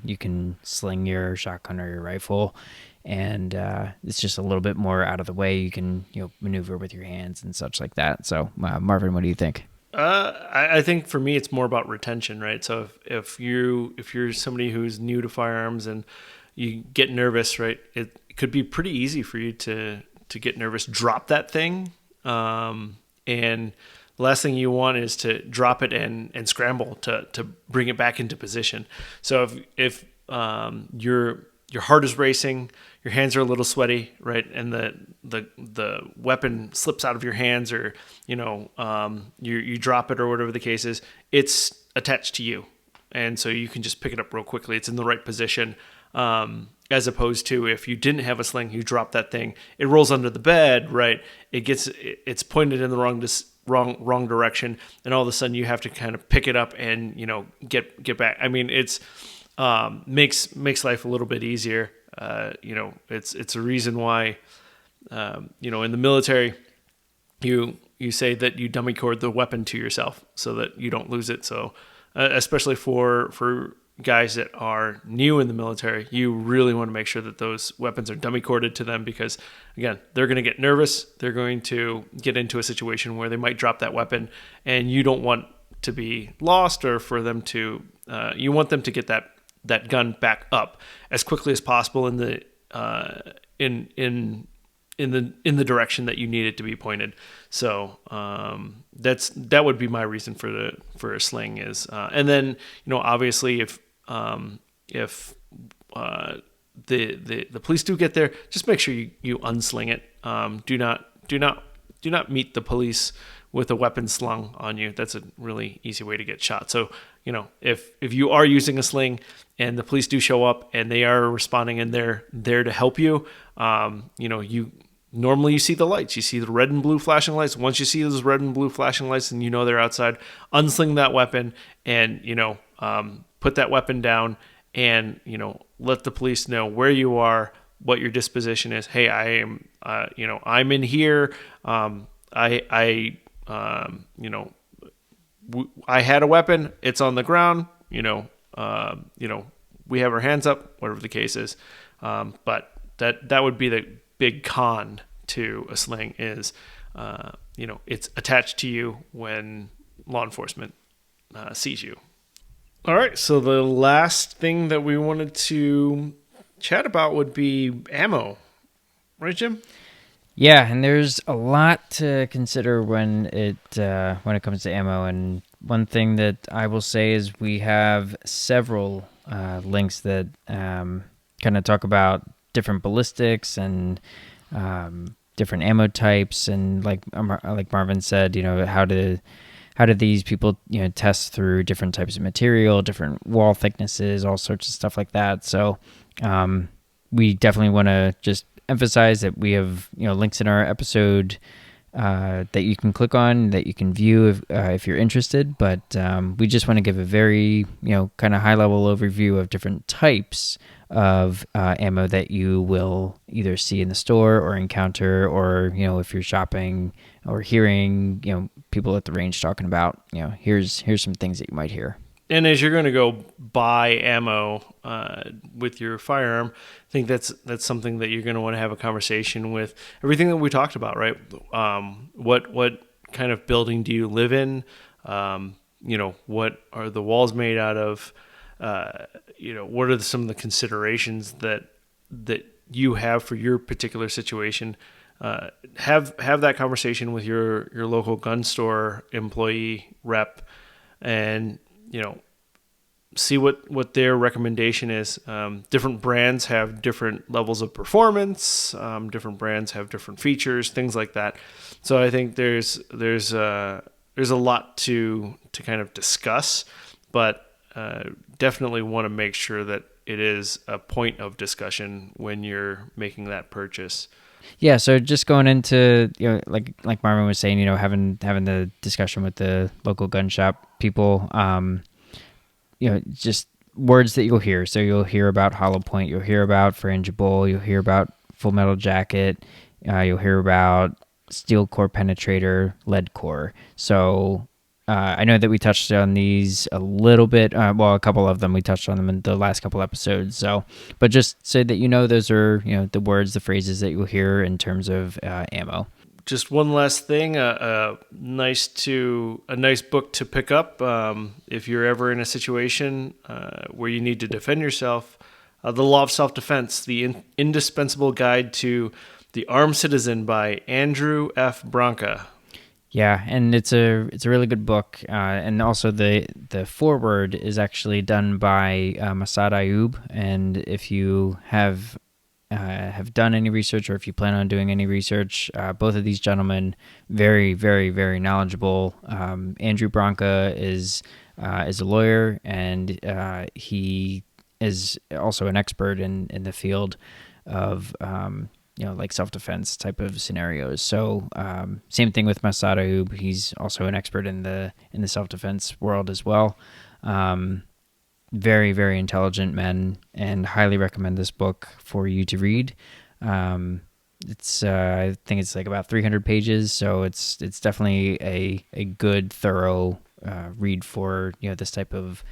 you can sling your shotgun or your rifle, and it's just a little bit more out of the way. You can maneuver with your hands and such like that. So Marvin, what do you think? I think for me it's more about retention, right? So if you're somebody who's new to firearms and you get nervous, right, it could be pretty easy for you to get nervous, drop that thing, and the last thing you want is to drop it and scramble to bring it back into position. So if your heart is racing, your hands are a little sweaty, right, and the weapon slips out of your hands, or you drop it or whatever the case is, it's attached to you, and so you can just pick it up real quickly. It's in the right position. As opposed to if you didn't have a sling, you drop that thing, it rolls under the bed, right? It's pointed in the wrong direction, and all of a sudden you have to kind of pick it up and get back. I mean, it's makes life a little bit easier. It's a reason why in the military you say that you dummy cord the weapon to yourself so that you don't lose it. So especially for guys that are new in the military, you really want to make sure that those weapons are dummy corded to them, because again, they're going to get nervous. They're going to get into a situation where they might drop that weapon, and you don't want to be lost, or for them to, you want them to get that gun back up as quickly as possible in the in the direction that you need it to be pointed. So that would be my reason for a sling is, and then obviously if the police do get there, just make sure you unsling it. Do not meet the police with a weapon slung on you. That's a really easy way to get shot. So if you are using a sling and the police do show up and they are responding and they're there to help you, normally you see the lights. You see the red and blue flashing lights. Once you see those red and blue flashing lights and you know they're outside, unsling that weapon and, put that weapon down and, let the police know where you are, what your disposition is. Hey, I am, I'm in here. I had a weapon. It's on the ground. We have our hands up, whatever the case is. But that would be the big con to a sling is, it's attached to you when law enforcement sees you. All right. So the last thing that we wanted to chat about would be ammo. Right, Jim? Yeah, and there's a lot to consider when it comes to ammo. And one thing that I will say is we have several links that kind of talk about different ballistics and different ammo types, and like Marvin said, how do these people test through different types of material, different wall thicknesses, all sorts of stuff like that. So we definitely want to just emphasize that we have links in our episode that you can click on, that you can view if you're interested. But we just want to give a very kind of high level overview of different types of ammo that you will either see in the store or encounter, or if you're shopping or hearing people at the range talking about here's some things that you might hear. And as you're going to go buy ammo with your firearm, I think that's something that you're going to want to have a conversation with everything that we talked about, right? What kind of building do you live in? What are the walls made out of? What are some of the considerations that you have for your particular situation? Have that conversation with your local gun store employee rep, and see what their recommendation is. Different brands have different levels of performance. Different brands have different features, things like that. So I think there's a lot to kind of discuss, but definitely want to make sure that it is a point of discussion when you're making that purchase. Yeah, so just going into like Marvin was saying, having the discussion with the local gun shop people, just words that you'll hear. So you'll hear about hollow point, you'll hear about frangible, you'll hear about full metal jacket, you'll hear about steel core penetrator, lead core. So I know that we touched on these a little bit. A couple of them, we touched on them in the last couple episodes. So, but just so that those are the words, the phrases that you'll hear in terms of ammo. Just one last thing, a nice book to pick up if you're ever in a situation where you need to defend yourself. The Law of Self-Defense, the Indispensable Guide to the Armed Citizen by Andrew F. Branca. Yeah, and it's a really good book, and also the foreword is actually done by Massad Ayoob. And if you have done any research, or if you plan on doing any research, both of these gentlemen very, very, very knowledgeable. Andrew Branca is a lawyer, and he is also an expert in the field of like self-defense type of scenarios. So same thing with Massad Ayoob. He's also an expert in the self-defense world as well. Very, very intelligent men, and highly recommend this book for you to read. It's I think it's like about 300 pages, so it's definitely a good, thorough read for this type of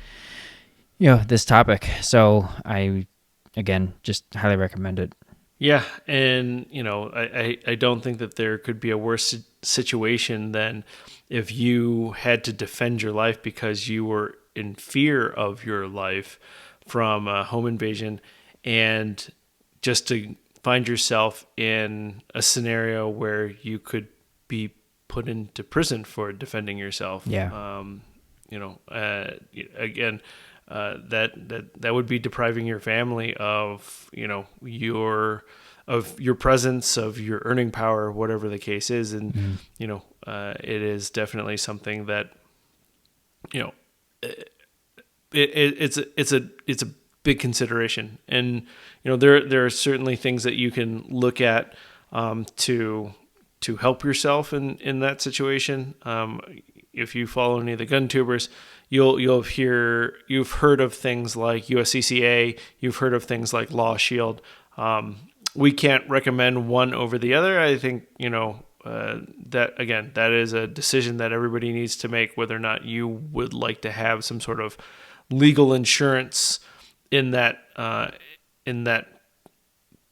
this topic. So I again just highly recommend it. Yeah, and I don't think that there could be a worse situation than if you had to defend your life because you were in fear of your life from a home invasion, and just to find yourself in a scenario where you could be put into prison for defending yourself. Yeah. Again, that would be depriving your family of your presence, of your earning power, whatever the case is, and it is definitely something that it's a big consideration. And there are certainly things that you can look at to help yourself in that situation. If you follow any of the gun tubers, you've heard of things like USCCA, you've heard of things like Law Shield. We can't recommend one over the other. I think, that is a decision that everybody needs to make, whether or not you would like to have some sort of legal insurance in that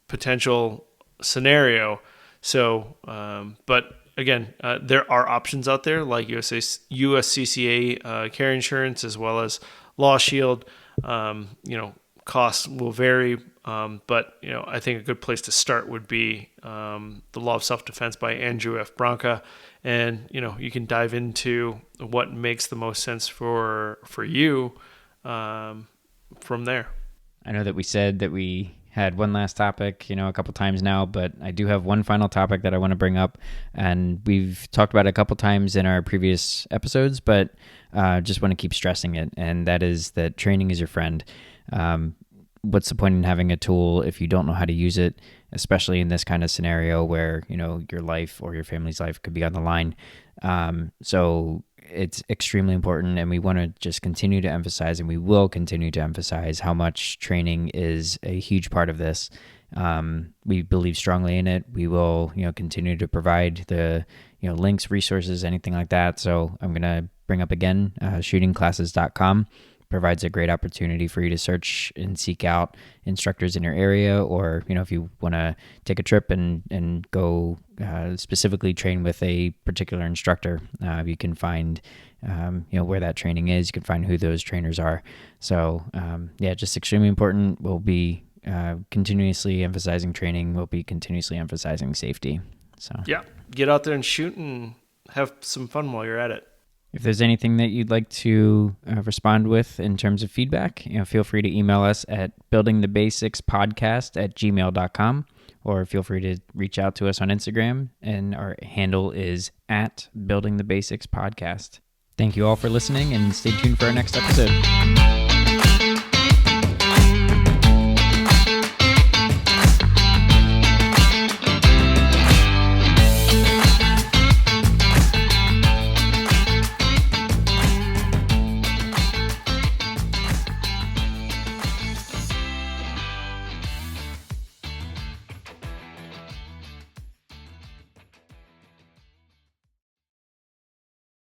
potential scenario. So, but again, there are options out there like USCCA carry insurance as well as Law Shield. Costs will vary, but I think a good place to start would be The Law of Self-Defense by Andrew F. Branca, and you can dive into what makes the most sense for you from there. I know that we said that we had one last topic, a couple times now, but I do have one final topic that I want to bring up, and we've talked about it a couple times in our previous episodes, but just want to keep stressing it, and that is that training is your friend. What's the point in having a tool if you don't know how to use it, especially in this kind of scenario where, your life or your family's life could be on the line. So it's extremely important, and we want to just continue to emphasize, and we will continue to emphasize how much training is a huge part of this. We believe strongly in it. We will, continue to provide the, links, resources, anything like that. So I'm going to bring up again, shootingclasses.com. provides a great opportunity for you to search and seek out instructors in your area, or if you want to take a trip and go specifically train with a particular instructor, you can find where that training is. You can find who those trainers are. So just extremely important. We'll be continuously emphasizing training. We'll be continuously emphasizing safety. So get out there and shoot and have some fun while you're at it. If there's anything that you'd like to respond with in terms of feedback, feel free to email us at buildingthebasicspodcast@gmail.com, or feel free to reach out to us on Instagram, and our handle is @buildingthebasicspodcast. Thank you all for listening, and stay tuned for our next episode.